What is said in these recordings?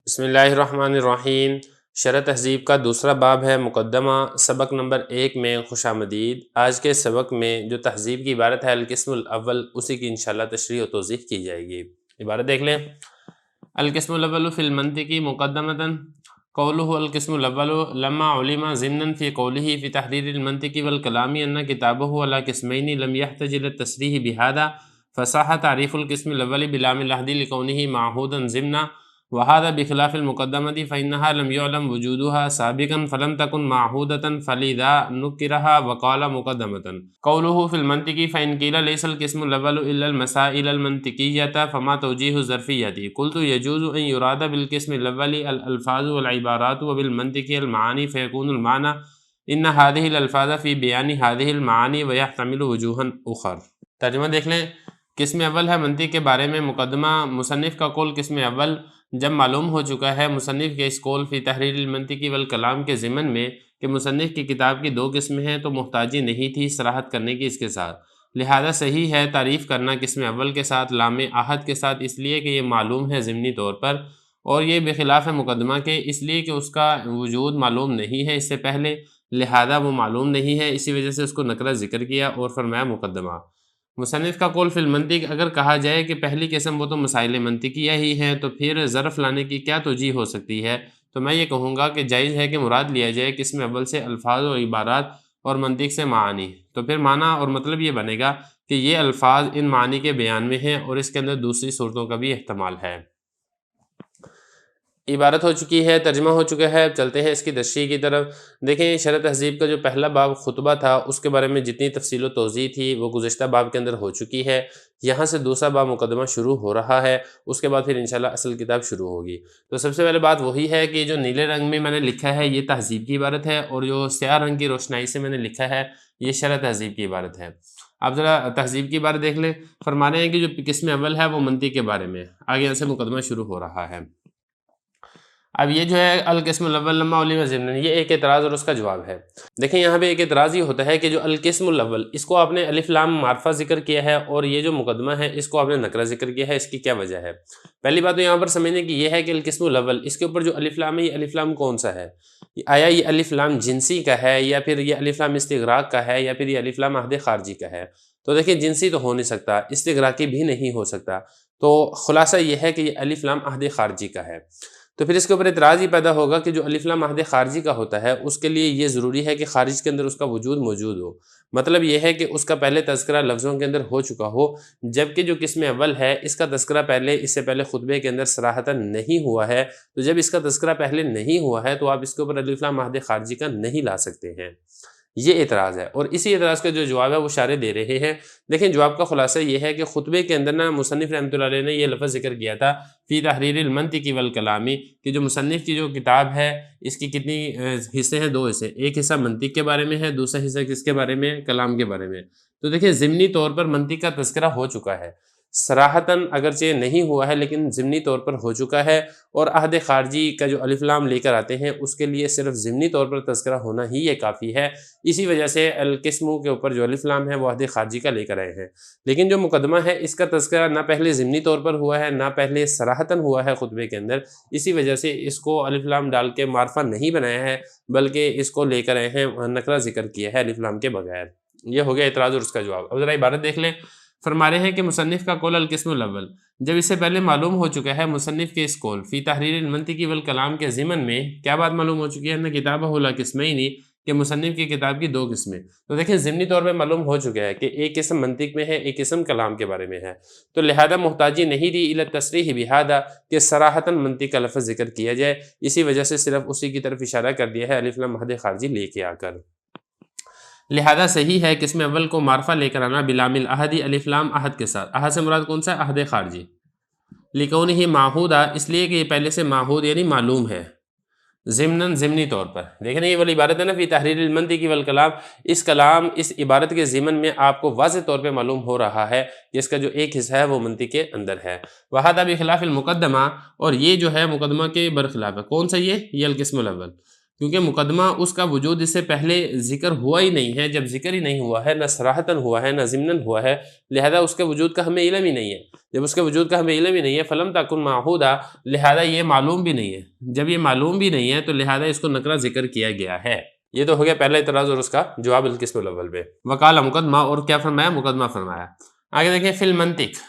بسم اللہ الرحمن الرحیم۔ شرح تہذیب کا دوسرا باب ہے مقدمہ۔ سبق نمبر 1 میں خوش آمدید۔ آج کے سبق میں جو تہذیب کی عبارت ہے القسم الاول، اسی کی انشاءاللہ تشریح و توضیح کی جائے گی۔ عبارت دیکھ لیں۔ القسم الاول فی المنطق مقدمۃ قولہ القسم الاول لما علم ضمنا فی قولہ فی تحریر المنطق والکلام ان کتابہ علی قسمین لم یحتج الی التصریح بہذا فصح تعریف القسم الاول بلام العہد لکونہ معہودا ضمنا وهذا بخلاف المقدمة فإنها لم يعلم وجودها سابقا فلم تكن معهودة فلذا نكرها وقال مقدمة. قوله في المنطق فإن قيل ليس القسم الأول إلا المسائل المنطقية فما توجيه الظرفية؟ قلت يجوز أن يراد بالقسم الأول الألفاظ والعبارات وبالمنطق المعاني فيكون المعنى إن هذه الألفاظ في بيان هذه المعاني ويحتمل وجوها أخرى. ترجمہ دیکھ لیں۔ قسم اول ہے منطق کے بارے میں مقدمہ۔ مصنف کا قول قسم اول جب معلوم ہو چکا ہے مصنف کے اس قول فی تحریر المنطق والکلام کے ضمن میں کہ مصنف کی کتاب کی 2 قسمیں ہیں تو محتاجی نہیں تھی صراحت کرنے کی اس کے ساتھ، لہذا صحیح ہے تعریف کرنا قسم اول کے ساتھ لام عہد کے ساتھ، اس لیے کہ یہ معلوم ہے ضمنی طور پر، اور یہ بخلاف ہے مقدمہ کے اس لیے کہ اس کا وجود معلوم نہیں ہے اس سے پہلے، لہذا وہ معلوم نہیں ہے، اسی وجہ سے اس کو نکرہ ذکر کیا اور فرمایا مقدمہ۔ مصنف کا قول فی المنطق اگر کہا جائے کہ پہلی قسم وہ تو مسائل منطقیہ ہی ہیں تو پھر ظرف لانے کی کیا توجیہ ہو سکتی ہے؟ تو میں یہ کہوں گا کہ جائز ہے کہ مراد لیا جائے قسم اول سے الفاظ و عبارات اور منطق سے معانی، تو پھر معنی اور مطلب یہ بنے گا کہ یہ الفاظ ان معانی کے بیان میں ہیں اور اس کے اندر دوسری صورتوں کا بھی احتمال ہے۔ عبارت ہو چکی ہے، ترجمہ ہو چکا ہے، چلتے ہیں اس کی تشریح کی طرف۔ دیکھیں شرح تہذیب کا جو پہلا باب خطبہ تھا اس کے بارے میں جتنی تفصیل و توضیح تھی وہ گزشتہ باب کے اندر ہو چکی ہے۔ یہاں سے دوسرا باب مقدمہ شروع ہو رہا ہے، اس کے بعد پھر انشاءاللہ اصل کتاب شروع ہوگی۔ تو سب سے پہلے بات وہی ہے کہ جو نیلے رنگ میں نے لکھا ہے یہ تہذیب کی عبارت ہے، اور جو سیاہ رنگ کی روشنائی سے میں نے لکھا ہے یہ شرح تہذیب کی عبارت ہے۔ آپ ذرا تہذیب کی عبارت دیکھ لیں۔ فرما رہے ہیں کہ جو قسم اول ہے وہ منطق کے بارے میں، آگے یہاں سے مقدمہ شروع ہو رہا ہے۔ اب یہ جو ہے القسم الاول لما علم ضمنا، یہ ایک اعتراض اور اس کا جواب ہے۔ دیکھیں یہاں پہ ایک اعتراض یہ ہوتا ہے کہ جو القسم الاول اس کو آپ نے الف لام معرفہ ذکر کیا ہے اور یہ جو مقدمہ ہے اس کو آپ نے نکرہ ذکر کیا ہے، اس کی کیا وجہ ہے؟ پہلی بات تو یہاں پر سمجھنے کی یہ ہے کہ القسم الاول اس کے اوپر جو الف لام ہے یہ الف لام کون سا ہے؟ آیا یہ الف لام جنسی کا ہے یا پھر یہ الف لام استغراق کا ہے یا پھر یہ الف لام عہد خارجی کا ہے؟ تو دیکھیں جنسی تو ہو نہیں سکتا، استغراقی بھی نہیں ہو سکتا، تو خلاصہ یہ ہے کہ یہ الف لام عہد خارجی کا ہے۔ تو پھر اس کے اوپر اعتراض ہی پیدا ہوگا کہ جو الف لام عہد خارجی کا ہوتا ہے اس کے لیے یہ ضروری ہے کہ خارج کے اندر اس کا وجود موجود ہو، مطلب یہ ہے کہ اس کا پہلے تذکرہ لفظوں کے اندر ہو چکا ہو، جبکہ جو قسم اول ہے اس کا تذکرہ اس سے پہلے خطبے کے اندر صراحتاً نہیں ہوا ہے، تو جب اس کا تذکرہ پہلے نہیں ہوا ہے تو آپ اس کے اوپر الف لام عہد خارجی کا نہیں لا سکتے ہیں، یہ اعتراض ہے۔ اور اسی اعتراض کا جو جواب ہے وہ شارح دے رہے ہیں۔ دیکھیں جواب کا خلاصہ یہ ہے کہ خطبے کے اندر مصنف رحمۃ اللہ علیہ نے یہ لفظ ذکر کیا تھا فی تحریر المنطق والکلامی، کہ جو مصنف کی جو کتاب ہے اس کی کتنی حصے ہیں؟ 2 حصے، ایک حصہ منطق کے بارے میں ہے، دوسرا حصہ کس کے بارے میں؟ کلام کے بارے میں۔ تو دیکھیں ضمنی طور پر منطق کا تذکرہ ہو چکا ہے، صراحتاً اگرچہ نہیں ہوا ہے لیکن ضمنی طور پر ہو چکا ہے، اور عہد خارجی کا جو الف لام لے کر آتے ہیں اس کے لیے صرف ضمنی طور پر تذکرہ ہونا ہی یہ کافی ہے، اسی وجہ سے القسم کے اوپر جو الف لام ہے وہ عہد خارجی کا لے کر آئے ہیں۔ لیکن جو مقدمہ ہے اس کا تذکرہ نہ پہلے ضمنی طور پر ہوا ہے نہ پہلے صراحتاً ہوا ہے خطبے کے اندر، اسی وجہ سے اس کو الف لام ڈال کے معرفہ نہیں بنایا ہے بلکہ اس کو لے کر آئے ہیں نکرہ ذکر کیا ہے الف لام کے بغیر۔ یہ ہو گیا اعتراض اور اس کا جواب۔ اب ذرا عبارت دیکھ لیں۔ فرما رہے ہیں کہ مصنف کا قول القسم الاول جب اس سے پہلے معلوم ہو چکا ہے مصنف کے اس قول فی تحریر المنطق والکلام کے ضمن میں کیا بات معلوم ہو چکی ہے؟ نہ کتابہ علی قسمین، کہ مصنف کی کتاب کی 2 قسمیں۔ تو دیکھیں ضمنی طور پہ معلوم ہو چکا ہے کہ ایک قسم منطق میں ہے، ایک قسم کلام کے بارے میں ہے، تو لہذا محتاجی نہیں دی الی التصریح بہذا کہ صراحتاً منطق کا لفظ ذکر کیا جائے، اسی وجہ سے صرف اسی کی طرف اشارہ کر دیا ہے الف لام عہد خارجی لے کے آ کر۔ لہذا صحیح ہے قسم اول کو معرفہ لے کر آنا بلام العہدی الف لام عہد کے ساتھ، عہد سے مراد کون سا؟ عہد خارجی، لکونہ معہودہ اس لیے کہ یہ پہلے سے معہود یعنی معلوم ہے، ضمناً ضمنی طور پر۔ دیکھیں یہ والی عبارت ہے نا فی تحریر المنطق والکلام، اس کلام اس عبارت کے ضمن میں آپ کو واضح طور پہ معلوم ہو رہا ہے کہ اس کا جو ایک حصہ ہے وہ منطق کے اندر ہے۔ وہذا بخلاف المقدمہ، اور یہ جو ہے مقدمہ کے برخلاف ہے، کون سا؟ یہ القسم الاول۔ کیونکہ مقدمہ اس کا وجود اس سے پہلے ذکر ہوا ہی نہیں ہے، جب ذکر ہی نہیں ہوا ہے، نہ صراحتاً ہوا ہے نہ ضمناً ہوا ہے، لہذا اس کے وجود کا ہمیں علم ہی نہیں ہے۔ جب اس کے وجود کا ہمیں علم ہی نہیں ہے فلم تکن معہودہ، لہذا یہ معلوم بھی نہیں ہے، جب یہ معلوم بھی نہیں ہے تو لہذا اس کو نکرہ ذکر کیا گیا ہے۔ یہ تو ہو گیا پہلا اعتراض اور اس کا جواب القسم الاول پہ۔ وقال مقدمہ، اور کیا فرمایا؟ مقدمہ فرمایا۔ آگے دیکھیں فی المنطق،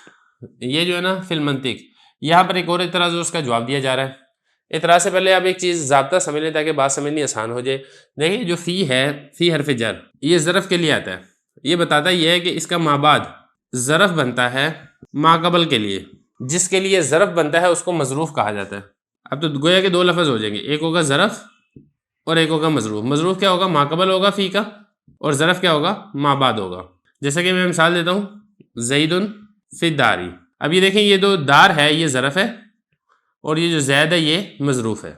یہ جو ہے نا فی المنطق، یہاں پر ایک اور اعتراض اور اس کا جواب دیا جا رہا ہے۔ اعتراض سے پہلے آپ ایک چیز ضابطہ سمجھ لیں تاکہ بات سمجھنی آسان ہو جائے۔ دیکھیں جو فی ہے، فی حرف جر، یہ ظرف کے لیے آتا ہے، یہ بتاتا یہ ہے کہ اس کا ما بعد ظرف بنتا ہے ما قبل کے لیے، جس کے لیے ظرف بنتا ہے اس کو مظروف کہا جاتا ہے۔ اب تو گویا کہ دو لفظ ہو جائیں گے، ایک ہوگا ظرف اور ایک ہوگا مظروف۔ مظروف کیا ہوگا؟ ما قبل ہوگا فی کا، اور ظرف کیا ہوگا؟ ما بعد ہوگا۔ جیسا کہ میں مثال دیتا ہوں، زید فی الداری۔ اب یہ دیکھیں، یہ دو دار ہے یہ ظرف ہے، اور یہ جو زید ہے یہ مظروف ہے۔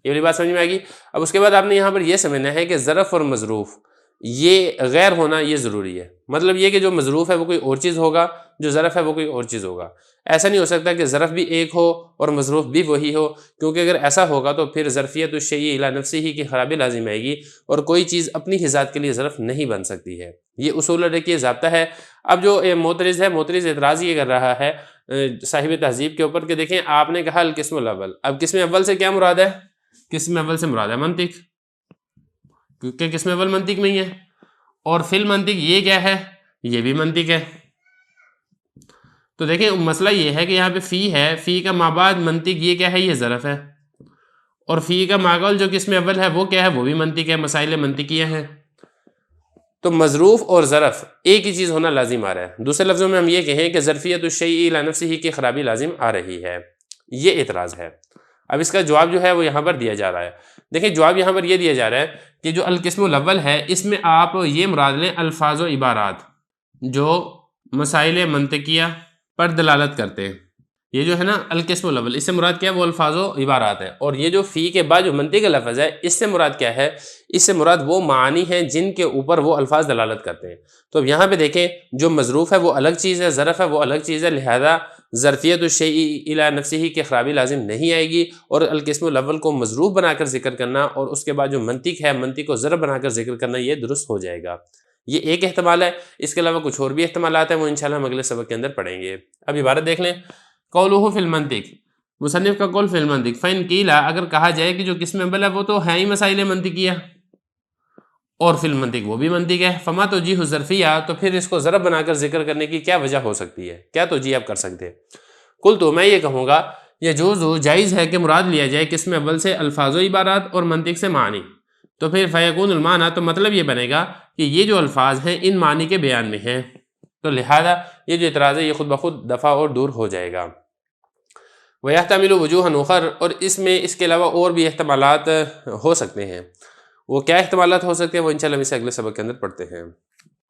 یہ والی بات سمجھ میں آئے گی؟ اب اس کے بعد آپ نے یہاں پر یہ سمجھنا ہے کہ ظرف اور مظروف یہ غیر ہونا یہ ضروری ہے۔ مطلب یہ کہ جو مظروف ہے وہ کوئی اور چیز ہوگا، جو ظرف ہے وہ کوئی اور چیز ہوگا۔ ایسا نہیں ہو سکتا کہ ظرف بھی ایک ہو اور مظروف بھی وہی ہو، کیونکہ اگر ایسا ہوگا تو پھر ظرفیت الشیء الی نفسہ کی خرابی لازم آئے گی، اور کوئی چیز اپنی ہی ذات کے لیے ظرف نہیں بن سکتی ہے۔ یہ اصول دیکھیے ضابطہ ہے۔ اب جو معترض ہے، معترض اعتراض یہ کر رہا ہے صاحب تہذیب کے اوپر کہ دیکھیں آپ نے کہا القسم الاول، اب قسم اول سے کیا مراد ہے؟ قسم اول سے مراد ہے منطق، کیونکہ قسم اول منطق میں ہی ہے، اور فی المنطق یہ کیا ہے؟ یہ بھی منطق ہے۔ تو دیکھیں مسئلہ یہ ہے کہ یہاں پہ فی ہے، فی کا ما بعد منطق یہ کیا ہے؟ یہ ظرف ہے، اور فی کا ما قبل جو قسم اول ہے وہ کیا ہے؟ وہ بھی منطق ہے، مسائل منطقیہ ہیں۔ تو مظروف اور ظرف ایک ہی چیز ہونا لازم آ رہا ہے۔ دوسرے لفظوں میں ہم یہ کہیں کہ ظرفیت الشیء الی نفسہ کی خرابی لازم آ رہی ہے۔ یہ اعتراض ہے۔ اب اس کا جواب جو ہے وہ یہاں پر دیا جا رہا ہے۔ دیکھیں جواب یہاں پر یہ دیا جا رہا ہے کہ جو القسم الاول ہے اس میں آپ یہ مراد لیں الفاظ و عبارات جو مسائل منطقیہ پر دلالت کرتے ہیں۔ یہ جو ہے نا القسم الاول، اس سے مراد کیا ہے؟ وہ الفاظ و عبارات ہے۔ اور یہ جو فی کے بعد جو منطق کا لفظ ہے اس سے مراد کیا ہے؟ اس سے مراد وہ معانی ہیں جن کے اوپر وہ الفاظ دلالت کرتے ہیں۔ تو اب یہاں پہ دیکھیں جو مظروف ہے وہ الگ چیز ہے، ظرف ہے وہ الگ چیز ہے، لہذا ظرفیت الشیء الی نفسہ کی خرابی لازم نہیں آئے گی، اور القسم الاول کو مظروف بنا کر ذکر کرنا اور اس کے بعد جو منطق ہے منطق کو ظرف بنا کر ذکر کرنا یہ درست ہو جائے گا۔ یہ ایک احتمال ہے، اس کے علاوہ کچھ اور بھی احتمالات ہیں، وہ انشاءاللہ ہم اگلے سبق کے اندر پڑھیں گے۔ اب عبارت دیکھ لیں، قولہ فی المنطق، مصنف کا قول فی المنطق، فإن قیل، اگر کہا جائے کہ جو قسم اول ہے وہ تو ہے ہی مسائل منطقیہ، اور فی المنطق وہ بھی منطق ہے، فما توجیہ الظرفیہ، تو پھر اس کو ظرف بنا کر ذکر کرنے کی کیا وجہ ہو سکتی ہے؟ کیا توجیہ آپ کر سکتے ہیں؟ قلت، میں یہ کہوں گا یجوز، جائز ہے کہ مراد لیا جائے قسم اول سے الفاظ و عبارات اور منطق سے معنی، تو پھر فیکون المعنی، تو مطلب یہ بنے گا کہ یہ جو الفاظ ہیں ان معنی کے بیان میں ہیں، تو لہذا یہ جو اعتراض ہے یہ خود بخود دفع اور دور ہو جائے گا۔ وَيَحْتَمِلُ وُجُوهًا أُخَرَ، اور اس میں اس کے علاوہ اور بھی احتمالات ہو سکتے ہیں۔ وہ کیا احتمالات ہو سکتے ہیں وہ انشاءاللہ ہم اسے اگلے سبق کے اندر پڑھتے ہیں۔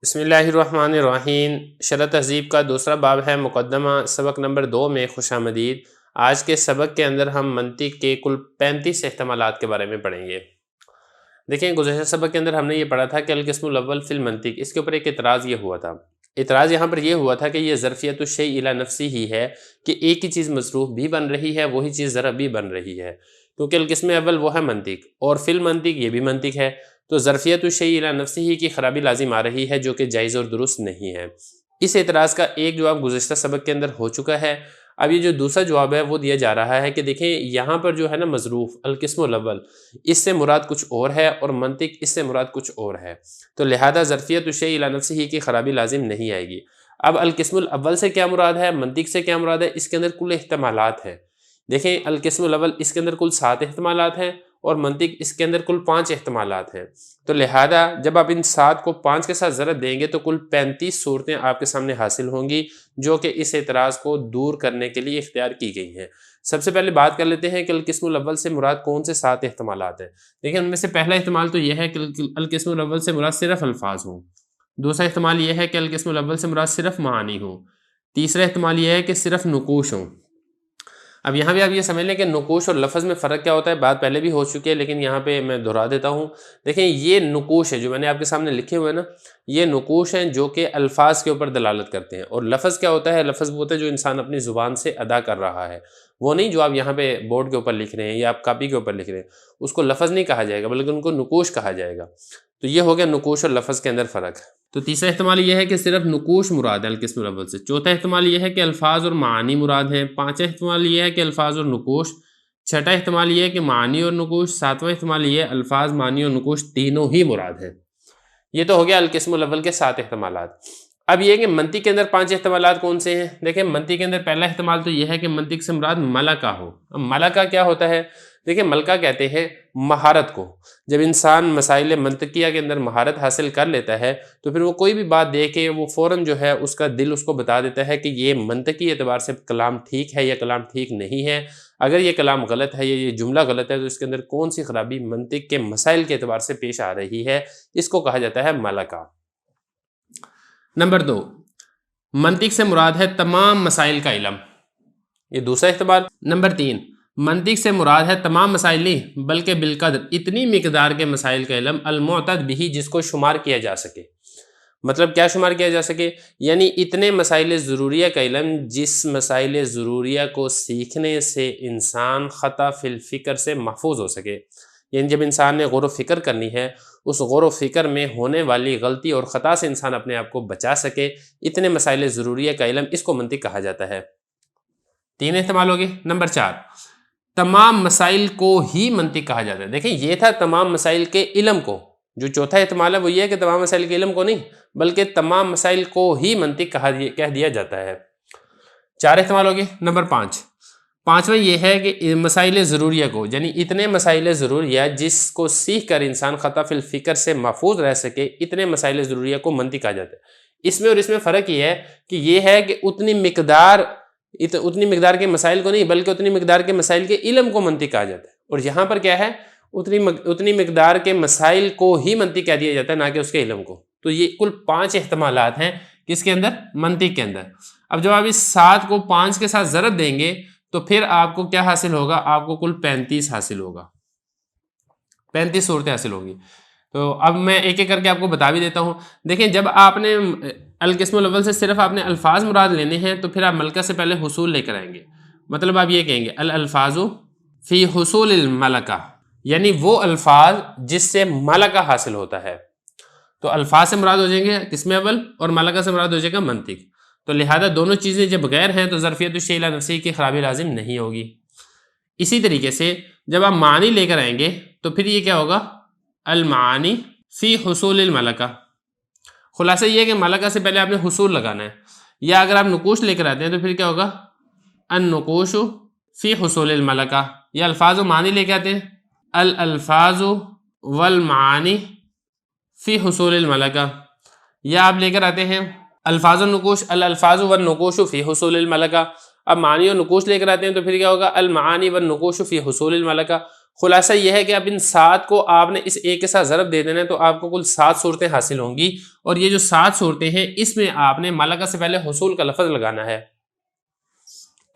بسم اللہ الرحمن الرحیم۔ شرح تہذیب کا دوسرا باب ہے مقدمہ، سبق نمبر 2 میں خوش آمدید۔ آج کے سبق کے اندر ہم منطق کے کل 35 احتمالات کے بارے میں پڑھیں گے۔ دیکھیں گزشتہ سبق کے اندر ہم نے یہ پڑھا تھا کہ القسم الاول فی المنطق، اس کے اوپر ایک اعتراض یہ ہوا تھا۔ اعتراض یہاں پر یہ ہوا تھا کہ یہ ظرفیت الشیء الی نفسہ ہی ہے کہ ایک ہی چیز مصروف بھی بن رہی ہے، وہی چیز ظرف بھی بن رہی ہے، کیونکہ القسم اول وہ ہے منطق، اور فی المنطق یہ بھی منطق ہے، تو ظرفیت الشیء الی نفسہ کی خرابی لازم آ رہی ہے جو کہ جائز اور درست نہیں ہے۔ اس اعتراض کا ایک جواب گزشتہ سبق کے اندر ہو چکا ہے۔ اب یہ جو دوسرا جواب ہے وہ دیا جا رہا ہے کہ دیکھیں یہاں پر جو ہے نا مظروف القسم الاول، اس سے مراد کچھ اور ہے اور منطق اس سے مراد کچھ اور ہے، تو لہذا ظرفیت الشیء الی نفسہ کی خرابی لازم نہیں آئے گی۔ اب القسم الاول سے کیا مراد ہے، منطق سے کیا مراد ہے، اس کے اندر کل احتمالات ہیں۔ دیکھیں القسم الاول اس کے اندر کل 7 احتمالات ہیں، اور منطق اس کے اندر کل 5 احتمالات ہیں، تو لہذا جب آپ ان 7 کو 5 کے ساتھ ضرب دیں گے تو کل 35 صورتیں آپ کے سامنے حاصل ہوں گی جو کہ اس اعتراض کو دور کرنے کے لیے اختیار کی گئی ہیں۔ سب سے پہلے بات کر لیتے ہیں کہ القسم الاول سے مراد کون سے 7 احتمالات ہیں۔ دیکھیں ان میں سے پہلا احتمال تو یہ ہے کہ القسم الاول سے مراد صرف الفاظ ہوں، دوسرا احتمال یہ ہے کہ القسم الاول سے مراد صرف معانی ہوں، تیسرا احتمال یہ ہے کہ صرف نقوش ہوں۔ اب یہاں بھی آپ یہ سمجھ لیں کہ نقوش اور لفظ میں فرق کیا ہوتا ہے، بات پہلے بھی ہو چکی ہے لیکن یہاں پہ میں دہرا دیتا ہوں۔ دیکھیں یہ نقوش ہے جو میں نے آپ کے سامنے لکھے ہوئے نا، یہ نقوش ہیں جو کہ الفاظ کے اوپر دلالت کرتے ہیں، اور لفظ کیا ہوتا ہے، لفظ وہ ہوتا ہے جو انسان اپنی زبان سے ادا کر رہا ہے، وہ نہیں جو آپ یہاں پہ بورڈ کے اوپر لکھ رہے ہیں یا آپ کاپی کے اوپر لکھ رہے ہیں، اس کو لفظ نہیں کہا جائے گا بلکہ ان کو نقوش کہا جائے گا۔ تو یہ ہو گیا نقوش اور لفظ کے اندر فرق۔ تو تیسرا احتمال یہ ہے کہ صرف نقوش مراد ہے القسم الاول سے۔ چوتھا احتمال یہ ہے کہ الفاظ اور معانی مراد ہیں۔ پانچواں احتمال یہ ہے کہ الفاظ اور نقوش۔ چھٹا احتمال یہ ہے کہ معانی اور نقوش۔ ساتواں احتمال یہ ہے الفاظ، معانی اور نقوش تینوں ہی مراد ہیں۔ یہ تو ہو گیا القسم الاول کے 7 احتمالات۔ اب یہ کہ منطق کے اندر 5 احتمالات کون سے ہیں؟ دیکھیں منطق کے اندر پہلا احتمال تو یہ ہے کہ منطق سے مراد ملکہ ہو۔ اب ملکہ کیا ہوتا ہے؟ دیکھیں ملکہ کہتے ہیں مہارت کو۔ جب انسان مسائل منطقیہ کے اندر مہارت حاصل کر لیتا ہے تو پھر وہ کوئی بھی بات دے کے وہ فوراً جو ہے اس کا دل اس کو بتا دیتا ہے کہ یہ منطقی اعتبار سے کلام ٹھیک ہے یا کلام ٹھیک نہیں ہے۔ اگر یہ کلام غلط ہے یا یہ جملہ غلط ہے تو اس کے اندر کون سی خرابی منطق کے مسائل کے اعتبار سے پیش آ رہی ہے، اس کو کہا جاتا ہے ملکہ۔ نمبر 2، منطق سے مراد ہے تمام مسائل کا علم، یہ دوسرا احتمال۔ نمبر 3، منطق سے مراد ہے تمام مسائل نہیں بلکہ بالقدر اتنی مقدار کے مسائل کا علم المعتد بہ جس کو شمار کیا جا سکے۔ مطلب کیا شمار کیا جا سکے؟ یعنی اتنے مسائل ضروریہ کا علم جس مسائل ضروریہ کو سیکھنے سے انسان خطا فی الفکر سے محفوظ ہو سکے۔ یعنی جب انسان نے غور و فکر کرنی ہے، اس غور و فکر میں ہونے والی غلطی اور خطا سے انسان اپنے آپ کو بچا سکے، اتنے مسائل ضروریہ کا علم، اس کو منطق کہا جاتا ہے۔ 3 احتمال ہو گئے۔ نمبر 4، تمام مسائل کو ہی منطق کہا جاتا ہے۔ دیکھیں یہ تھا تمام مسائل کے علم کو، جو چوتھا احتمال ہے وہ یہ ہے کہ تمام مسائل کے علم کو نہیں بلکہ تمام مسائل کو ہی منطق کہہ دیا جاتا ہے۔ 4 احتمال ہو گئے۔ نمبر 5، پانچواں یہ ہے کہ مسائل ضروریہ کو، یعنی اتنے مسائل ضروریہ جس کو سیکھ کر انسان خطا فی الفکر سے محفوظ رہ سکے، اتنے مسائل ضروریہ کو منطق کہا جاتا ہے۔ اس میں اور اس میں فرق یہ ہے کہ یہ ہے کہ اتنی مقدار کے مسائل کو نہیں بلکہ اتنی مقدار کے مسائل کے علم کو منطق کہا جاتا ہے، اور یہاں پر کیا ہے، اتنی مقدار کے مسائل کو ہی منطق کہہ دیا جاتا ہے، نہ کہ اس کے علم کو۔ تو یہ کل 5 احتمالات ہیں کس کے اندر؟ منطق کے اندر۔ اب جب آپ اس 7 کو 5 کے ساتھ ضرب دیں گے تو پھر آپ کو کیا حاصل ہوگا؟ آپ کو کل 35 حاصل ہوگا، 35 صورتیں حاصل ہوگی۔ تو اب میں ایک ایک کر کے آپ کو بتا بھی دیتا ہوں۔ دیکھیں جب آپ نے القسم الاول سے صرف آپ نے الفاظ مراد لینے ہیں تو پھر آپ ملکہ سے پہلے حصول لے کر آئیں گے۔ مطلب آپ یہ کہیں گے الالفاظ فی حصول الملکہ، یعنی وہ الفاظ جس سے ملکہ حاصل ہوتا ہے۔ تو الفاظ سے مراد ہو جائیں گے قسم اول اور ملکہ سے مراد ہو جائے گا منطق۔ تو لہذا دونوں چیزیں جب غیر ہیں تو ظرفیت الشیء الی نفسہ کی خرابی لازم نہیں ہوگی۔ اسی طریقے سے جب آپ معنی لے کر آئیں گے تو پھر یہ کیا ہوگا؟ المعانی فی حصول الملکہ۔ خلاصہ یہ ہے کہ ملکہ سے پہلے آپ نے حصول لگانا ہے، یا اگر آپ نقوش لے کر آتے ہیں تو پھر کیا ہوگا؟ النقوش فی حصول الملکہ، یا الفاظ و معنی لے کے آتے ہیں الالفاظ والمعانی فی حصول الملکہ، یا آپ لے کر آتے ہیں الفاظ والنقوش الالفاظ والنقوش فی حصول الملکہ۔ اب معنی اور نقوش لے کر آتے ہیں تو پھر کیا ہوگا؟ المعانی والنقوش فی حصول الملکہ۔ خلاصہ یہ ہے کہ اب ان 7 کو آپ نے اس ایک کے ساتھ ضرب دے دینا ہے تو آپ کو کل 7 صورتیں حاصل ہوں گی، اور یہ جو 7 صورتیں ہیں اس میں آپ نے ملکہ سے پہلے حصول کا لفظ لگانا ہے۔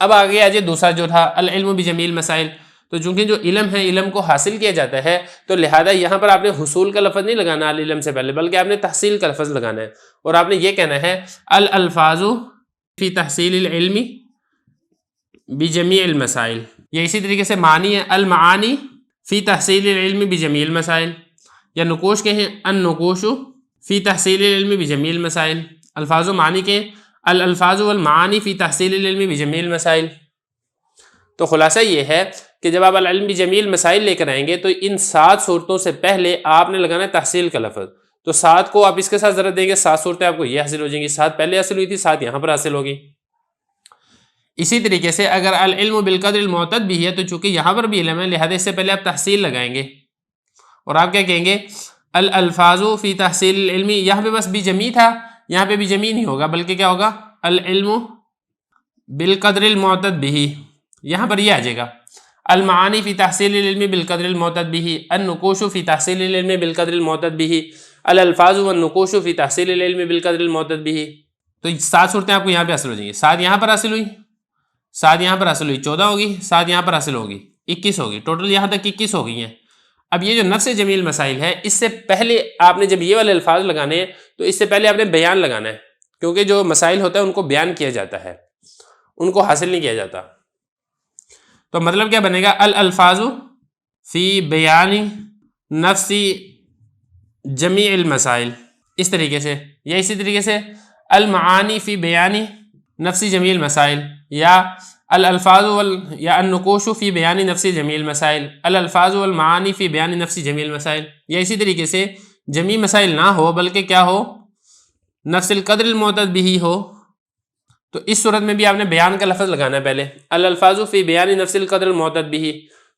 اب آگے آجے دوسرا جو تھا العلم بجمیع المسائل۔ تو چونکہ جو علم ہے، علم کو حاصل کیا جاتا ہے، تو لہذا یہاں پر آپ نے حصول کا لفظ نہیں لگانا العلم سے پہلے بلکہ آپ نے تحصیل کا لفظ لگانا ہے، اور آپ نے یہ کہنا ہے الالفاظ فی تحصیل العلم بجمیع المسائل۔ یا اسی طریقے سے معنی ہے المعانی فی تحصیل العلم بجمیع المسائل، یا نقوش کہیں النقوش فی تحصیل العلم بجمیع المسائل۔ الفاظ و معنی کہیں الالفاظ والمعانی فی تحصیل العلم بجمیع المسائل۔ تو خلاصہ یہ ہے کہ جب آپ العلم بجمیع المسائل لے کر آئیں گے تو ان 7 صورتوں سے پہلے آپ نے لگانا ہے تحصیل کا لفظ۔ تو 7 کو آپ اس کے ساتھ ضرب دیں گے، 7 صورتیں آپ کو یہ حاصل ہو جائیں گی، 7 پہلے حاصل ہوئی تھی، 7 یہاں پر حاصل ہوگی۔ اسی طریقے سے اگر العلم بالقدر المعتد بھی ہے تو چونکہ یہاں پر بھی علم ہے لہذا اس سے پہلے آپ تحصیل لگائیں گے، اور آپ کیا کہیں گے؟ الالفاظ فی تحصیل العلم۔ یہاں پہ بس بجمیع تھا، یہاں پہ بجمیع نہیں ہوگا بلکہ کیا ہوگا؟ العلم بالقدر المعتد بھی، یہاں پر یہ آ جائے گا المعانی فی تحصیل العلم بالقدر المعتد بھی، النقوش فی تحصیل العلم بالقدر المعتد بھی، الالفاظ والنقوش فی تحصیل العلم بالقدر المعتد بھی۔ تو 7 صورتیں آپ کو یہاں پہ حاصل ہو جائیں گی، 7 یہاں پر حاصل ہوئی، 7 یہاں پر حاصل ہوئی، 14 ہوگی، 7 یہاں پر حاصل ہوگی، 21 ہوگی، ٹوٹل یہاں تک 21 ہو گئی ہیں۔ اب یہ جو نفس جمیع المسائل ہے، اس سے پہلے آپ نے جب یہ والے الفاظ لگانے ہیں تو اس سے پہلے آپ نے بیان لگانا ہے، کیونکہ جو مسائل ہوتا ہے ان کو بیان کیا جاتا ہے، ان کو حاصل نہیں کیا جاتا۔ تو مطلب کیا بنے گا؟ الالفاظ فی بیان نفس جمیع المسائل، اس طریقے سے، یا اسی طریقے سے المعانی فی بیان نفس جمیع المسائل، یا الالفاظ یا النقوش فی بیان نفس جمیع المسائل، الالفاظ والمعانی فی بیان نفس جمیع المسائل، یا اسی طریقے سے جمیع مسائل نہ ہو بلکہ کیا ہو؟ نفس القدر المعتد بھی ہو. تو اس صورت میں بھی آپ نے بیان کا لفظ لگانا ہے پہلے، الالفاظ فی بیان نفس القدر المعتد بھی،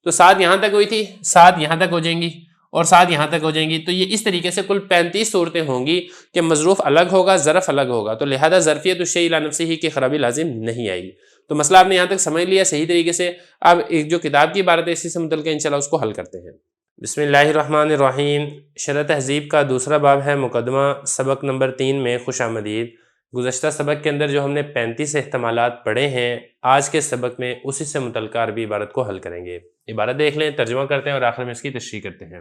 تو 7 یہاں تک ہوئی تھی، 7 یہاں تک ہو جائیں گی اور 7 یہاں تک ہو جائیں گی. تو یہ اس طریقے سے کل 35 صورتیں ہوں گی کہ مظروف الگ ہوگا، ظرف الگ ہوگا، تو لہذا ظرفیت الشیء الی نفسہ کی خرابی لازم نہیں آئے گی. تو مسئلہ آپ نے یہاں تک سمجھ لیا صحیح طریقے سے. اب ایک جو کتاب کی عبارت ہے اسی سے متعلق انشاءاللہ اس کو حل کرتے ہیں. بسم اللہ الرحمن الرحیم. شرح تہذیب کا دوسرا باب ہے مقدمہ، سبق نمبر 3 میں خوش آمدید. گزشتہ سبق کے اندر جو ہم نے 35 احتمالات پڑھے ہیں، آج کے سبق میں اسی سے متعلقہ عربی عبارت کو حل کریں گے. عبارت دیکھ لیں، ترجمہ کرتے ہیں اور آخر میں اس کی تشریح کرتے ہیں.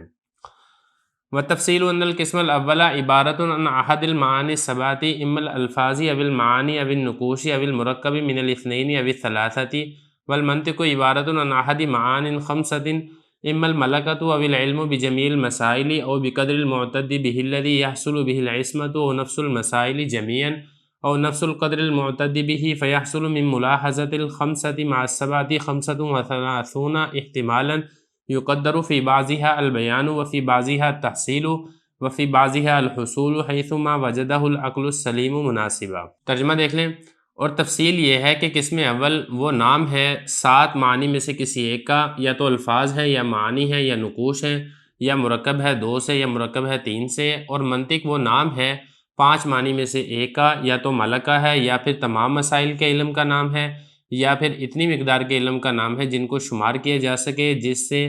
وَالتَّفْصِيلُ أَنَّ الْقِسْمَ الْأَوَّلَ عِبَارَةٌ عَنْ أَحَدِ الْمَعَانِي السَّبْعَةِ إِمَّا الْأَلْفَاظِ أَوِ الْمَعَانِي أَوِ النُّقُوشِ أَوِ الْمُرَكَّبِ مِنَ الْاثْنَيْنِ أَوِ الثَّلَاثَةِ. وَالْمَنْطِقُ عِبَارَةٌ عَنْ أَحَدِ مَعَانٍ خَمْسَةٍ إِمَّا الْمَلَكَةُ أَوِ الْعِلْمُ بِجَمِيعِ الْمَسَائِلِ أَوْ بِقَدْرِ الْمُعْتَدِّ بِهِ الَّذِي يَحْصُلُ بِهِ الْعِصْمَةُ أَوْ نَفْسُ الْمَسَائِلِ جَمِيعًا أو نفس القدر المعتد به فيحصل من ملاحظة الخمسة مع السبعة 35 احتمالا يقدر في بعضها البيان وفي بعضها التحصيل وفي بعضها الحصول حيثما وجده العقل السليم مناسبا. ترجمہ دیکھ لیں. اور تفصیل یہ ہے کہ قسم اول وہ نام ہے 7 معنی میں سے کسی ایک کا، یا تو الفاظ ہے یا معنی ہے یا نقوش ہے، یا مرکب ہے 2 سے یا مرکب ہے 3 سے. اور منطق وہ نام ہے 5 معنی میں سے ایک کا، یا تو ملکہ ہے یا پھر تمام مسائل کے علم کا نام ہے، یا پھر اتنی مقدار کے علم کا نام ہے جن کو شمار کیا جا سکے جس سے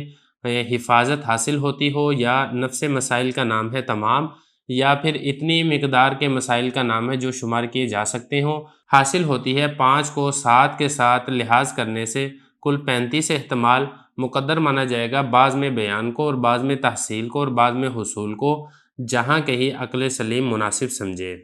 حفاظت حاصل ہوتی ہو، یا نفس مسائل کا نام ہے تمام، یا پھر اتنی مقدار کے مسائل کا نام ہے جو شمار کیے جا سکتے ہوں. حاصل ہوتی ہے 5 کو 7 کے ساتھ لحاظ کرنے سے کل 35 احتمال مقدر مانا جائے گا، بعض میں بیان کو اور بعض میں تحصیل کو اور بعض میں حصول کو، جہاں کہیں عقل سلیم مناسب سمجھے.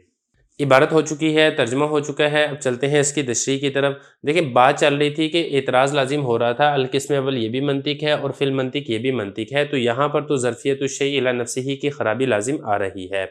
عبارت ہو چکی ہے، ترجمہ ہو چکا ہے. اب چلتے ہیں اس کی تشریح کی طرف. دیکھیں بات چل رہی تھی کہ اعتراض لازم ہو رہا تھا، القسم اول یہ بھی منطق ہے اور فی المنطق یہ بھی منطق ہے، تو یہاں پر تو ظرفیت الشیء الی نفسہ کی خرابی لازم آ رہی ہے.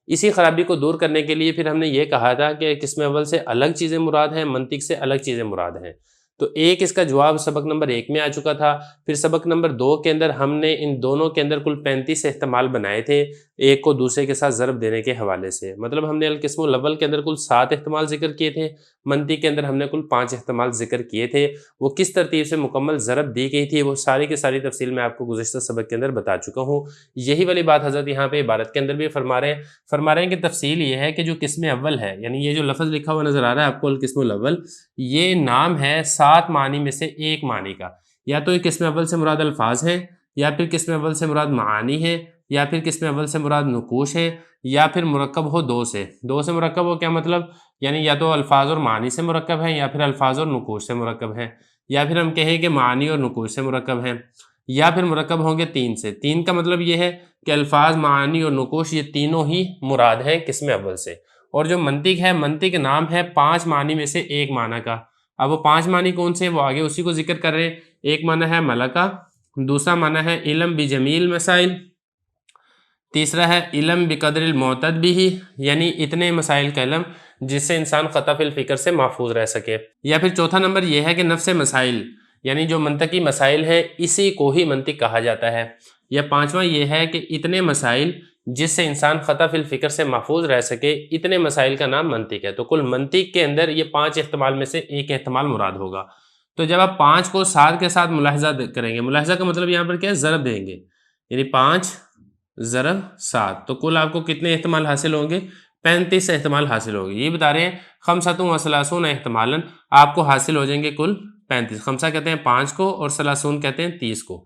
اسی خرابی کو دور کرنے کے لیے پھر ہم نے یہ کہا تھا کہ قسم اول سے الگ چیزیں مراد ہیں، منطق سے الگ چیزیں مراد ہیں. تو ایک اس کا جواب سبق نمبر 1 میں آ چکا تھا. پھر سبق نمبر 2 کے اندر ہم نے ان دونوں کے اندر کل 35 احتمال بنائے تھے، ایک کو دوسرے کے ساتھ ضرب دینے کے حوالے سے. مطلب ہم نے القسم الاول کے اندر کل 7 احتمال ذکر کیے تھے، منطق کے اندر ہم نے کل 5 احتمال ذکر کیے تھے. وہ کس ترتیب سے مکمل ضرب دی گئی تھی وہ ساری کی ساری تفصیل میں آپ کو گزشتہ سبق کے اندر بتا چکا ہوں. یہی والی بات حضرت یہاں پہ عبارت کے اندر بھی فرما رہے ہیں کہ تفصیل یہ ہے کہ جو قسم اول ہے، یعنی یہ جو لفظ لکھا ہوا نظر آ رہا ہے آپ کو القسم الاول، یہ نام ہے 7 معنی میں سے ایک معنی کا. یا تو یہ قسم اول سے مراد الفاظ ہیں، یا پھر قسم اول سے مراد معانی ہے، یا پھر قسم اول سے مراد نقوش ہے، یا پھر مرکب ہو 2 سے. 2 سے مرکب ہو کیا مطلب؟ یعنی یا تو الفاظ اور معانی سے مرکب ہے، یا پھر الفاظ اور نقوش سے مرکب ہے، یا پھر ہم کہیں کہ معانی اور نقوش سے مرکب ہیں، یا پھر مرکب ہوں گے 3 سے. 3 کا مطلب یہ ہے کہ الفاظ، معانی اور نقوش یہ تینوں ہی مراد ہیں قسم اول سے. اور جو منطق ہے، منطق نام ہے 5 معنی میں سے ایک معنی کا. اب وہ 5 معنی کون سے وہ آگے اسی کو ذکر کر رہے ہیں. ایک معنی ہے ملکہ، دوسرا معنی ہے علم بجمیع المسائل، تیسرا ہے علم بقدر المعتد بھی، یعنی اتنے مسائل کا علم جس سے انسان خطا فی الفکر سے محفوظ رہ سکے. یا پھر چوتھا نمبر یہ ہے کہ نفس مسائل، یعنی جو منطقی مسائل ہیں اسی کو ہی منطق کہا جاتا ہے. یا پانچواں یہ ہے کہ اتنے مسائل جس سے انسان خطا فی الفکر سے محفوظ رہ سکے، اتنے مسائل کا نام منطق ہے. تو کل منطق کے اندر یہ 5 احتمال میں سے ایک احتمال مراد ہوگا. تو جب آپ 5 کو 7 کے ساتھ ملاحظہ کریں گے، ملاحظہ کا مطلب یہاں پر کیا ہے؟ ضرب دیں گے، یعنی 5 ضرب 7، تو کل آپ کو کتنے احتمال حاصل ہوں گے؟ 35 احتمال حاصل ہوں گے. یہ بتا رہے ہیں 35 احتمالاً آپ کو حاصل ہو جائیں گے کل 35. 5 کہتے ہیں 5 کو اور 30 کہتے ہیں 30 کو.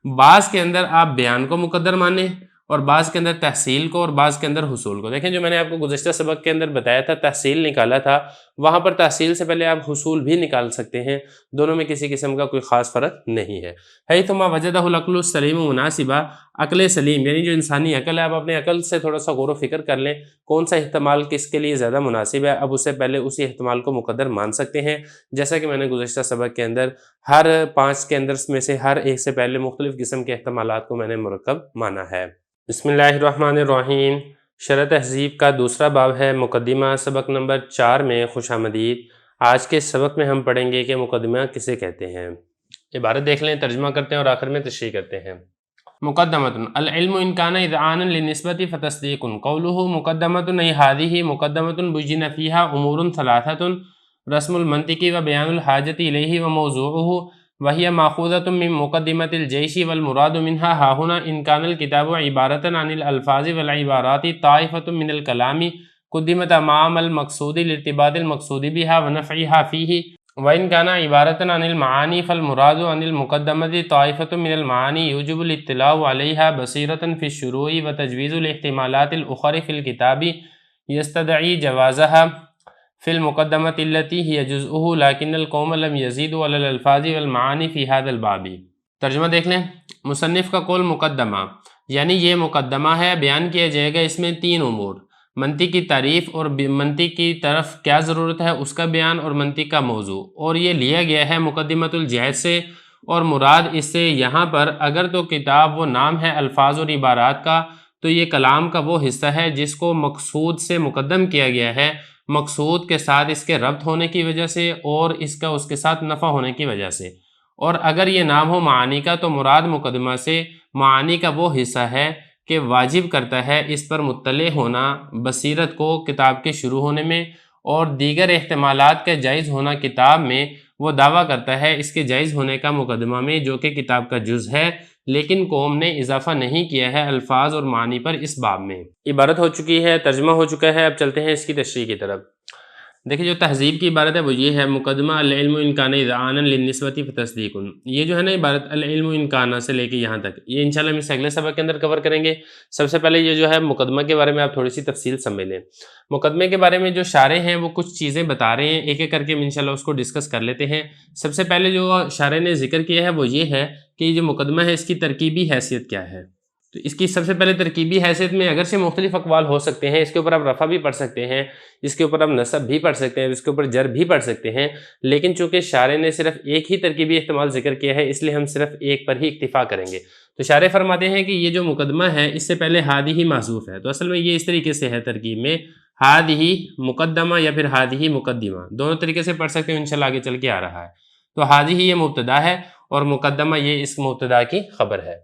بعض کے اندر آپ بیان کو مقدر مانیں اور بعض کے اندر تحصیل کو اور بعض کے اندر حصول کو. دیکھیں جو میں نے آپ کو گزشتہ سبق کے اندر بتایا تھا، تحصیل نکالا تھا، وہاں پر تحصیل سے پہلے آپ حصول بھی نکال سکتے ہیں، دونوں میں کسی قسم کا کوئی خاص فرق نہیں ہے۔ حیث ما وجدہ العقل السلیم مناسبہ، عقل سلیم یعنی جو انسانی عقل ہے، آپ اپنے عقل سے تھوڑا سا غور و فکر کر لیں کون سا احتمال کس کے لیے زیادہ مناسب ہے، اب اس سے پہلے اسی احتمال کو مقدر مان سکتے ہیں، جیسا کہ میں نے گزشتہ سبق کے اندر ہر 5 کے اندر میں سے ہر ایک سے پہلے مختلف قسم کے احتمالات کو میں نے مرکب مانا ہے۔ بسم اللہ الرحمن الرحیم۔ شرح تہذیب کا دوسرا باب ہے مقدمہ، سبق نمبر 4 میں خوش آمدید۔ آج کے سبق میں ہم پڑھیں گے کہ مقدمہ کسے کہتے ہیں۔ عبارت دیکھ لیں، ترجمہ کرتے ہیں اور آخر میں تشریح کرتے ہیں۔ مقدمۃ العلم ان کان اذعانا للنسبۃ فتصدیق قولہ مقدمۃ ای ہذہ مقدمۃ بین فیہا امور ثلاثۃ رسم المنطق و بیان الحاجۃ الیہ و موضوعہ وہی ماخوذۃ من مقدمۃ الجیش والمراد منہا ہاہنا ان کان الکتاب عبارۃ عن الالفاظ والعبارات طائفۃ من الکلام قدمت امام المقصود لارتباط المقصود بها ونفعها فیہ وَإِنْ كَانَ عِبَارَةً عَنِ الْمَعَانِي فَالْمُرَادُ عَنِ الْمُقَدَّمَةِ طَائِفَةٌ مِنَ الْمَعَانِي يُوجِبُ الْاطِّلَاعُ عَلَيْهَا بَصِيرَةً فِي الشُّرُوعِ وَتَجْوِيزُ الِاحْتِمَالَاتِ الْأُخَرِ فِي الْكِتَابِ يَسْتَدْعِي جَوَازَهَا فِي الْمُقَدَّمَةِ الَّتِي هِيَ جُزْءُهُ لَكِنَّ الْقَوْمَ لَمْ يَزِيدُوا عَلَى الْأَلْفَاظِ وَالْمَعَانِي فِي هَذَا الْبَابِ۔ ترجمہ دیکھ لیں، مصنف کا قول مقدمہ یعنی یہ مقدمہ ہے، بیان کیا جائے گا اس میں 3 امور: منطق کی تعریف اور منطق کی طرف کیا ضرورت ہے اس کا بیان، اور منطق کا موضوع، اور یہ لیا گیا ہے مقدمۃ الجہد سے، اور مراد اس سے یہاں پر اگر تو کتاب وہ نام ہے الفاظ اور عبارات کا، تو یہ کلام کا وہ حصہ ہے جس کو مقصود سے مقدم کیا گیا ہے، مقصود کے ساتھ اس کے ربط ہونے کی وجہ سے اور اس کے ساتھ نفع ہونے کی وجہ سے۔ اور اگر یہ نام ہو معانی کا تو مراد مقدمہ سے معانی کا وہ حصہ ہے کہ واجب کرتا ہے اس پر مطلع ہونا بصیرت کو کتاب کے شروع ہونے میں، اور دیگر احتمالات کا جائز ہونا کتاب میں وہ دعویٰ کرتا ہے اس کے جائز ہونے کا مقدمہ میں، جو کہ کتاب کا جز ہے، لیکن قوم نے اضافہ نہیں کیا ہے الفاظ اور معنی پر اس باب میں۔ عبارت ہو چکی ہے، ترجمہ ہو چکا ہے، اب چلتے ہیں اس کی تشریح کی طرف۔ دیکھیں جو تہذیب کی عبارت ہے وہ یہ ہے، مقدمہ العلم ان کان اذعانا للنسبۃ فتصدیق۔ یہ جو ہے نا عبارت العلم ان کان سے لے کے یہاں تک، یہ انشاءاللہ ہم اس اگلے سبق کے اندر کور کریں گے۔ سب سے پہلے یہ جو ہے مقدمہ کے بارے میں آپ تھوڑی سی تفصیل سمجھ لیں۔ مقدمے کے بارے میں جو شارح ہیں وہ کچھ چیزیں بتا رہے ہیں، ایک ایک کر کے ہم انشاءاللہ اس کو ڈسکس کر لیتے ہیں۔ سب سے پہلے جو شارح نے ذکر کیا ہے وہ یہ ہے کہ یہ جو مقدمہ ہے اس کی ترکیبی حیثیت کیا ہے۔ تو اس کی سب سے پہلے ترکیبی حیثیت میں اگرچہ مختلف اقوال ہو سکتے ہیں، اس کے اوپر آپ رفع بھی پڑھ سکتے ہیں، اس کے اوپر آپ نصب بھی پڑھ سکتے ہیں، اس کے اوپر جر بھی پڑھ سکتے ہیں، لیکن چونکہ شارح نے صرف ایک ہی ترکیبی احتمال ذکر کیا ہے اس لیے ہم صرف ایک پر ہی اکتفا کریں گے۔ تو شارح فرماتے ہیں کہ یہ جو مقدمہ ہے اس سے پہلے ہادی محذوف ہے، تو اصل میں یہ اس طریقے سے ہے ترکیب میں، ہادی مقدمہ یا پھر ہادی مقدمہ، دونوں طریقے سے پڑھ سکتے ہیں، انشاءاللہ آگے چل کے آ رہا ہے۔ تو ہادی یہ مبتدا ہے اور مقدمہ یہ اس مبتدا کی خبر ہے،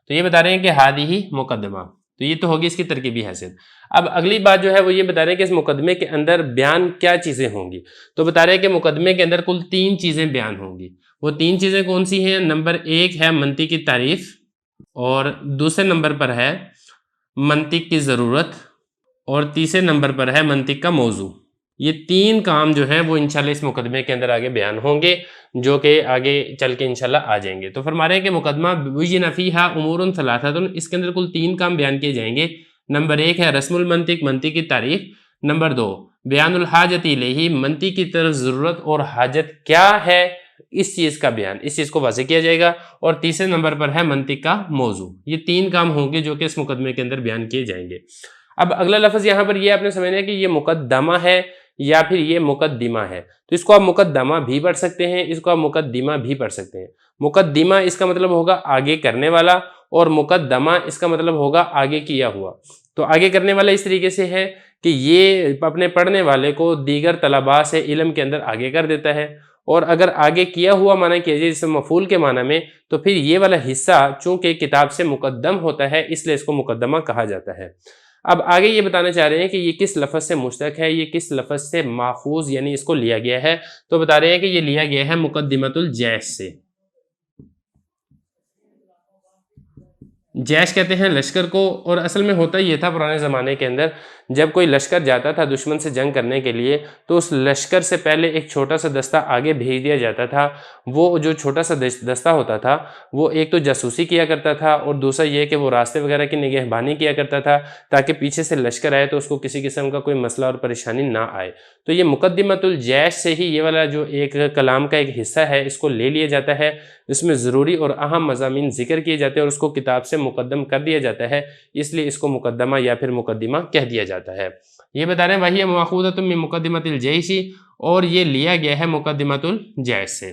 تو یہ بتا رہے ہیں کہ ہادی مقدمہ، تو یہ تو ہوگی اس کی ترکیبی حیثیت۔ اب اگلی بات جو ہے وہ یہ بتا رہے ہیں کہ اس مقدمے کے اندر بیان کیا چیزیں ہوں گی، تو بتا رہے ہیں کہ مقدمے کے اندر کل 3 چیزیں بیان ہوں گی۔ وہ 3 چیزیں کون سی ہیں؟ نمبر 1 ہے منطق کی تعریف، اور دوسرے نمبر پر ہے منطق کی ضرورت، اور تیسرے نمبر پر ہے منطق کا موضوع۔ یہ 3 کام جو ہیں وہ انشاءاللہ اس مقدمے کے اندر آگے بیان ہوں گے، جو کہ آگے چل کے انشاءاللہ آ جائیں گے۔ تو فرما رہے ہیں کہ مقدمہ بین فیہا امور ثلاثۃ، اس کے اندر کل 3 کام بیان کیے جائیں گے۔ نمبر 1 ہے رسم المنطق، منطق کی تعریف۔ نمبر 2 بیان الحاجت الیہ، منطق کی طرف ضرورت اور حاجت کیا ہے اس چیز کا بیان، اس چیز کو واضح کیا جائے گا۔ اور تیسرے نمبر پر ہے منطق کا موضوع۔ یہ 3 کام ہوں گے جو کہ اس مقدمے کے اندر بیان کیے جائیں گے۔ اب اگلا لفظ یہاں پر یہ آپ نے سمجھنا ہے کہ یہ مقدمہ ہے یا پھر یہ مقدمہ ہے، تو اس کو آپ مقدمہ بھی پڑھ سکتے ہیں، اس کو آپ مقدمہ بھی پڑھ سکتے ہیں۔ مقدمہ اس کا مطلب ہوگا آگے کرنے والا، اور مقدمہ اس کا مطلب ہوگا آگے کیا ہوا۔ تو آگے کرنے والا اس طریقے سے ہے کہ یہ اپنے پڑھنے والے کو دیگر طلباء سے علم کے اندر آگے کر دیتا ہے، اور اگر آگے کیا ہوا معنی کیا جائے جیسے مفعول کے معنی میں، تو پھر یہ والا حصہ چونکہ کتاب سے مقدم ہوتا ہے اس لیے اس کو مقدمہ کہا جاتا ہے۔ اب آگے یہ بتانا چاہ رہے ہیں کہ یہ کس لفظ سے مشتق ہے، یہ کس لفظ سے ماخوذ یعنی اس کو لیا گیا ہے، تو بتا رہے ہیں کہ یہ لیا گیا ہے مقدمۃ الجیش سے۔ جیش کہتے ہیں لشکر کو، اور اصل میں ہوتا یہ تھا پرانے زمانے کے اندر جب کوئی لشکر جاتا تھا دشمن سے جنگ کرنے کے لیے تو اس لشکر سے پہلے ایک چھوٹا سا دستہ آگے بھیج دیا جاتا تھا. وہ جو چھوٹا سا دستہ ہوتا تھا وہ ایک تو جاسوسی کیا کرتا تھا اور دوسرا یہ کہ وہ راستے وغیرہ کی نگہبانی کیا کرتا تھا تاکہ پیچھے سے لشکر آئے تو اس کو کسی قسم کا کوئی مسئلہ اور پریشانی نہ آئے. تو یہ مقدمۃ الجیش سے ہی یہ والا جو ایک کلام کا ایک حصہ ہے اس کو لے لیا جاتا ہے. اس میں ضروری اور اہم مضامین ذکر کیے جاتے ہیں اور اس کو کتاب سے مقدم کر دیا جاتا ہے, اس لیے اس کو مقدمہ یا پھر مقدمہ کہہ دیا جاتا ہے. یہ بتا رہے ہیں وہی مأخوذۃ من مقدمۃ الجیش, اور یہ لیا گیا ہے مقدمۃ الجیش سے.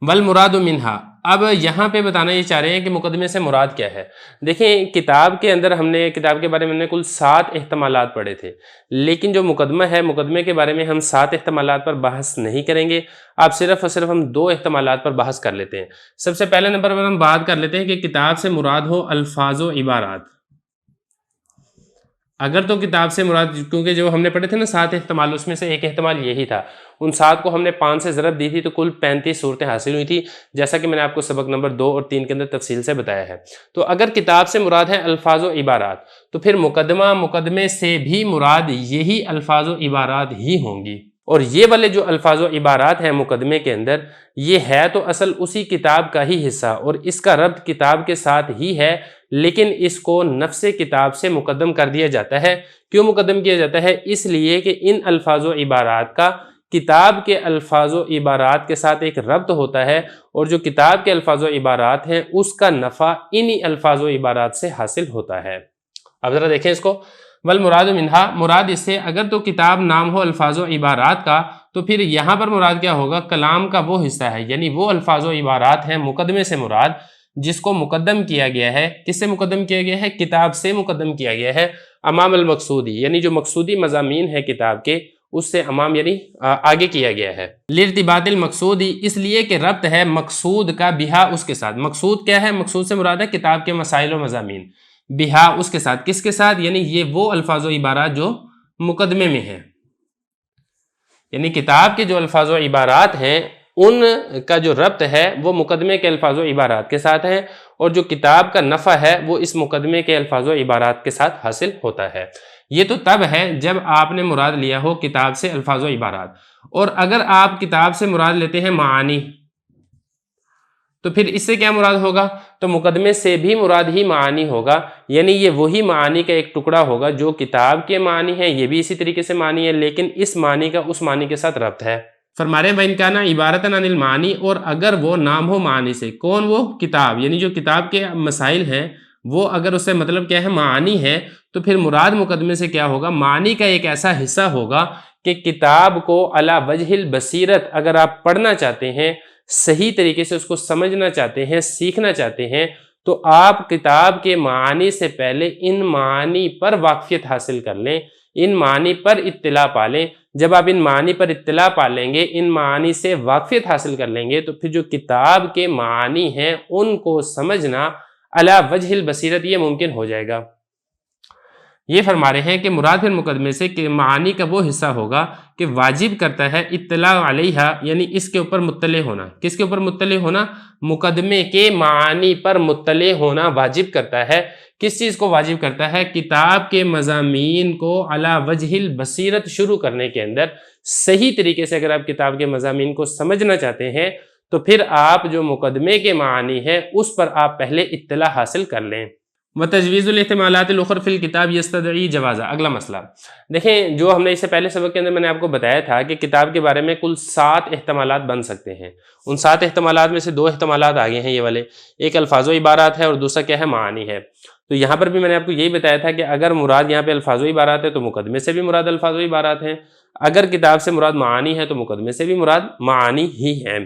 والمراد منہا, اب یہاں پہ بتانا یہ چاہ رہے ہیں کہ مقدمے سے مراد کیا ہے. دیکھیں کتاب کے اندر کتاب کے بارے میں ہم نے کل 7 احتمالات پڑھے تھے, لیکن جو مقدمہ ہے مقدمے کے بارے میں ہم 7 احتمالات پر بحث نہیں کریں گے. آپ صرف اور صرف ہم 2 احتمالات پر بحث کر لیتے ہیں. سب سے پہلے نمبر پر ہم بات کر لیتے ہیں کہ کتاب سے مراد ہو الفاظ و عبارات. اگر تو کتاب سے مراد, کیونکہ جو ہم نے پڑھے تھے نا 7 احتمال, اس میں سے ایک احتمال یہی تھا. ان 7 کو ہم نے 5 سے ضرب دی تھی تو کل 35 صورتیں حاصل ہوئی تھی, جیسا کہ میں نے آپ کو سبق نمبر 2 اور 3 کے اندر تفصیل سے بتایا ہے. تو اگر کتاب سے مراد ہے الفاظ و عبارات تو پھر مقدمے سے بھی مراد یہی الفاظ و عبارات ہی ہوں گی. اور یہ والے جو الفاظ و عبارات ہیں مقدمے کے اندر, یہ ہے تو اصل اسی کتاب کا ہی حصہ اور اس کا ربط کتاب کے ساتھ ہی ہے, لیکن اس کو نفس کتاب سے مقدم کر دیا جاتا ہے. کیوں مقدم کیا جاتا ہے؟ اس لیے کہ ان الفاظ و عبارات کا کتاب کے الفاظ و عبارات کے ساتھ ایک ربط ہوتا ہے, اور جو کتاب کے الفاظ و عبارات ہیں اس کا نفع انہی الفاظ و عبارات سے حاصل ہوتا ہے. اب ذرا دیکھیں اس کو. والمراد منہا, مراد اس سے اگر تو کتاب نام ہو الفاظ و عبارات کا تو پھر یہاں پر مراد کیا ہوگا؟ کلام کا وہ حصہ ہے, یعنی وہ الفاظ و عبارات ہیں مقدمے سے مراد جس کو مقدم کیا گیا ہے. کس سے مقدم کیا گیا ہے؟ کتاب سے مقدم کیا گیا ہے. امام المقصودی, یعنی جو مقصودی مضامین ہے کتاب کے اس سے امام یعنی آگے کیا گیا ہے. لارتباط المقصودی, اس لیے کہ ربط ہے مقصود کا بہا اس کے ساتھ. مقصود کیا ہے؟ مقصود سے مراد ہے کتاب کے مسائل و مضامین, بہا اس کے ساتھ. کس کے ساتھ؟ یعنی یہ وہ الفاظ و عبارات جو مقدمے میں ہیں, یعنی کتاب کے جو الفاظ و عبارات ہیں ان کا جو ربط ہے وہ مقدمے کے الفاظ و عبارات کے ساتھ ہے, اور جو کتاب کا نفع ہے وہ اس مقدمے کے الفاظ و عبارات کے ساتھ حاصل ہوتا ہے. یہ تو تب ہے جب آپ نے مراد لیا ہو کتاب سے الفاظ و عبارات, اور اگر آپ کتاب سے مراد لیتے ہیں معانی تو پھر اس سے کیا مراد ہوگا؟ تو مقدمے سے بھی مراد ہی معانی ہوگا, یعنی یہ وہی معانی کا ایک ٹکڑا ہوگا جو کتاب کے معنی ہے, یہ بھی اسی طریقے سے معنی ہے, لیکن اس معنی کا اس معنی کے ساتھ ربط ہے. فرما رہے ہیں وَإِنْ كَانَ عِبَارَةً عَنِ الْمَعَانِي, اور اگر وہ نام ہو معنی سے. کون وہ؟ کتاب, یعنی جو کتاب کے مسائل ہیں وہ اگر اس سے مطلب کیا ہے؟ معانی ہے, تو پھر مراد مقدمے سے کیا ہوگا؟ معنی کا ایک ایسا حصہ ہوگا کہ کتاب کو علی وجہ البصیرت اگر آپ پڑھنا چاہتے ہیں, صحیح طریقے سے اس کو سمجھنا چاہتے ہیں, سیکھنا چاہتے ہیں, تو آپ کتاب کے معانی سے پہلے ان معانی پر واقفیت حاصل کر لیں, ان معانی پر اطلاع پا لیں. جب آپ ان معانی پر اطلاع پا لیں گے, ان معانی سے واقفیت حاصل کر لیں گے, تو پھر جو کتاب کے معانی ہیں ان کو سمجھنا علی وجہ البصیرت یہ ممکن ہو جائے گا. یہ فرما رہے ہیں کہ مراد پھر مقدمے سے کہ معانی کا وہ حصہ ہوگا کہ واجب کرتا ہے اطلاع علیہا, یعنی اس کے اوپر مطلع ہونا. کس کے اوپر مطلع ہونا؟ مقدمے کے معانی پر مطلع ہونا واجب کرتا ہے. کس چیز کو واجب کرتا ہے؟ کتاب کے مضامین کو علی وجہ البصیرت شروع کرنے کے اندر صحیح طریقے سے اگر آپ کتاب کے مضامین کو سمجھنا چاہتے ہیں تو پھر آپ جو مقدمے کے معانی ہے اس پر آپ پہلے اطلاع حاصل کر لیں. وتجویز الاحتمالات الاخر فی الکتاب یستدعی جوازا. اگلا مسئلہ دیکھیں, جو ہم نے اس سے پہلے سبق کے اندر میں نے آپ کو بتایا تھا کہ کتاب کے بارے میں کل 7 احتمالات بن سکتے ہیں. ان 7 احتمالات میں سے 2 احتمالات آگے ہیں یہ والے, ایک الفاظ و عبارات ہے اور دوسرا کیا ہے؟ معانی ہے. تو یہاں پر بھی میں نے آپ کو یہی بتایا تھا کہ اگر مراد یہاں پہ الفاظ و عبارات ہے تو مقدمے سے بھی مراد الفاظ و عبارات ہیں, اگر کتاب سے مراد معانی ہے تو مقدمے سے بھی مراد معانی ہی ہیں.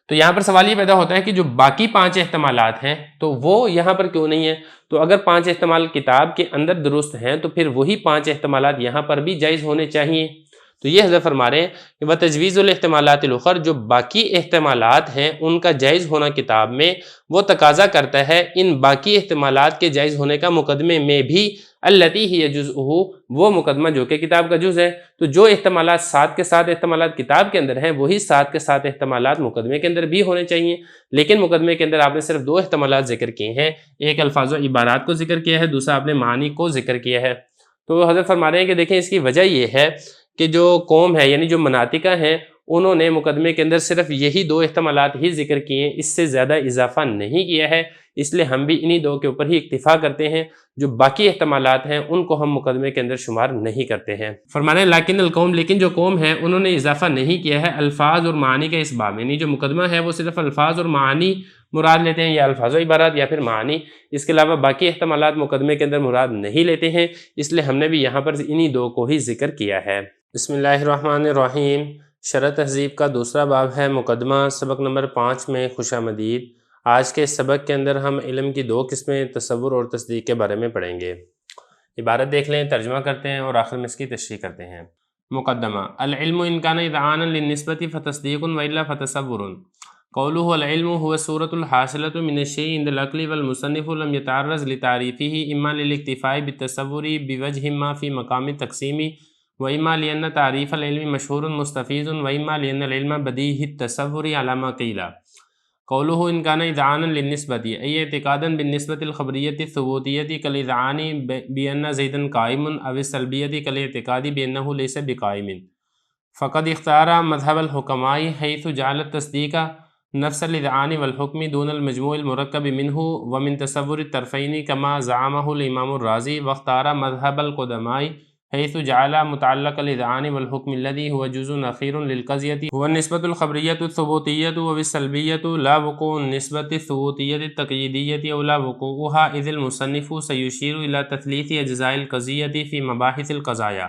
تو یہاں پر سوال یہ پیدا ہوتا ہے کہ جو باقی 5 احتمالات ہیں تو وہ یہاں پر کیوں نہیں ہیں؟ تو اگر 5 احتمال کتاب کے اندر درست ہیں تو پھر وہی 5 احتمالات یہاں پر بھی جائز ہونے چاہیے. تو یہ حضرت فرما رہے ہیں کہ وتجویز الاحتمالات الاخر, جو باقی احتمالات ہیں ان کا جائز ہونا کتاب میں وہ تقاضا کرتا ہے ان باقی احتمالات کے جائز ہونے کا مقدمے میں بھی, التی ہی جزءہ, وہ مقدمہ جو کہ کتاب کا جز ہے. تو جو احتمالات 7 کے 7 احتمالات کتاب کے اندر ہیں وہی 7 کے 7 احتمالات مقدمے کے اندر بھی ہونے چاہیے. لیکن مقدمے کے اندر آپ نے صرف 2 احتمالات ذکر کیے ہیں, ایک الفاظ و عبارات کو ذکر کیا ہے, دوسرا آپ نے معنی کو ذکر کیا ہے. تو حضرت فرما رہے ہیں کہ دیکھیں اس کی وجہ یہ ہے کہ جو قوم ہے یعنی جو مناطقہ ہیں انہوں نے مقدمے کے اندر صرف یہی 2 احتمالات ہی ذکر کیے ہیں، اس سے زیادہ اضافہ نہیں کیا ہے، اس لیے ہم بھی انہی 2 کے اوپر ہی اکتفا کرتے ہیں، جو باقی احتمالات ہیں ان کو ہم مقدمے کے اندر شمار نہیں کرتے ہیں۔ فرمانے لیکن القوم، لیکن جو قوم ہے انہوں نے اضافہ نہیں کیا ہے الفاظ اور معانی کا اس باب، یعنی جو مقدمہ ہے وہ صرف الفاظ اور معانی مراد لیتے ہیں، یا الفاظ و عبارات یا پھر معانی، اس کے علاوہ باقی احتمالات مقدمے کے اندر مراد نہیں لیتے ہیں، اس لیے ہم نے بھی یہاں پر انہی 2 کو ہی ذکر کیا ہے۔ بسم اللہ الرحمن الرحیم۔ شرح تہذیب کا دوسرا باب ہے مقدمہ، سبق نمبر 5 میں خوش آمدید۔ آج کے سبق کے اندر ہم علم کی 2 قسمیں تصور اور تصدیق کے بارے میں پڑھیں گے۔ عبارت دیکھ لیں، ترجمہ کرتے ہیں اور آخر میں اس کی تشریح کرتے ہیں۔ مقدمہ: العلم ان کان اذعانا للنسبۃ فتصدیق والا فتصور۔ قولہ العلم هو الصورة الحاصلة من الشيء عند العقل، والمصنف لم يتعرض لتعریفه اما للاکتفاء بالتصور بوجہ ما في مقام التقسیم، وإما لأن تعريف العلم مشهور مستفيض، وإما لأن العلم بديهي التصور على ما قيل۔ قوله إن كان إذعانا للنسبة أي اعتقادا بالنسبة الخبرية الثبوتية كالإذعان بأن زيدا قائم، أو السلبية كالاعتقاد بأنه ليس بقائم، فقد اختار مذهب الحكماء حيث جعل التصديق نفس الإذعان والحكم دون المجموع المركب منه ومن تصور الطرفين كما زعمه الإمام الرازي، واختار مذهب القدماء حيث جعل متعلق الإذعان والحكم الذي هو جزء أخير للقضية هو النسبة الخبرية الثبوتية، والسلبية لا وقوع النسبة الثبوتية التقييدية أو لا وقوعها، إذ المصنف سيشير إلى تثليث أجزاء القضية في مباحث القضايا۔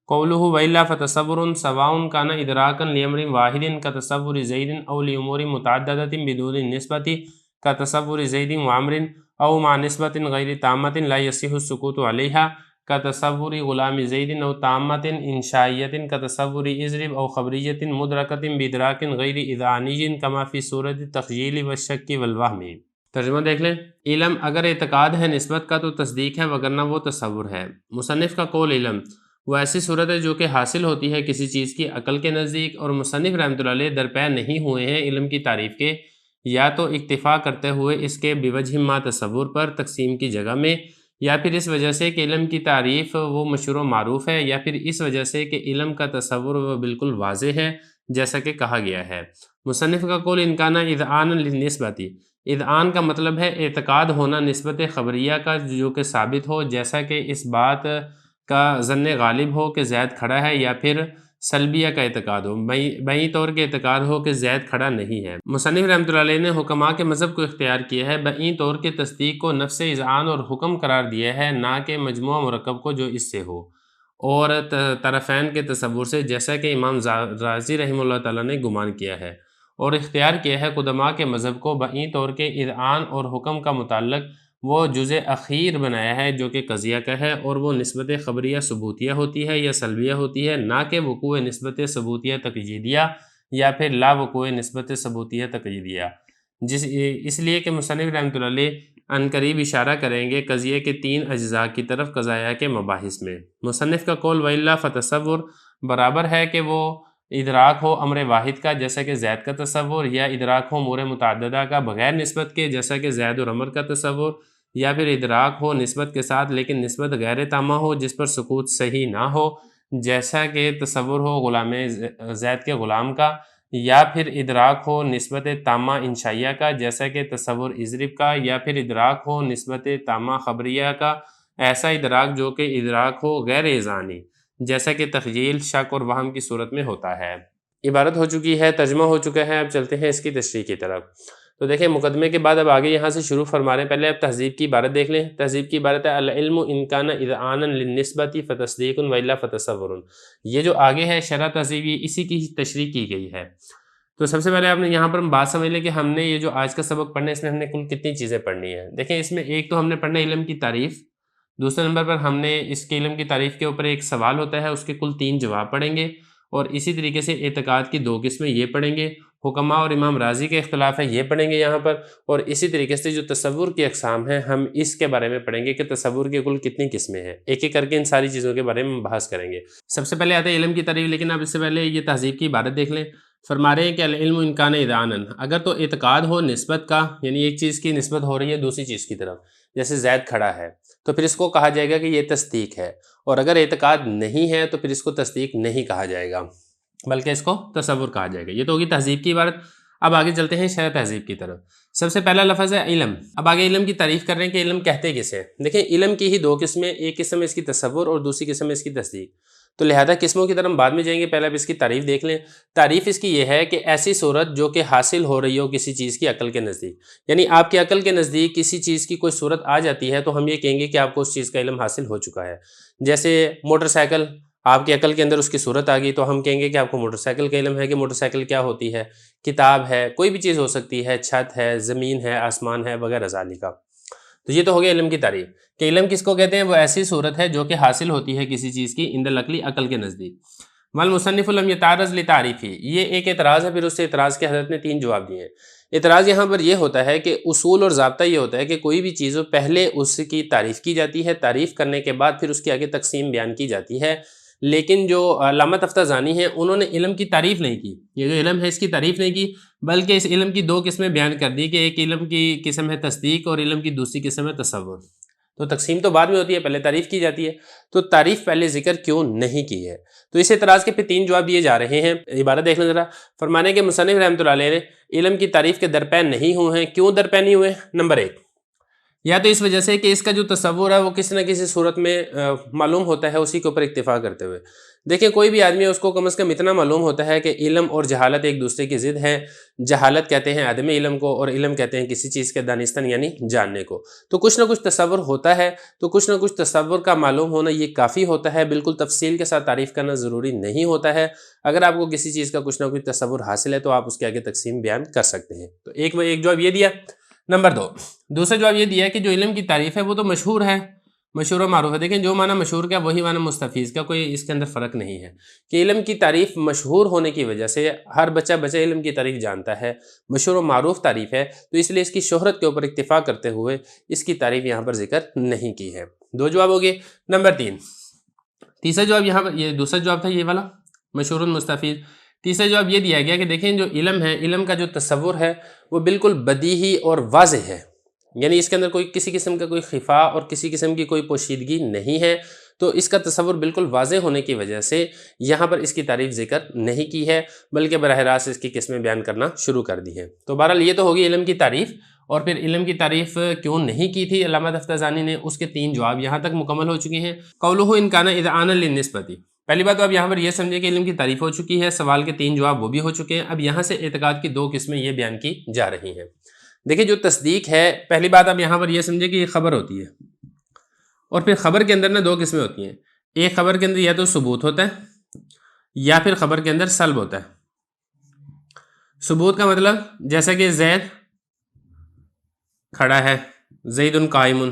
قوله وإلا فتصور سواء كان إدراكا لأمر واحد كتصور زيد، أو لأمور متعددة بدون النسبة كتصور زيد وعمر، أو مع نسبة غير تامة لا يصح السكوت عليها كتصور غلام زيد، أو تامة إنشائية كتصور إضرب، أو خبرية مدركة بإدراك غير إذعاني كما في صورة التخجيل والشك والوهم۔ ترجمہ دیکھ لیں۔ علم اگر اعتقاد ہے نسبت کا تو تصدیق ہے، وگرنہ وہ تصور ہے۔ مصنف کا قول علم وہ ایسی صورت ہے جو کہ حاصل ہوتی ہے کسی چیز کی عقل کے نزدیک، اور مصنف رحمۃ اللہ علیہ درپے نہیں ہوئے ہیں علم کی تعریف کے، یا تو اکتفا کرتے ہوئے اس کے بوجہ ما تصور پر تقسیم کی جگہ میں، یا پھر اس وجہ سے کہ علم کی تعریف وہ مشہور و معروف ہے، یا پھر اس وجہ سے کہ علم کا تصور وہ بالکل واضح ہے جیسا کہ کہا گیا ہے۔ مصنف کا قول ان کان اذعانا للنسبۃ، اذعان کا مطلب ہے اعتقاد ہونا نسبت خبریہ کا جو کہ ثابت ہو، جیسا کہ اس بات کا ظن غالب ہو کہ زید کھڑا ہے، یا پھر سلبیہ کا اعتقاد ہو، بئی طور کے اعتقاد ہو کہ زید کھڑا نہیں ہے۔ مصنف رحمۃ اللہ علیہ نے حکماء کے مذہب کو اختیار کیا ہے، بئی طور کے تصدیق کو نفس اذعان اور حکم قرار دیا ہے، نہ کہ مجموعہ مرکب کو جو اس سے ہو، اور طرفین کے تصور سے، جیسا کہ امام رازی رحمہ اللہ تعالیٰ نے گمان کیا ہے اور اختیار کیا ہے قدماء کے مذہب کو بئی طور کے اذعان اور حکم کا متعلق وہ جزء اخیر بنایا ہے جو کہ قضیہ کا ہے، اور وہ نسبت خبریہ ثبوتیہ ہوتی ہے یا سلبیہ ہوتی ہے، نہ کہ وقوع نسبت ثبوتیہ تقییدیہ یا پھر لا وقوع نسبت ثبوتیہ تقییدیہ۔ اس لیے کہ مصنف رحمۃ اللہ علیہ عنقریب اشارہ کریں گے قضیہ کے 3 اجزاء کی طرف قضایا کے مباحث میں۔ مصنف کا قول وَإِلَّا فَتَصَوُّرٌ برابر ہے کہ وہ ادراک ہو امر واحد کا جیسا کہ زید کا تصور، یا ادراک ہو امور متعددہ کا بغیر نسبت کے جیسا کہ زید اور عمر کا تصور، یا پھر ادراک ہو نسبت کے ساتھ لیکن نسبت غیر تامہ ہو جس پر سکوت صحیح نہ ہو، جیسا کہ تصور ہو غلام زید کے غلام کا، یا پھر ادراک ہو نسبت تامہ انشائیہ کا جیسا کہ تصور اضرب کا، یا پھر ادراک ہو نسبت تامہ خبریہ کا، ایسا ادراک جو کہ ادراک ہو غیر اذعانی جیسا کہ تخیل، شک اور وہم کی صورت میں ہوتا ہے۔ عبارت ہو چکی ہے، ترجمہ ہو چکا ہے، اب چلتے ہیں اس کی تشریح کی طرف۔ تو دیکھیں مقدمے کے بعد اب آگے یہاں سے شروع فرما رہے ہیں، پہلے اب تہذیب کی عبارت دیکھ لیں۔ تہذیب کی عبارت ہے العلم ان کان اذعانا للنسبۃ فتصدیق والا فتصور۔ یہ جو آگے ہے شرح تہذیب، یہ اسی کی تشریح کی گئی ہے۔ تو سب سے پہلے آپ نے یہاں پر ہم بات سمجھ لیں کہ ہم نے یہ جو آج کا سبق پڑھنا ہے اس میں ہم نے کل کتنی چیزیں پڑھنی ہیں۔ دیکھیں اس میں ایک تو ہم نے پڑھنا ہے علم کی تعریف، دوسرے نمبر پر ہم نے اس کے علم کی تعریف کے اوپر ایک سوال ہوتا ہے، اس کے کل 3 جواب پڑھیں گے، اور اسی طریقے سے اعتقاد کی 2 قسمیں یہ پڑھیں گے، حکما اور امام راضی کے اختلاف ہے یہ پڑھیں گے یہاں پر، اور اسی طریقے سے جو تصور کی اقسام ہیں ہم اس کے بارے میں پڑھیں گے کہ تصور کی کل کتنی قسمیں ہیں، ایک ایک کر کے ان ساری چیزوں کے بارے میں بحث کریں گے۔ سب سے پہلے آتے ہیں علم کی تعریف، لیکن آپ اس سے پہلے یہ تہذیب کی عبارت دیکھ لیں۔ فرما رہے ہیں کہ العلم ان کان اذعانا، اگر تو اعتقاد ہو نسبت کا، یعنی ایک چیز کی نسبت ہو رہی ہے دوسری چیز کی طرف، جیسے زید کھڑا ہے تو پھر اس کو کہا جائے گا کہ یہ تصدیق ہے، اور اگر اعتقاد نہیں ہے تو پھر اس کو تصدیق نہیں کہا جائے گا بلکہ اس کو تصور کہا جائے گا۔ یہ تو ہوگی تہذیب کی عبارت۔ اب آگے چلتے ہیں شرح تہذیب کی طرف۔ سب سے پہلا لفظ ہے علم۔ اب آگے علم کی تعریف کر رہے ہیں کہ علم کہتے کسے۔ دیکھیں علم کی ہی دو قسمیں، ایک قسم ہے اس کی تصور اور دوسری قسم ہے اس کی تصدیق، تو لہذا قسموں کی طرف ہم بعد میں جائیں گے، پہلے اب اس کی تعریف دیکھ لیں۔ تعریف اس کی یہ ہے کہ ایسی صورت جو کہ حاصل ہو رہی ہو کسی چیز کی عقل کے نزدیک، یعنی آپ کی عقل کے نزدیک کسی چیز کی کوئی صورت آ جاتی ہے تو ہم یہ کہیں گے کہ آپ کو اس چیز کا علم حاصل ہو چکا ہے۔ جیسے موٹر سائیکل، آپ کی عقل کے اندر اس کی صورت آ گئی تو ہم کہیں گے کہ آپ کو موٹر سائیکل کا علم ہے کہ موٹر سائیکل کیا ہوتی ہے۔ کتاب ہے، کوئی بھی چیز ہو سکتی ہے، چھت ہے، زمین ہے، آسمان ہے، وغیرہ ذالک کا۔ تو یہ تو ہو گیا علم کی تعریف کہ علم کس کو کہتے ہیں، وہ ایسی صورت ہے جو کہ حاصل ہوتی ہے کسی چیز کی عند العقل، عقل کے نزدیک۔ والمصنف لم یتعرض لتعریفی، یہ ایک اعتراض ہے، پھر اس سے اعتراض کے حضرت نے 3 جواب دیے ہیں۔ اعتراض یہاں پر یہ ہوتا ہے کہ اصول اور ضابطہ یہ ہوتا ہے کہ کوئی بھی چیز ہو پہلے اس کی تعریف کی جاتی ہے، تعریف کرنے کے بعد پھر اس کی آگے تقسیم بیان کی جاتی ہے، لیکن جو علامہ تفتازانی ہیں انہوں نے علم کی تعریف نہیں کی، یہ جو علم ہے اس کی تعریف نہیں کی، بلکہ اس علم کی 2 قسمیں بیان کر دی کہ ایک علم کی قسم ہے تصدیق اور علم کی دوسری قسم ہے تصور۔ تو تقسیم تو بعد میں ہوتی ہے، پہلے تعریف کی جاتی ہے، تو تعریف پہلے ذکر کیوں نہیں کی ہے؟ تو اس اعتراض کے پھر 3 جواب دیے جا رہے ہیں، عبارت دیکھ لیں ذرا۔ فرمانے کے مصنف رحمۃ اللہ علیہ نے علم کی تعریف کے درپے نہیں ہوئے ہیں، کیوں درپے نہیں ہوئے؟ نمبر 1، یا تو اس وجہ سے کہ اس کا جو تصور ہے وہ کسی نہ کسی صورت میں معلوم ہوتا ہے اسی کے اوپر اکتفا کرتے ہوئے۔ دیکھیں کوئی بھی آدمی ہے اس کو کم از کم اتنا معلوم ہوتا ہے کہ علم اور جہالت ایک دوسرے کی ضد ہے، جہالت کہتے ہیں عدم علم کو اور علم کہتے ہیں کسی چیز کے دانستن یعنی جاننے کو، تو کچھ نہ کچھ تصور ہوتا ہے، تو کچھ نہ کچھ تصور کا معلوم ہونا یہ کافی ہوتا ہے، بالکل تفصیل کے ساتھ تعریف کرنا ضروری نہیں ہوتا ہے۔ اگر آپ کو کسی چیز کا کچھ نہ کچھ تصور حاصل ہے تو آپ اس کے آگے تقسیم بیان کر سکتے ہیں۔ تو ایک جواب یہ دیا۔ نمبر 2، دوسرا جواب یہ دیا کہ جو علم کی تعریف ہے وہ تو مشہور ہے، مشہور و معروف ہے۔ دیکھیں جو معنی مشہور کا وہی معنی مستفیض کا، کوئی اس کے اندر فرق نہیں ہے کہ علم کی تعریف مشہور ہونے کی وجہ سے ہر بچہ علم کی تعریف جانتا ہے، مشہور و معروف تعریف ہے، تو اس لیے اس کی شہرت کے اوپر اکتفا کرتے ہوئے اس کی تعریف یہاں پر ذکر نہیں کی ہے۔ 2 جواب ہو گئے۔ نمبر 3، تیسرا جواب یہاں پر، یہ دوسرا جواب تھا یہ والا مشہور مستفیض۔ تیسرا جواب یہ دیا گیا کہ دیکھیں جو علم ہے، علم کا جو تصور ہے وہ بالکل بدیہی اور واضح ہے، یعنی اس کے اندر کوئی کسی قسم کا کوئی خفا اور کسی قسم کی کوئی پوشیدگی نہیں ہے، تو اس کا تصور بالکل واضح ہونے کی وجہ سے یہاں پر اس کی تعریف ذکر نہیں کی ہے، بلکہ براہ راست اس کی قسمیں بیان کرنا شروع کر دی ہیں۔ تو بہرحال یہ تو ہوگی علم کی تعریف، اور پھر علم کی تعریف کیوں نہیں کی تھی علامہ تفتازانی نے، اس کے 3 جواب یہاں تک مکمل ہو چکے ہیں۔ قولہ ان کان اذعانا للنسبۃ، پہلی بات تو اب یہاں پر یہ سمجھے کہ علم کی تعریف ہو چکی ہے، سوال کے 3 جواب وہ بھی ہو چکے ہیں، اب یہاں سے اعتقاد کی 2 قسمیں یہ بیان کی جا رہی ہیں۔ دیکھیں جو تصدیق ہے، پہلی بات اب یہاں پر یہ سمجھے کہ یہ خبر ہوتی ہے، اور پھر خبر کے اندر 2 قسمیں ہوتی ہیں، ایک خبر کے اندر یا تو ثبوت ہوتا ہے یا پھر خبر کے اندر سلب ہوتا ہے۔ ثبوت کا مطلب جیسا کہ زید کھڑا ہے، زید قائم،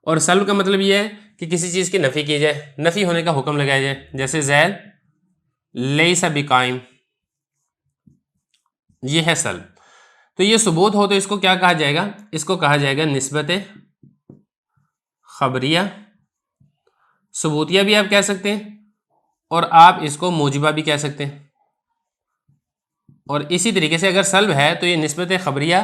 اور سلب کا مطلب یہ ہے کہ کسی چیز کی نفی کی جائے، نفی ہونے کا حکم لگایا جائے، جیسے زید لیس بقائم، یہ ہے سلب۔ تو یہ ثبوت ہو تو اس کو کیا کہا جائے گا؟ اس کو کہا جائے گا نسبت خبریہ، ثبوتیہ بھی آپ کہہ سکتے ہیں، اور آپ اس کو موجبہ بھی کہہ سکتے ہیں۔ اور اسی طریقے سے اگر سلب ہے تو یہ نسبت خبریہ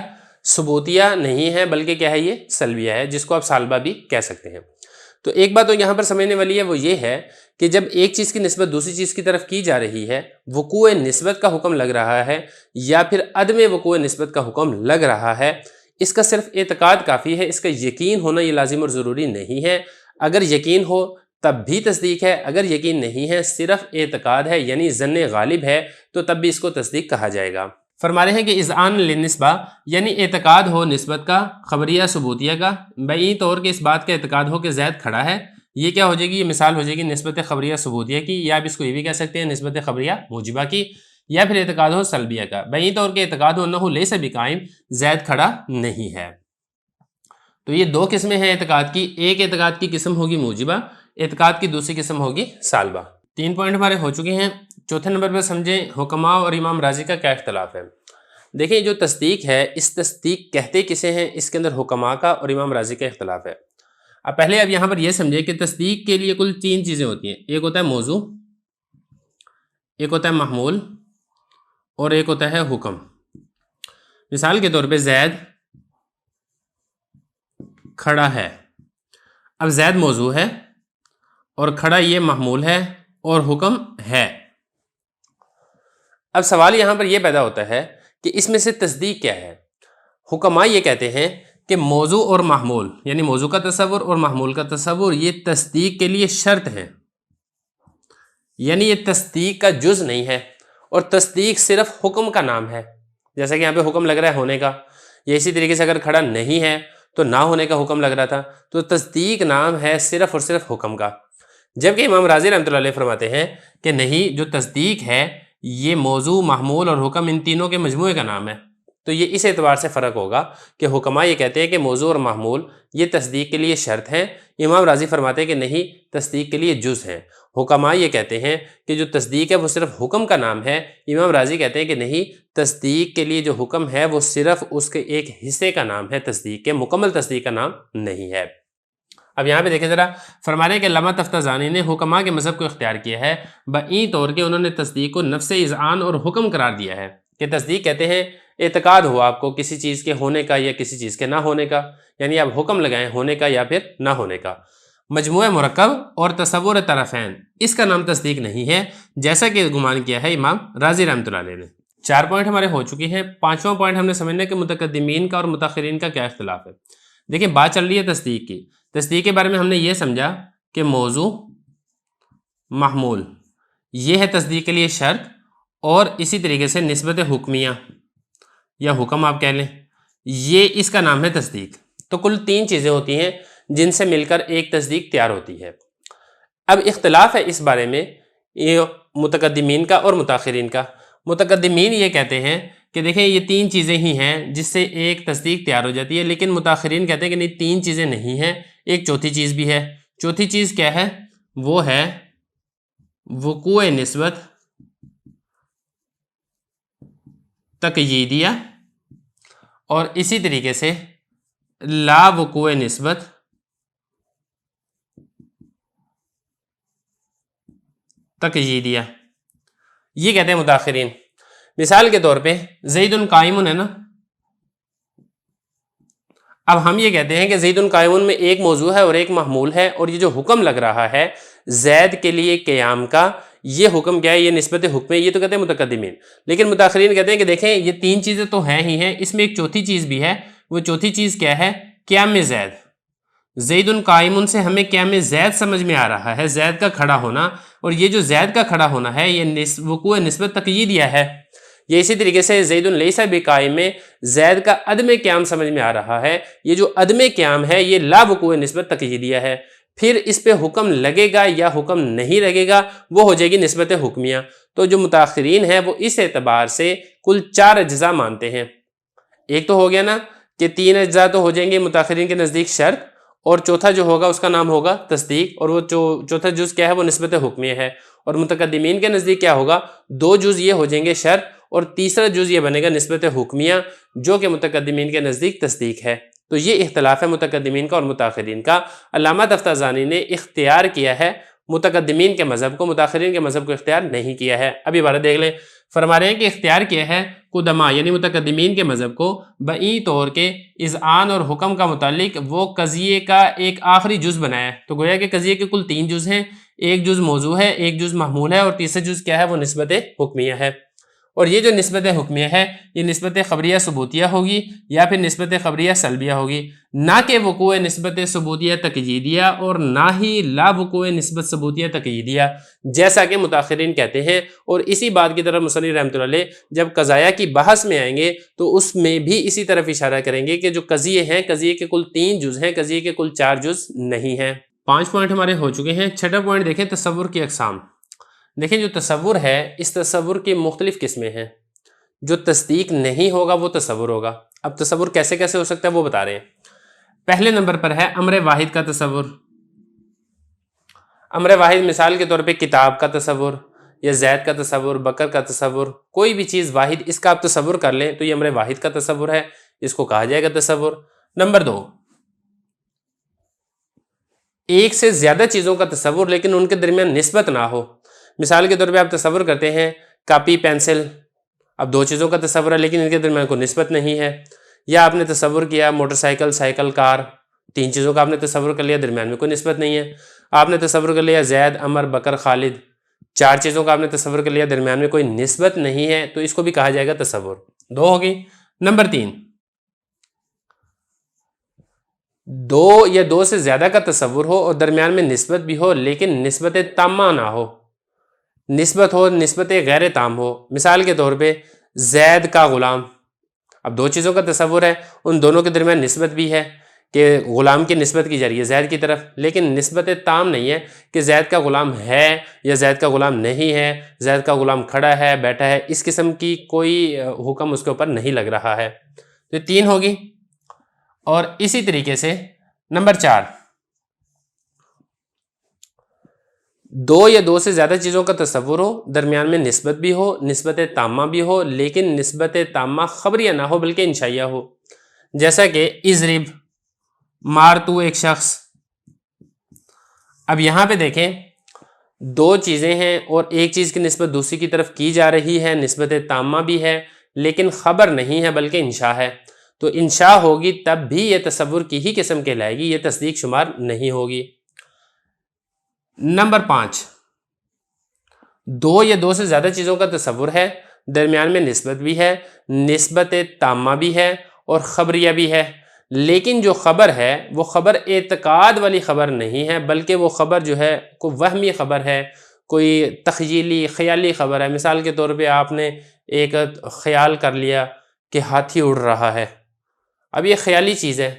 ثبوتیہ نہیں ہے، بلکہ کیا ہے، یہ سلبیہ ہے، جس کو آپ سالبہ بھی کہہ سکتے ہیں۔ تو ایک بات تو یہاں پر سمجھنے والی ہے، وہ یہ ہے کہ جب ایک چیز کی نسبت دوسری چیز کی طرف کی جا رہی ہے، وقوع نسبت کا حکم لگ رہا ہے یا پھر عدم وقوع نسبت کا حکم لگ رہا ہے، اس کا صرف اعتقاد کافی ہے، اس کا یقین ہونا یہ لازم اور ضروری نہیں ہے۔ اگر یقین ہو تب بھی تصدیق ہے، اگر یقین نہیں ہے صرف اعتقاد ہے یعنی ظن غالب ہے تو تب بھی اس کو تصدیق کہا جائے گا۔ فرما رہے ہیں کہ اذعان للنسبہ یعنی اعتقاد ہو نسبت کا، خبریہ ثبوتیہ کا، بعین طور کے اس بات کا اعتقاد ہو کہ زید کھڑا ہے، یہ کیا ہو جائے گی، یہ مثال ہو جائے گی نسبت خبریہ ثبوتیہ کی، یا آپ اس کو یہ بھی کہہ سکتے ہیں نسبت خبریہ موجبہ کی، یا پھر اعتقاد ہو سلبیہ کا، بعین طور کے اعتقاد ہو انہ لیس بقائم، زید کھڑا نہیں ہے۔ تو یہ 2 قسمیں ہیں اعتقاد کی، ایک اعتقاد کی قسم ہوگی موجبہ، اعتقاد کی دوسری قسم ہوگی سالبہ۔ 3 پوائنٹ ہمارے ہو چکے ہیں۔ چوتھے نمبر پر سمجھیں حکماء اور امام راضی کا کیا اختلاف ہے۔ دیکھیں جو تصدیق ہے اس تصدیق کہتے کسے ہیں، اس کے اندر حکماء کا اور امام راضی کا اختلاف ہے۔ اب پہلے اب یہاں پر یہ سمجھے کہ تصدیق کے لیے کل 3 چیزیں ہوتی ہیں، ایک ہوتا ہے موضوع، ایک ہوتا ہے محمول اور ایک ہوتا ہے حکم۔ مثال کے طور پہ زید کھڑا ہے، اب زید موضوع ہے اور کھڑا یہ محمول ہے اور حکم ہے۔ اب سوال یہاں پر یہ پیدا ہوتا ہے کہ اس میں سے تصدیق کیا ہے؟ حکماء یہ کہتے ہیں کہ موضوع اور محمول، یعنی موضوع کا تصور اور محمول کا تصور، یہ تصدیق کے لیے شرط ہیں، یعنی یہ تصدیق کا جز نہیں ہے، اور تصدیق صرف حکم کا نام ہے۔ جیسا کہ یہاں پہ حکم لگ رہا ہے ہونے کا، یا اسی طریقے سے اگر کھڑا نہیں ہے تو نہ ہونے کا حکم لگ رہا تھا، تو تصدیق نام ہے صرف اور صرف حکم کا۔ جبکہ امام راضی رحمۃ اللہ علیہ فرماتے ہیں کہ نہیں، جو تصدیق ہے یہ موضوع، محمول اور حکم ان تینوں کے مجموعے کا نام ہے۔ تو یہ اس اعتبار سے فرق ہوگا کہ حکماء یہ کہتے ہیں کہ موضوع اور محمول یہ تصدیق کے لیے شرط ہیں، امام راضی فرماتے ہیں کہ نہیں، تصدیق کے لیے جز ہیں۔ حکماء یہ کہتے ہیں کہ جو تصدیق ہے وہ صرف حکم کا نام ہے، امام راضی کہتے ہیں کہ نہیں، تصدیق کے لیے جو حکم ہے وہ صرف اس کے ایک حصے کا نام ہے، تصدیق کے مکمل تصدیق کا نام نہیں ہے۔ اب یہاں پہ دیکھیں ذرا، فرما رہے ہیں کہ علامہ تفتزانی نے حکماء کے مذہب کو اختیار کیا ہے بئیں طور کے، انہوں نے تصدیق کو نفس اذعان اور حکم قرار دیا ہے۔ کہ تصدیق کہتے ہیں اعتقاد ہوا آپ کو کسی چیز کے ہونے کا یا کسی چیز کے نہ ہونے کا، یعنی آپ حکم لگائیں ہونے کا یا پھر نہ ہونے کا۔ مجموعہ مرکب اور تصور طرفین، اس کا نام تصدیق نہیں ہے، جیسا کہ گمان کیا ہے امام راضی رحمۃ اللہ علیہ نے۔ 4 پوائنٹ ہمارے ہو چکے ہیں۔ 5واں پوائنٹ ہم نے سمجھنا ہے کہ متقدمین کا اور متاخرین کا کیا اختلاف ہے۔ دیکھیں بات چل رہی ہے تصدیق کی، تصدیق کے بارے میں ہم نے یہ سمجھا کہ موضوع، محمول یہ ہے تصدیق کے لیے شرط، اور اسی طریقے سے نسبت حکمیہ یا حکم آپ کہہ لیں، یہ اس کا نام ہے تصدیق۔ تو کل 3 چیزیں ہوتی ہیں جن سے مل کر ایک تصدیق تیار ہوتی ہے۔ اب اختلاف ہے اس بارے میں یہ متقدمین کا اور متاخرین کا۔ متقدمین یہ کہتے ہیں کہ دیکھیں یہ 3 چیزیں ہی ہیں جس سے ایک تصدیق تیار ہو جاتی ہے، لیکن متاخرین کہتے ہیں کہ نہیں، 3 چیزیں نہیں ہیں، ایک چوتھی چیز بھی ہے۔ چوتھی چیز کیا ہے؟ وہ ہے وقوع نسبت تقییدیہ، اور اسی طریقے سے لا وقوع نسبت تقییدیہ، یہ کہتے ہیں متاخرین۔ مثال کے طور پہ زید قائم ہے نا، اب ہم یہ کہتے ہیں کہ زید قائم میں ایک موضوع ہے اور ایک محمول ہے، اور یہ جو حکم لگ رہا ہے زید کے لیے قیام کا، یہ حکم کیا ہے؟ یہ نسبت حکم ہے، یہ تو کہتے ہیں متقدمین۔ لیکن متاخرین کہتے ہیں کہ دیکھیں یہ 3 چیزیں تو ہیں ہی ہیں، اس میں ایک چوتھی چیز بھی ہے۔ وہ چوتھی چیز کیا ہے؟ قیام زید۔ زید قائم سے ہمیں قیام زید سمجھ میں آ رہا ہے، زید کا کھڑا ہونا، اور یہ جو زید کا کھڑا ہونا ہے یہ وقوع نسبت تقییدیہ ہے۔ یہ اسی طریقے سے زید لیس بقائم میں زید کا عدم قیام سمجھ میں آ رہا ہے، یہ جو عدم قیام ہے یہ لا وقوع نسبت تقییدیہ ہے۔ پھر اس پہ حکم لگے گا یا حکم نہیں لگے گا، وہ ہو جائے گی نسبت حکمیہ۔ تو جو متاخرین ہیں وہ اس اعتبار سے کل 4 اجزاء مانتے ہیں۔ ایک تو ہو گیا نا کہ 3 اجزاء تو ہو جائیں گے متاخرین کے نزدیک شرط، اور چوتھا جو ہوگا اس کا نام ہوگا تصدیق، اور وہ چوتھا جز کیا ہے؟ وہ نسبت حکمیہ ہے۔ اور متقدمین کے نزدیک کیا ہوگا؟ 2 جز یہ ہو جائیں گے شرط، اور تیسرا جز یہ بنے گا نسبت حکمیہ، جو کہ متقدمین کے نزدیک تصدیق ہے۔ تو یہ اختلاف ہے متقدمین کا اور متاخرین کا۔ علامہ تفتزانی نے اختیار کیا ہے متقدمین کے مذہب کو، متاخرین کے مذہب کو اختیار نہیں کیا ہے۔ اب عبارت دیکھ لیں، فرما رہے ہیں کہ اختیار کیا ہے قدما یعنی متقدمین کے مذہب کو بئی طور کے اذعان اور حکم کا متعلق وہ قضیے کا ایک آخری جز بنایا ہے۔ تو گویا کہ قضیے کے کل 3 جز ہیں، ایک جز موضوع ہے، ایک جز محمول ہے، اور تیسرا جز کیا ہے؟ وہ نسبت حکمیہ ہے۔ اور یہ جو نسبت حکمیہ ہے یہ نسبت خبریہ ثبوتیہ ہوگی یا پھر نسبت خبریہ سلبیہ ہوگی، نہ کہ وقوع نسبت ثبوتیہ تقییدیہ اور نہ ہی لا وقوع نسبت ثبوتیہ تقییدیہ، جیسا کہ متاخرین کہتے ہیں۔ اور اسی بات کی طرف مصنف رحمۃ اللہ علیہ جب قضایا کی بحث میں آئیں گے تو اس میں بھی اسی طرف اشارہ کریں گے کہ جو قضیے ہیں، قضیے کے کل 3 جز ہیں، قضیے کے کل 4 جز نہیں ہیں۔ 5 پوائنٹ ہمارے ہو چکے ہیں۔ 6واں پوائنٹ دیکھیں، تصور کی اقسام۔ دیکھیں جو تصور ہے اس تصور کی مختلف قسمیں ہیں۔ جو تصدیق نہیں ہوگا وہ تصور ہوگا۔ اب تصور کیسے کیسے ہو سکتا ہے وہ بتا رہے ہیں۔ پہلے نمبر پر ہے امر واحد کا تصور۔ امر واحد مثال کے طور پہ کتاب کا تصور، یا زید کا تصور، بکر کا تصور، کوئی بھی چیز واحد اس کا آپ تصور کر لیں تو یہ امر واحد کا تصور ہے، اس کو کہا جائے گا تصور۔ نمبر 2، ایک سے زیادہ چیزوں کا تصور لیکن ان کے درمیان نسبت نہ ہو۔ مثال کے طور پہ آپ تصور کرتے ہیں کاپی پینسل، اب 2 چیزوں کا تصور ہے لیکن ان کے درمیان کوئی نسبت نہیں ہے۔ یا آپ نے تصور کیا موٹر سائیکل، سائیکل، کار، 3 چیزوں کا آپ نے تصور کر لیا، درمیان میں کوئی نسبت نہیں ہے۔ آپ نے تصور کر لیا زید، عمر، بکر، خالد، 4 چیزوں کا آپ نے تصور کر لیا، درمیان میں کوئی نسبت نہیں ہے، تو اس کو بھی کہا جائے گا تصور۔ 2 ہوگی۔ نمبر 3، 2 یا 2 سے زیادہ کا تصور ہو اور درمیان میں نسبت بھی ہو لیکن نسبت تامہ نہ ہو، نسبت ہو، نسبت غیر تام ہو۔ مثال کے طور پہ زید کا غلام، اب 2 چیزوں کا تصور ہے، ان دونوں کے درمیان نسبت بھی ہے کہ غلام کی نسبت کی جا رہی ہے زید کی طرف، لیکن نسبت تام نہیں ہے کہ زید کا غلام ہے یا زید کا غلام نہیں ہے، زید کا غلام کھڑا ہے، بیٹھا ہے، اس قسم کی کوئی حکم اس کے اوپر نہیں لگ رہا ہے۔ تو 3 ہوگی۔ اور اسی طریقے سے نمبر 4، 2 یا 2 سے زیادہ چیزوں کا تصور ہو، درمیان میں نسبت بھی ہو، نسبت تامہ بھی ہو، لیکن نسبت تامہ خبریہ نہ ہو بلکہ انشائیہ ہو۔ جیسا کہ اضرب، مار تو ایک شخص۔ اب یہاں پہ دیکھیں 2 چیزیں ہیں اور ایک چیز کی نسبت دوسری کی طرف کی جا رہی ہے، نسبت تامہ بھی ہے لیکن خبر نہیں ہے بلکہ انشاء ہے، تو انشاء ہوگی تب بھی یہ تصور کی ہی قسم کہلائے گی، یہ تصدیق شمار نہیں ہوگی۔ نمبر 5، 2 یا 2 سے زیادہ چیزوں کا تصور ہے، درمیان میں نسبت بھی ہے، نسبت تامہ بھی ہے اور خبریہ بھی ہے، لیکن جو خبر ہے وہ خبر اعتقاد والی خبر نہیں ہے بلکہ وہ خبر جو ہے کوئی وہمی خبر ہے، کوئی تخیلی خیالی خبر ہے۔ مثال کے طور پہ آپ نے ایک خیال کر لیا کہ ہاتھی اڑ رہا ہے، اب یہ خیالی چیز ہے،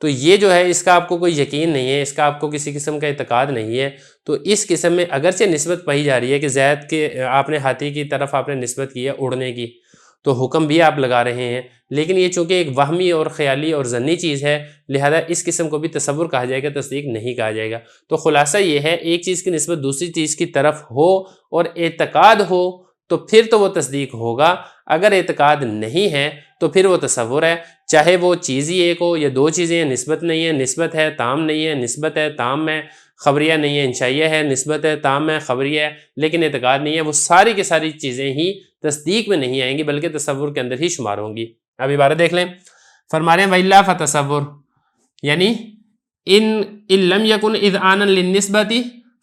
تو یہ جو ہے اس کا آپ کو کوئی یقین نہیں ہے، اس کا آپ کو کسی قسم کا اعتقاد نہیں ہے، تو اس قسم میں اگرچہ نسبت پائی جا رہی ہے کہ زید کے آپ نے ہاتھی کی طرف آپ نے نسبت کی ہے اڑنے کی، تو حکم بھی آپ لگا رہے ہیں، لیکن یہ چونکہ ایک وہمی اور خیالی اور ظنی چیز ہے، لہذا اس قسم کو بھی تصور کہا جائے گا، تصدیق نہیں کہا جائے گا۔ تو خلاصہ یہ ہے ایک چیز کی نسبت دوسری چیز کی طرف ہو اور اعتقاد ہو تو پھر تو وہ تصدیق ہوگا، اگر اعتقاد نہیں ہے تو پھر وہ تصور ہے، چاہے وہ چیز ہی ایک ہو یا 2 چیزیں ہیں، نسبت نہیں ہے، نسبت ہے تام نہیں ہے، نسبت ہے تام ہے، خبریہ نہیں ہے انشائیہ ہے، نسبت ہے تام ہے خبریہ ہے لیکن اعتقاد نہیں ہے، وہ ساری کی ساری چیزیں ہی تصدیق میں نہیں آئیں گی بلکہ تصور کے اندر ہی شمار ہوں گی۔ اب عبارت دیکھ لیں، فرما رہے ہیں وَإِلَّا فَتَصَوُّرٌ، یعنی ان لم یکن اذعانا للنسبت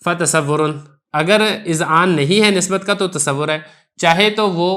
فتصور، اگر اذعان نہیں ہے نسبت کا تو تصور ہے، چاہے تو وہ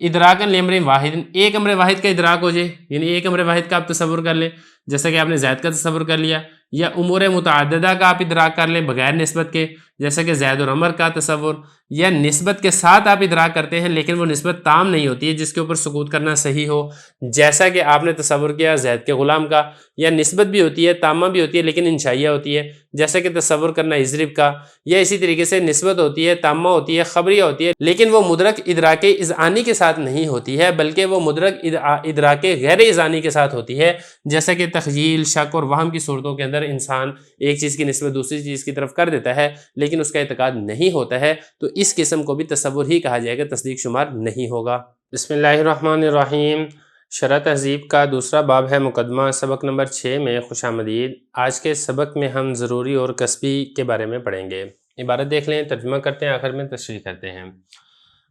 ادراکاً لامر واحد، ایک امر واحد کا ادراک ہو جائے، یعنی ایک امر واحد کا آپ تصور کر لیں، جیسا کہ آپ نے زید کا تصور کر لیا، یا امور متعددہ کا آپ ادراک کر لیں بغیر نسبت کے، جیسا کہ زید اور عمر کا تصور، یا نسبت کے ساتھ آپ ادراک کرتے ہیں لیکن وہ نسبت تام نہیں ہوتی ہے جس کے اوپر سکوت کرنا صحیح ہو، جیسا کہ آپ نے تصور کیا زید کے غلام کا، یا نسبت بھی ہوتی ہے تامہ بھی ہوتی ہے لیکن انشائیہ ہوتی ہے، جیسا کہ تصور کرنا اضرب کا، یا اسی طریقے سے نسبت ہوتی ہے تامہ ہوتی ہے خبریہ ہوتی ہے لیکن وہ مدرک ادراک اذعانی کے ساتھ نہیں ہوتی ہے بلکہ وہ مدرک ادراک غیر اذعانی کے ساتھ ہوتی ہے، جیسا کہ تخیل، شک اور وہم کی صورتوں کے اندر انسان ایک چیز کی نسبت دوسری چیز کی طرف کر دیتا ہے لیکن اس کا اعتقاد نہیں ہوتا ہے، تو اس قسم کو بھی تصور ہی کہا جائے گا، تصدیق شمار نہیں ہوگا۔ بسم اللہ الرحمن الرحیم۔ شرح تہذیب کا دوسرا باب ہے مقدمہ، سبق نمبر 6 میں خوش آمدید۔ آج کے سبق میں ہم ضروری اور کسبی کے بارے میں پڑھیں گے۔ عبارت دیکھ لیں، ترجمہ کرتے ہیں، آخر میں تشریح کرتے ہیں۔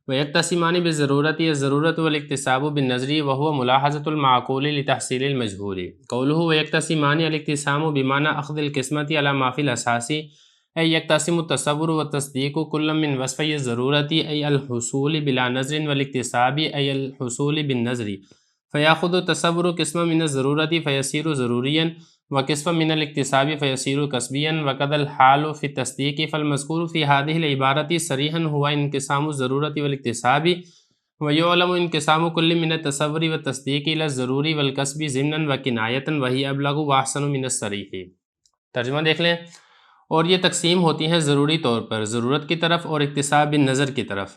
وَيَقْتَسِمَانِ بِالضَّرُورَةِ الضَّرُورَةُ وَالِاكْتِسَابُ بِالنَّظْرِ وَهُوَ مُلَاحَظَةُ الْمَعْقُولِ لِتَحْصِيلِ الْمَجْهُولِ قَوْلُهُ وَيَقْتَسِمَانِ الاقتسام بمعنى أخذ القسمة على ما في الأساس أي يقتسم التصور والتصديق كل من وصفي الضرورة أي الحصول بلا نظر والاكتساب أي الحصول بالنظر فيأخذ التصور قسما من الضرورة فيصير ضروريا وقسما من الاكتساب فيصير كسبيا وكذا الحال في التصديق فالمذكور في هذه العبارة صريحا هو انقسام الضرورة والاكتساب ويعلم انقسام كل من التصور والتصديق إلى الضروري والكسب ضمنا وكناية وهي أبلغ وأحسن من الصريح۔ ترجمہ دیکھ لیں، اور یہ تقسیم ہوتی ہیں ضروری طور پر ضرورت کی طرف اور اکتساب بالنظر کی طرف،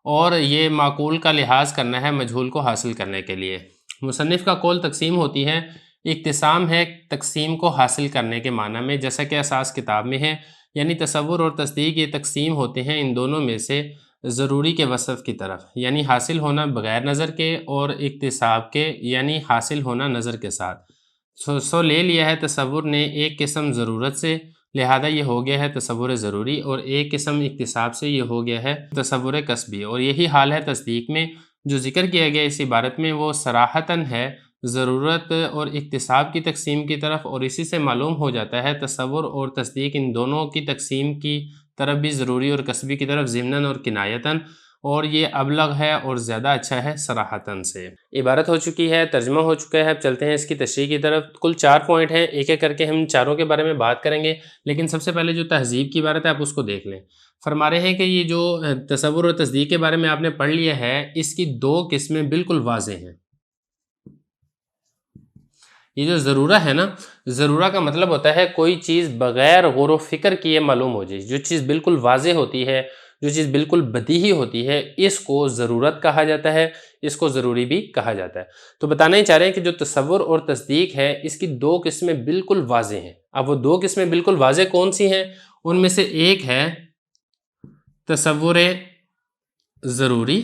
اور یہ معقول کا لحاظ کرنا ہے مجہول کو حاصل کرنے کے لیے۔ مصنف کا قول تقسیم ہوتی ہے، اقتسام ہے تقسیم کو حاصل کرنے کے معنی میں، جیسا کہ اساس کتاب میں ہے، یعنی تصور اور تصدیق یہ تقسیم ہوتے ہیں ان دونوں میں سے ضروری کے وصف کی طرف، یعنی حاصل ہونا بغیر نظر کے، اور اکتساب کے یعنی حاصل ہونا نظر کے ساتھ۔ سو لے لیا ہے تصور نے ایک قسم ضرورت سے، لہذا یہ ہو گیا ہے تصور ضروری، اور ایک قسم اکتساب سے، یہ ہو گیا ہے تصور قصبی۔ اور یہی حال ہے تصدیق میں۔ جو ذکر کیا گیا اس عبارت میں وہ صراحتاً ہے ضرورت اور اکتساب کی تقسیم کی طرف، اور اسی سے معلوم ہو جاتا ہے تصور اور تصدیق ان دونوں کی تقسیم کی طرف بھی ضروری اور قصبی کی طرف ضمناً اور کنایتاً، اور یہ ابلغ ہے اور زیادہ اچھا ہے صراحتاً سے۔ عبارت ہو چکی ہے، ترجمہ ہو چکا ہے، اب چلتے ہیں اس کی تشریح کی طرف۔ کل 4 پوائنٹ ہیں، ایک ایک کر کے ہم چاروں کے بارے میں بات کریں گے، لیکن سب سے پہلے جو تہذیب کی عبارت ہے آپ اس کو دیکھ لیں۔ فرما رہے ہیں کہ یہ جو تصور اور تصدیق کے بارے میں آپ نے پڑھ لیا ہے، اس کی 2 قسمیں بالکل واضح ہیں۔ یہ جو ضرورہ ہے نا، ضرورہ کا مطلب ہوتا ہے کوئی چیز بغیر غور و فکر کیے معلوم ہو جائے، جو چیز بالکل واضح ہوتی ہے، جو چیز بالکل بدیہی ہوتی ہے، اس کو ضرورت کہا جاتا ہے، اس کو ضروری بھی کہا جاتا ہے۔ تو بتانا ہی چاہ رہے ہیں کہ جو تصور اور تصدیق ہے اس کی 2 قسمیں بالکل واضح ہیں۔ اب وہ 2 قسمیں بالکل واضح کون سی ہیں؟ ان میں سے ایک ہے تصور ضروری،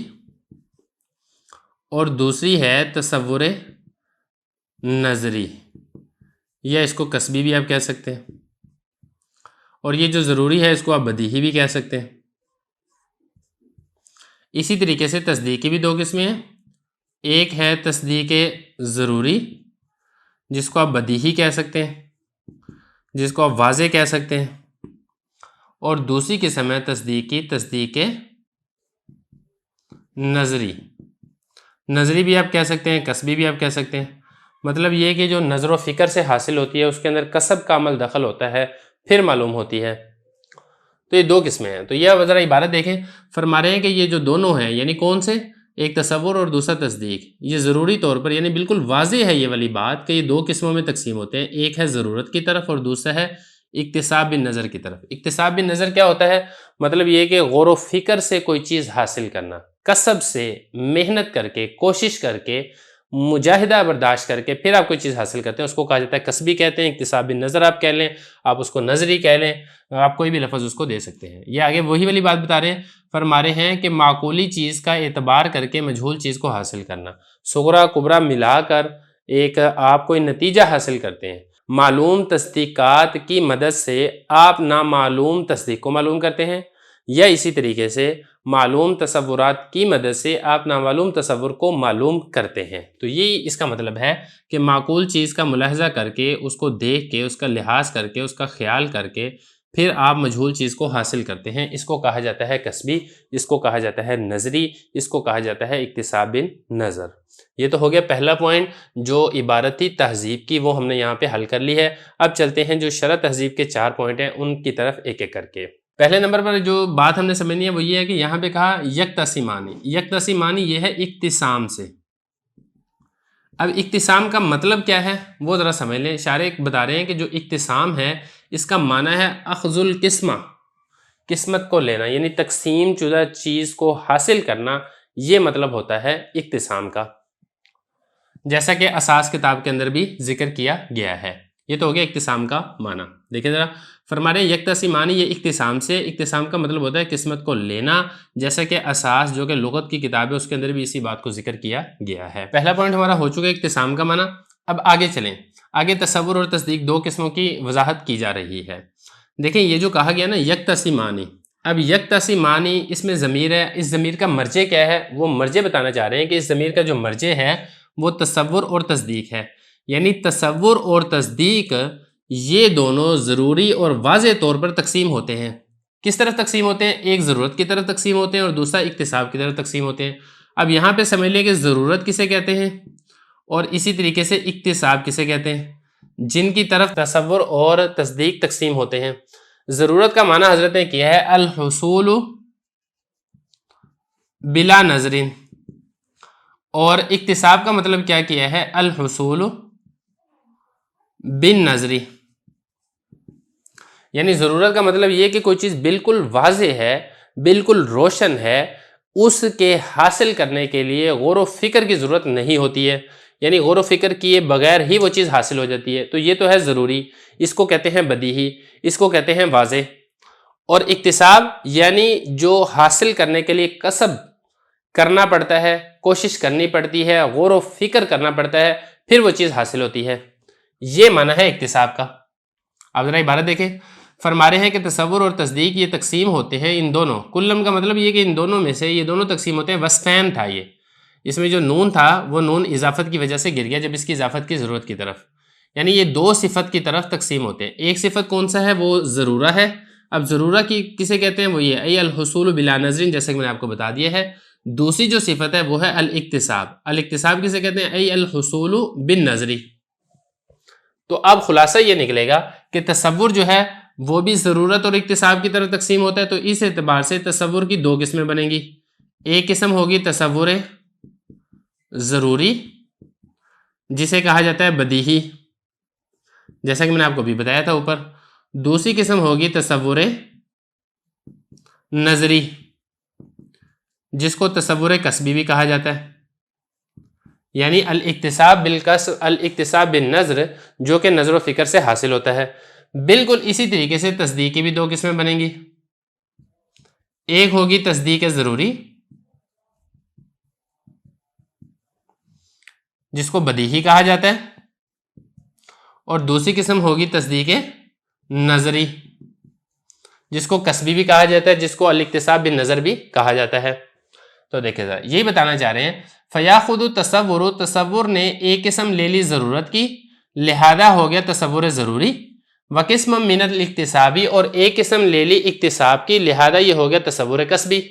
اور دوسری ہے تصور نظری، یا اس کو قصبی بھی آپ کہہ سکتے ہیں، اور یہ جو ضروری ہے اس کو آپ بدیہی بھی کہہ سکتے ہیں۔ اسی طریقے سے تصدیق کی بھی 2 قسمیں ہیں، ایک ہے تصدیق ضروری جس کو آپ بدیہی کہہ سکتے ہیں، جس کو آپ واضح کہہ سکتے ہیں، اور دوسری قسم ہے تصدیق نظری۔ نظری بھی آپ کہہ سکتے ہیں، قصبی بھی آپ کہہ سکتے ہیں۔ مطلب یہ کہ جو نظر و فکر سے حاصل ہوتی ہے اس کے اندر قصب کا عمل دخل ہوتا ہے، پھر معلوم ہوتی ہے۔ تو یہ 2 قسمیں ہیں۔ تو یہ ذرا عبارت دیکھیں، فرما رہے ہیں کہ یہ جو دونوں ہیں، یعنی کون سے؟ ایک تصور اور دوسرا تصدیق، یہ ضروری طور پر یعنی بالکل واضح ہے یہ والی بات کہ یہ 2 قسموں میں تقسیم ہوتے ہیں، ایک ہے ضرورت کی طرف اور دوسرا ہے اکتساب بالنظر کی طرف۔ اکتساب بالنظر کیا ہوتا ہے؟ مطلب یہ کہ غور و فکر سے کوئی چیز حاصل کرنا، کسب سے، محنت کر کے، کوشش کر کے، مجاہدہ برداشت کر کے پھر آپ کوئی چیز حاصل کرتے ہیں، اس کو کہا جاتا ہے قصبی کہتے ہیں۔ اکتساب بالنظر آپ کہہ لیں، آپ اس کو نظری کہہ لیں، آپ کوئی بھی لفظ اس کو دے سکتے ہیں۔ یہ آگے وہی والی بات بتا رہے ہیں، فرما رہے ہیں کہ معقولی چیز کا اعتبار کر کے مجہول چیز کو حاصل کرنا، صغرا کبرا ملا کر ایک آپ کوئی نتیجہ حاصل کرتے ہیں۔ معلوم تصدیقات کی مدد سے آپ نامعلوم تصدیق کو معلوم کرتے ہیں، یا اسی طریقے سے معلوم تصورات کی مدد سے آپ نامعلوم تصور کو معلوم کرتے ہیں۔ تو یہ اس کا مطلب ہے کہ معقول چیز کا ملاحظہ کر کے، اس کو دیکھ کے، اس کا لحاظ کر کے، اس کا خیال کر کے پھر آپ مجہول چیز کو حاصل کرتے ہیں۔ اس کو کہا جاتا ہے قصبی، اس کو کہا جاتا ہے نظری، اس کو کہا جاتا ہے اکتساب نظر۔ یہ تو ہو گیا پہلا پوائنٹ، جو عبارتی تہذیب کی، وہ ہم نے یہاں پہ حل کر لی ہے۔ اب چلتے ہیں جو شرح تہذیب کے 4 پوائنٹ ہیں ان کی طرف ایک ایک کر کے۔ پہلے نمبر پر جو بات ہم نے سمجھنی ہے وہ یہ ہے کہ یہاں پہ کہا یکتسیمانی۔ یکتسیمانی یہ ہے اکتسام سے۔ اب اکتسام کا مطلب کیا ہے وہ ذرا سمجھ لیں۔ اشارے بتا رہے ہیں کہ جو اکتسام ہے اس کا معنی ہے اخذ القسمہ، قسمت کو لینا، یعنی تقسیم شدہ چیز کو حاصل کرنا، یہ مطلب ہوتا ہے اکتسام کا، جیسا کہ اساس کتاب کے اندر بھی ذکر کیا گیا ہے۔ یہ تو ہو گیا اکتسام کا معنی۔ دیکھیں ذرا، فرما رہے ہیں یکتسیمانی، یہ اکتسام سے، اکتسام کا مطلب ہوتا ہے قسمت کو لینا، جیسا کہ اساس جو کہ لغت کی کتاب ہے اس کے اندر بھی اسی بات کو ذکر کیا گیا ہے۔ پہلا پوائنٹ ہمارا ہو چکا ہے اکتسام کا معنی۔ اب آگے چلیں، آگے تصور اور تصدیق 2 قسموں کی وضاحت کی جا رہی ہے۔ دیکھیں یہ جو کہا گیا نا یکتسیمانی، اب یکتسیمانی اس میں ضمیر ہے، اس ضمیر کا مرجع کیا ہے؟ وہ مرجع بتانا چاہ رہے ہیں کہ اس ضمیر کا جو مرجع ہے وہ تصور اور تصدیق ہے، یعنی تصور اور تصدیق یہ دونوں ضروری اور واضح طور پر تقسیم ہوتے ہیں۔ کس طرح تقسیم ہوتے ہیں؟ ایک ضرورت کی طرف تقسیم ہوتے ہیں اور دوسرا اکتساب کی طرف تقسیم ہوتے ہیں۔ اب یہاں پہ سمجھ لیں کہ ضرورت کسے کہتے ہیں اور اسی طریقے سے اکتساب کسے کہتے ہیں، جن کی طرف تصور اور تصدیق تقسیم ہوتے ہیں۔ ضرورت کا معنی حضرت نے کیا ہے الحصول بلا نظر، اور اکتساب کا مطلب کیا کیا ہے؟ الحصول بن نظری، یعنی ضرورت کا مطلب یہ کہ کوئی چیز بالکل واضح ہے، بالکل روشن ہے، اس کے حاصل کرنے کے لیے غور و فکر کی ضرورت نہیں ہوتی ہے، یعنی غور و فکر کیے بغیر ہی وہ چیز حاصل ہو جاتی ہے۔ تو یہ تو ہے ضروری، اس کو کہتے ہیں بدیہی، اس کو کہتے ہیں واضح۔ اور اکتساب یعنی جو حاصل کرنے کے لیے کسب کرنا پڑتا ہے، کوشش کرنی پڑتی ہے، غور و فکر کرنا پڑتا ہے، پھر وہ چیز حاصل ہوتی ہے، یہ معنی ہے اکتساب کا۔ اب ذرا عبارت دیکھیں، فرما رہے ہیں کہ تصور اور تصدیق یہ تقسیم ہوتے ہیں ان دونوں، کلم کا مطلب یہ کہ ان دونوں میں سے یہ دونوں تقسیم ہوتے ہیں، وصفین تھا یہ، اس میں جو نون تھا وہ نون اضافت کی وجہ سے گر گیا جب اس کی اضافت کی ضرورت کی طرف، یعنی یہ دو صفت کی طرف تقسیم ہوتے ہیں۔ ایک صفت کون سا ہے؟ وہ ضرورہ ہے۔ اب ضرورہ کی کسے کہتے ہیں؟ وہ یہ ای الحصول بلا نظر، جیسے کہ میں نے آپ کو بتا دیا ہے۔ دوسری جو صفت ہے وہ ہے الاکتساب۔ الاکتساب کسے کہتے ہیں؟ ای الحصول بالنظر۔ تو اب خلاصہ یہ نکلے گا کہ تصور جو ہے وہ بھی ضرورت اور اکتساب کی طرف تقسیم ہوتا ہے، تو اس اعتبار سے تصور کی دو قسمیں بنیں گی۔ ایک قسم ہوگی تصور ضروری، جسے کہا جاتا ہے بدیہی، جیسا کہ میں نے آپ کو بھی بتایا تھا اوپر۔ دوسری قسم ہوگی تصور نظری، جس کو تصور کسبی بھی کہا جاتا ہے، یعنی الاکتساب بالنظر، جو کہ نظر و فکر سے حاصل ہوتا ہے۔ بالکل اسی طریقے سے تصدیق کی بھی دو قسمیں بنیں گی۔ ایک ہوگی تصدیق ضروری، جس کو بدیہی کہا جاتا ہے، اور دوسری قسم ہوگی تصدیق نظری، جس کو کسبی بھی کہا جاتا ہے، جس کو الاکتساب بالنظر بھی کہا جاتا ہے۔ تو دیکھیں ذرا یہی بتانا چاہ رہے ہیں، فیاخذ تصور، تصور نے ایک قسم لے لی ضرورت کی، لہذا ہو گیا تصور ضروری، وقسم من الاکتسابی، اور ایک قسم لے لی اکتساب کی، لہذا یہ ہو گیا تصور کسبی۔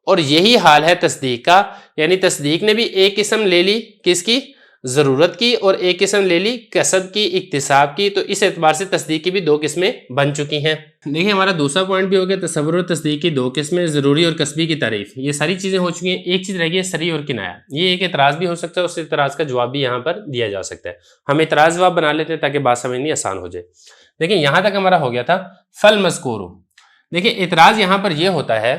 اور یہی حال ہے تصدیق کا، یعنی تصدیق نے بھی ایک قسم لے لی کس کی؟ ضرورت کی، اور ایک قسم لے لی کسب کی، اکتساب کی، تو اس اعتبار سے تصدیق کی بھی دو قسمیں بن چکی ہیں۔ دیکھیں ہمارا دوسرا پوائنٹ بھی ہو گیا تصور اور تصدیق کی دو قسمیں، ضروری اور کسبی کی تعریف۔ یہ ساری چیزیں ہو چکی ہیں، ایک چیز رہ گئی ہے صریح اور کنایہ۔ یہ ایک اعتراض بھی ہو سکتا ہے، اس اعتراض کا جواب بھی یہاں پر دیا جا سکتا ہے۔ ہم اعتراض جواب بنا لیتے ہیں تاکہ بات سمجھنی آسان ہو جائے۔ دیکھیں یہاں تک ہمارا ہو گیا تھا فالمذکور۔ دیکھیں اعتراض یہاں پر یہ ہوتا ہے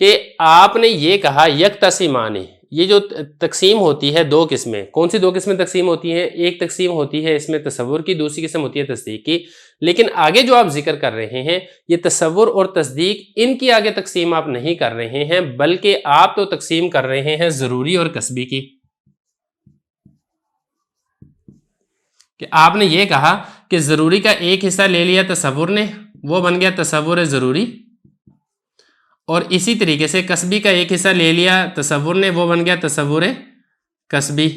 کہ آپ نے یہ کہا یکتسمان، یہ جو تقسیم ہوتی ہے دو قسمیں، کون سی دو قسمیں تقسیم ہوتی ہیں؟ ایک تقسیم ہوتی ہے اس میں تصور کی، دوسری قسم ہوتی ہے تصدیق کی، لیکن آگے جو آپ ذکر کر رہے ہیں یہ تصور اور تصدیق، ان کی آگے تقسیم آپ نہیں کر رہے ہیں، بلکہ آپ تو تقسیم کر رہے ہیں ضروری اور کسبی کی۔ کہ آپ نے یہ کہا کہ ضروری کا ایک حصہ لے لیا تصور نے، وہ بن گیا تصور ضروری، اور اسی طریقے سے کسبی کا ایک حصہ لے لیا تصور نے، وہ بن گیا تصور کسبی۔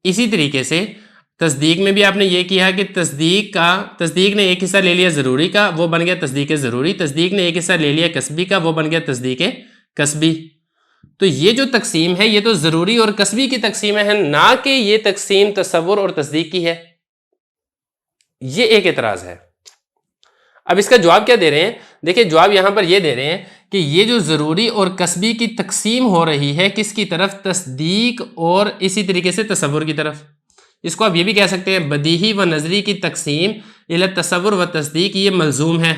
اسی طریقے سے تصدیق میں بھی آپ نے یہ کیا کہ تصدیق نے ایک حصہ لے لیا ضروری کا، وہ بن گیا تصدیق ضروری، تصدیق نے ایک حصہ لے لیا کسبی کا، وہ بن گیا تصدیق کسبی۔ تو یہ جو تقسیم ہے یہ تو ضروری اور کسبی کی تقسیم ہے، نہ کہ یہ تقسیم تصور اور تصدیق کی ہے۔ یہ ایک اعتراض ہے۔ اب اس کا جواب کیا دے رہے ہیں؟ دیکھیں جواب یہاں پر یہ دے رہے ہیں کہ یہ جو ضروری اور کسبی کی تقسیم ہو رہی ہے کس کی طرف؟ تصدیق اور اسی طریقے سے تصور کی طرف۔ اس کو آپ یہ بھی کہہ سکتے ہیں بدیہی و نظری کی تقسیم الی تصور و تصدیق، یہ ملزوم ہے۔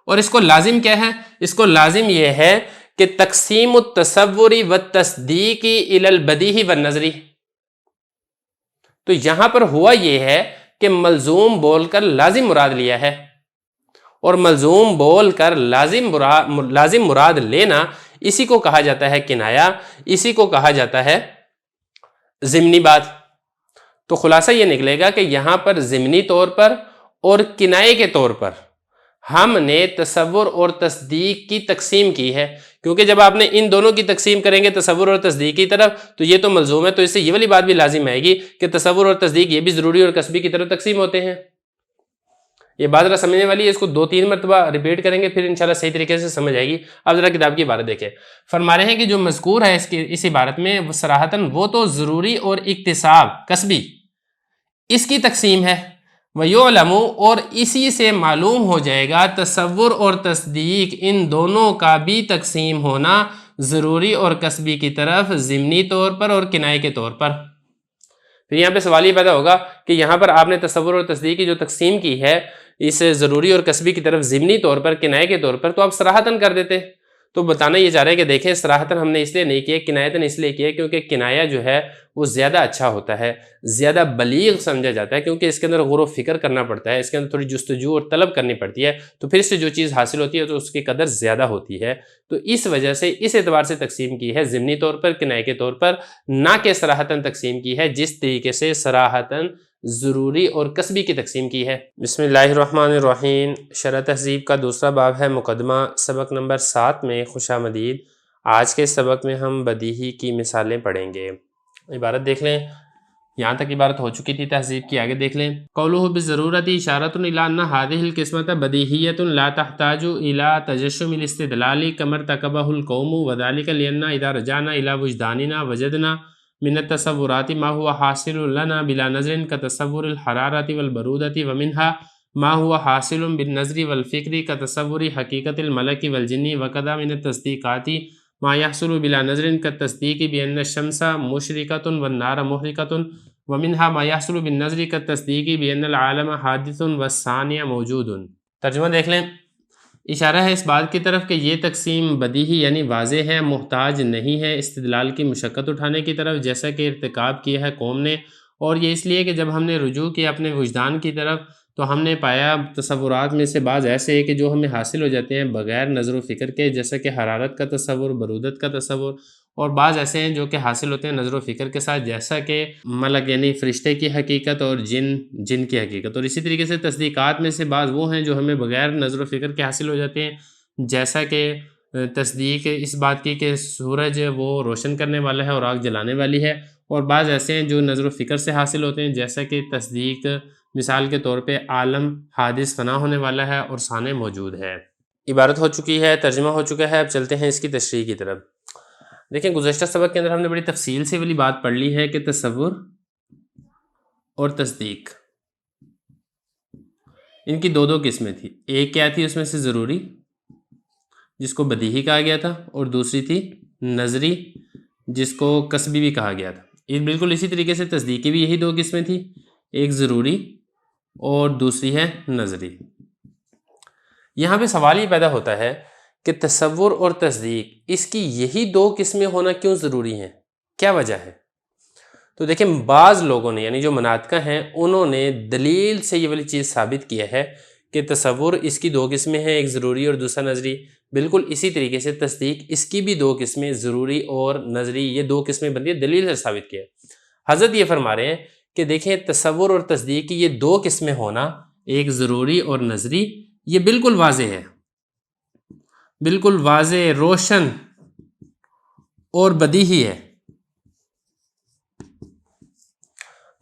اور اس کو لازم کیا ہے؟ اس کو لازم یہ ہے کہ تقسیم التصوری و تصدیقی الی البدیہی و نظری۔ تو یہاں پر ہوا یہ ہے کہ ملزوم بول کر لازم مراد لیا ہے، اور ملزوم بول کر لازم مراد لینا، اسی کو کہا جاتا ہے کنایہ، اسی کو کہا جاتا ہے ضمنی بات۔ تو خلاصہ یہ نکلے گا کہ یہاں پر ضمنی طور پر اور کنایے کے طور پر ہم نے تصور اور تصدیق کی تقسیم کی ہے، کیونکہ جب آپ نے ان دونوں کی تقسیم کریں گے تصور اور تصدیق کی طرف تو یہ تو ملزوم ہے، تو اس سے یہ والی بات بھی لازم آئے گی کہ تصور اور تصدیق یہ بھی ضروری اور کسبی کی طرف تقسیم ہوتے ہیں۔ یہ بات ذرا سمجھنے والی ہے، اس کو 2-3 مرتبہ ریپیٹ کریں گے پھر انشاءاللہ صحیح طریقے سے سمجھ آئے گی۔ اب ذرا کتاب کی عبارت دیکھیں، فرما رہے ہیں کہ جو مذکور ہے اس عبارت میں صراحتاً وہ تو ضروری اور اکتساب کسبی اس کی تقسیم ہے، وَيُعْلَمُ، اور اسی سے معلوم ہو جائے گا تصور اور تصدیق ان دونوں کا بھی تقسیم ہونا ضروری اور کسبی کی طرف ضمنی طور پر اور کنایے کے طور پر۔ پھر یہاں پہ سوال یہ پیدا ہوگا کہ یہاں پر آپ نے تصور اور تصدیق کی جو تقسیم کی ہے اس ضروری اور کسبی کی طرف ضمنی طور پر، کنایے کے طور پر، تو آپ صراحتاً کر دیتے، تو بتانا یہ چاہ رہے ہیں کہ دیکھیں صراحتاً ہم نے اس لیے نہیں کیا، کنایتاً اس لیے کیا کیونکہ کنایا جو ہے وہ زیادہ اچھا ہوتا ہے، زیادہ بلیغ سمجھا جاتا ہے، کیونکہ اس کے اندر غور و فکر کرنا پڑتا ہے، اس کے اندر تھوڑی جستجو اور طلب کرنی پڑتی ہے، تو پھر سے جو چیز حاصل ہوتی ہے تو اس کی قدر زیادہ ہوتی ہے۔ تو اس وجہ سے اس اعتبار سے تقسیم کی ہے ضمنی طور پر، کنائے کے طور پر، نہ کہ صراحتاً تقسیم کی ہے جس طریقے سے صراحتاً ضروری اور کسبی کی تقسیم کی ہے۔ بسم اللہ الرحمن الرحیم۔ شرح تہذیب کا دوسرا باب ہے مقدمہ، سبق نمبر 7 میں خوش آمدید۔ آج کے سبق میں ہم بدیہی کی مثالیں پڑھیں گے۔ عبارت دیکھ لیں، یہاں تک عبارت ہو چکی تھی تہذیب کی، آگے دیکھ لیں۔ قولہ بالضرورۃ اشارۃ الی ان ہذہ القسمۃ بدیہیۃ لا تحتاج الی تجشم الاستدلال کما ارتکبہ القوم وذلک لان اذا رجعنا الی وجداننا وجدنا من التصورات ما هو حاصل لنا بلا نظر كتصور الحرارة والبرودة ومنها ما هو حاصل بالنظر والفكر كتصور حقيقة الملك والجن وكذا من التصديقات ما يحصل بلا نظر كالتصديق بأن الشمس مشرقة والنار محرقة ومنها ما يحصل بالنظر كالتصديق بأن العالم حادث والثانية موجود۔ ترجمہ دیکھ لیں، اشارہ ہے اس بات کی طرف کہ یہ تقسیم بدیہی یعنی واضح ہے، محتاج نہیں ہے استدلال کی مشقت اٹھانے کی طرف، جیسا کہ ارتکاب کیا ہے قوم نے، اور یہ اس لیے کہ جب ہم نے رجوع کیا اپنے وجدان کی طرف تو ہم نے پایا تصورات میں سے بعض ایسے ہیں کہ جو ہمیں حاصل ہو جاتے ہیں بغیر نظر و فکر کے، جیسا کہ حرارت کا تصور، برودت کا تصور، اور بعض ایسے ہیں جو کہ حاصل ہوتے ہیں نظر و فکر کے ساتھ، جیسا کہ ملک یعنی فرشتے کی حقیقت اور جن کی حقیقت، اور اسی طریقے سے تصدیقات میں سے بعض وہ ہیں جو ہمیں بغیر نظر و فکر کے حاصل ہو جاتے ہیں، جیسا کہ تصدیق اس بات کی کہ سورج وہ روشن کرنے والا ہے اور آگ جلانے والی ہے، اور بعض ایسے ہیں جو نظر و فکر سے حاصل ہوتے ہیں، جیسا کہ تصدیق مثال کے طور پہ عالم حادث فنا ہونے والا ہے اور ثانی موجود ہے۔ عبارت ہو چکی ہے، ترجمہ ہو چکا ہے، اب چلتے ہیں اس کی تشریح کی طرف۔ دیکھیں گزشتہ سبق کے اندر ہم نے بڑی تفصیل سے والی بات پڑھ لی ہے کہ تصور اور تصدیق، ان کی دو قسمیں تھیں۔ ایک کیا تھی اس میں سے؟ ضروری، جس کو بدیہی کہا گیا تھا، اور دوسری تھی نظری، جس کو کسبی بھی کہا گیا تھا۔ بالکل اسی طریقے سے تصدیقی بھی یہی دو قسمیں تھیں، ایک ضروری اور دوسری ہے نظری۔ یہاں پہ سوال یہ پیدا ہوتا ہے کہ تصور اور تصدیق، اس کی یہی دو قسمیں ہونا کیوں ضروری ہیں؟ کیا وجہ ہے؟ تو دیکھیں بعض لوگوں نے یعنی جو مناطقہ ہیں انہوں نے دلیل سے یہ والی چیز ثابت کیا ہے کہ تصور اس کی دو قسمیں ہیں، ایک ضروری اور دوسرا نظری۔ بالکل اسی طریقے سے تصدیق اس کی بھی دو قسمیں، ضروری اور نظری، یہ دو قسمیں بنتی ہے، دلیل سے ثابت کیا ہے۔ حضرت یہ فرما رہے ہیں کہ دیکھیں تصور اور تصدیق کی یہ دو قسمیں ہونا، ایک ضروری اور نظری، یہ بالکل واضح ہے، بالکل واضح، روشن اور بدیہی ہے۔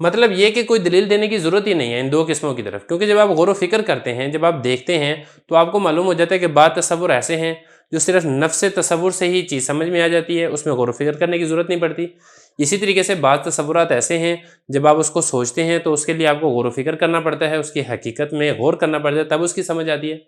مطلب یہ کہ کوئی دلیل دینے کی ضرورت ہی نہیں ہے ان دو قسموں کی طرف، کیونکہ جب آپ غور و فکر کرتے ہیں، جب آپ دیکھتے ہیں تو آپ کو معلوم ہو جاتا ہے کہ بعض تصور ایسے ہیں جو صرف نفس تصور سے ہی چیز سمجھ میں آ جاتی ہے، اس میں غور و فکر کرنے کی ضرورت نہیں پڑتی۔ اسی طریقے سے بعض تصورات ایسے ہیں جب آپ اس کو سوچتے ہیں تو اس کے لیے آپ کو غور و فکر کرنا پڑتا ہے، اس کی حقیقت میں غور کرنا پڑتا ہے، تب اس کی سمجھ آتی ہے۔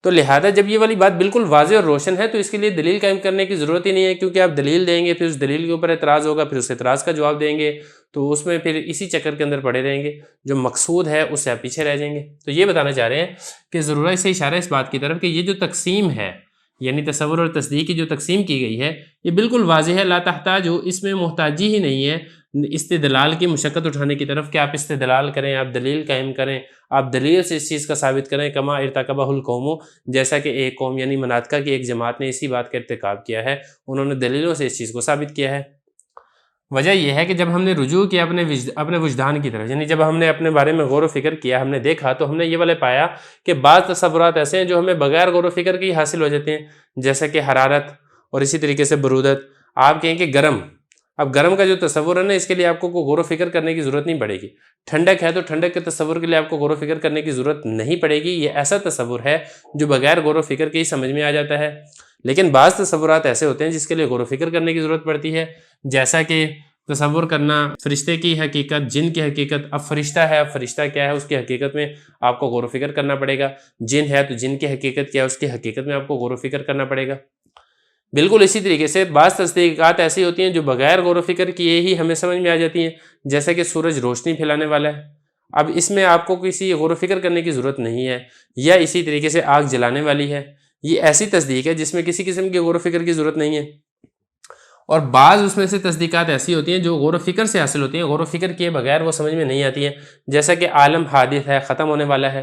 تو لہذا جب یہ والی بات بالکل واضح اور روشن ہے تو اس کے لیے دلیل قائم کرنے کی ضرورت ہی نہیں ہے، کیونکہ آپ دلیل دیں گے پھر اس دلیل کے اوپر اعتراض ہوگا، پھر اس اعتراض کا جواب دیں گے، تو اس میں پھر اسی چکر کے اندر پڑے رہیں گے، جو مقصود ہے اس سے آپ پیچھے رہ جائیں گے۔ تو یہ بتانا چاہ رہے ہیں کہ ضرورت سے اشارہ اس بات کی طرف کہ یہ جو تقسیم ہے، یعنی تصور اور تصدیق کی جو تقسیم کی گئی ہے، یہ بالکل واضح ہے، لا تحتاج، اس میں محتاجی ہی نہیں ہے استدلال کی مشقت اٹھانے کی طرف کہ آپ استدلال کریں، آپ دلیل قائم کریں، آپ دلیل سے اس چیز کا ثابت کریں، کما ارتکبہ القوم، جیسا کہ ایک قوم یعنی مناطقہ کی ایک جماعت نے اسی بات کا ارتکاب کیا ہے، انہوں نے دلیلوں سے اس چیز کو ثابت کیا ہے۔ وجہ یہ ہے کہ جب ہم نے رجوع کیا اپنے وجدان کی طرف، یعنی جب ہم نے اپنے بارے میں غور و فکر کیا، ہم نے دیکھا تو ہم نے یہ والے پایا کہ بعض تصورات ایسے ہیں جو ہمیں بغیر غور و فکر کے ہی حاصل ہو جاتے ہیں، جیسا کہ حرارت اور اسی طریقے سے برودت۔ آپ کہیں کہ گرم، اب گرم کا جو تصور ہے نا، اس کے لیے آپ کو غور و فکر کرنے کی ضرورت نہیں پڑے گی۔ ٹھنڈک ہے تو ٹھنڈک کے تصور کے لیے آپ کو غور و فکر کرنے کی ضرورت نہیں پڑے گی، یہ ایسا تصور ہے جو بغیر غور و فکر کے ہی سمجھ میں آ جاتا ہے۔ لیکن بعض تصورات ایسے ہوتے ہیں جس کے لیے غور و فکر کرنے کی ضرورت پڑتی ہے، جیسا کہ تصور کرنا فرشتے کی حقیقت، جن کی حقیقت۔ اب فرشتہ ہے، اب فرشتہ کیا ہے اس کی حقیقت میں آپ کو غور و فکر کرنا پڑے گا۔ جن ہے تو جن کی حقیقت کیا ہے اس کی حقیقت میں آپ کو غور و فکر کرنا پڑے گا۔ بالکل اسی طریقے سے بعض تصدیقات ایسی ہوتی ہیں جو بغیر غور و فکر کیے ہی ہمیں سمجھ میں آ جاتی ہیں، جیسا کہ سورج روشنی پھیلانے والا ہے، اب اس میں آپ کو کسی غور و فکر کرنے کی ضرورت نہیں ہے۔ یا اسی طریقے سے آگ جلانے والی ہے، یہ ایسی تصدیق ہے جس میں کسی قسم کی غور و فکر کی ضرورت نہیں ہے، اور بعض اس میں سے تصدیقات ایسی ہوتی ہیں جو غور و فکر سے حاصل ہوتی ہیں، غور و فکر کیے بغیر وہ سمجھ میں نہیں آتی ہیں، جیسا کہ عالم حادث ہے، ختم ہونے والا ہے،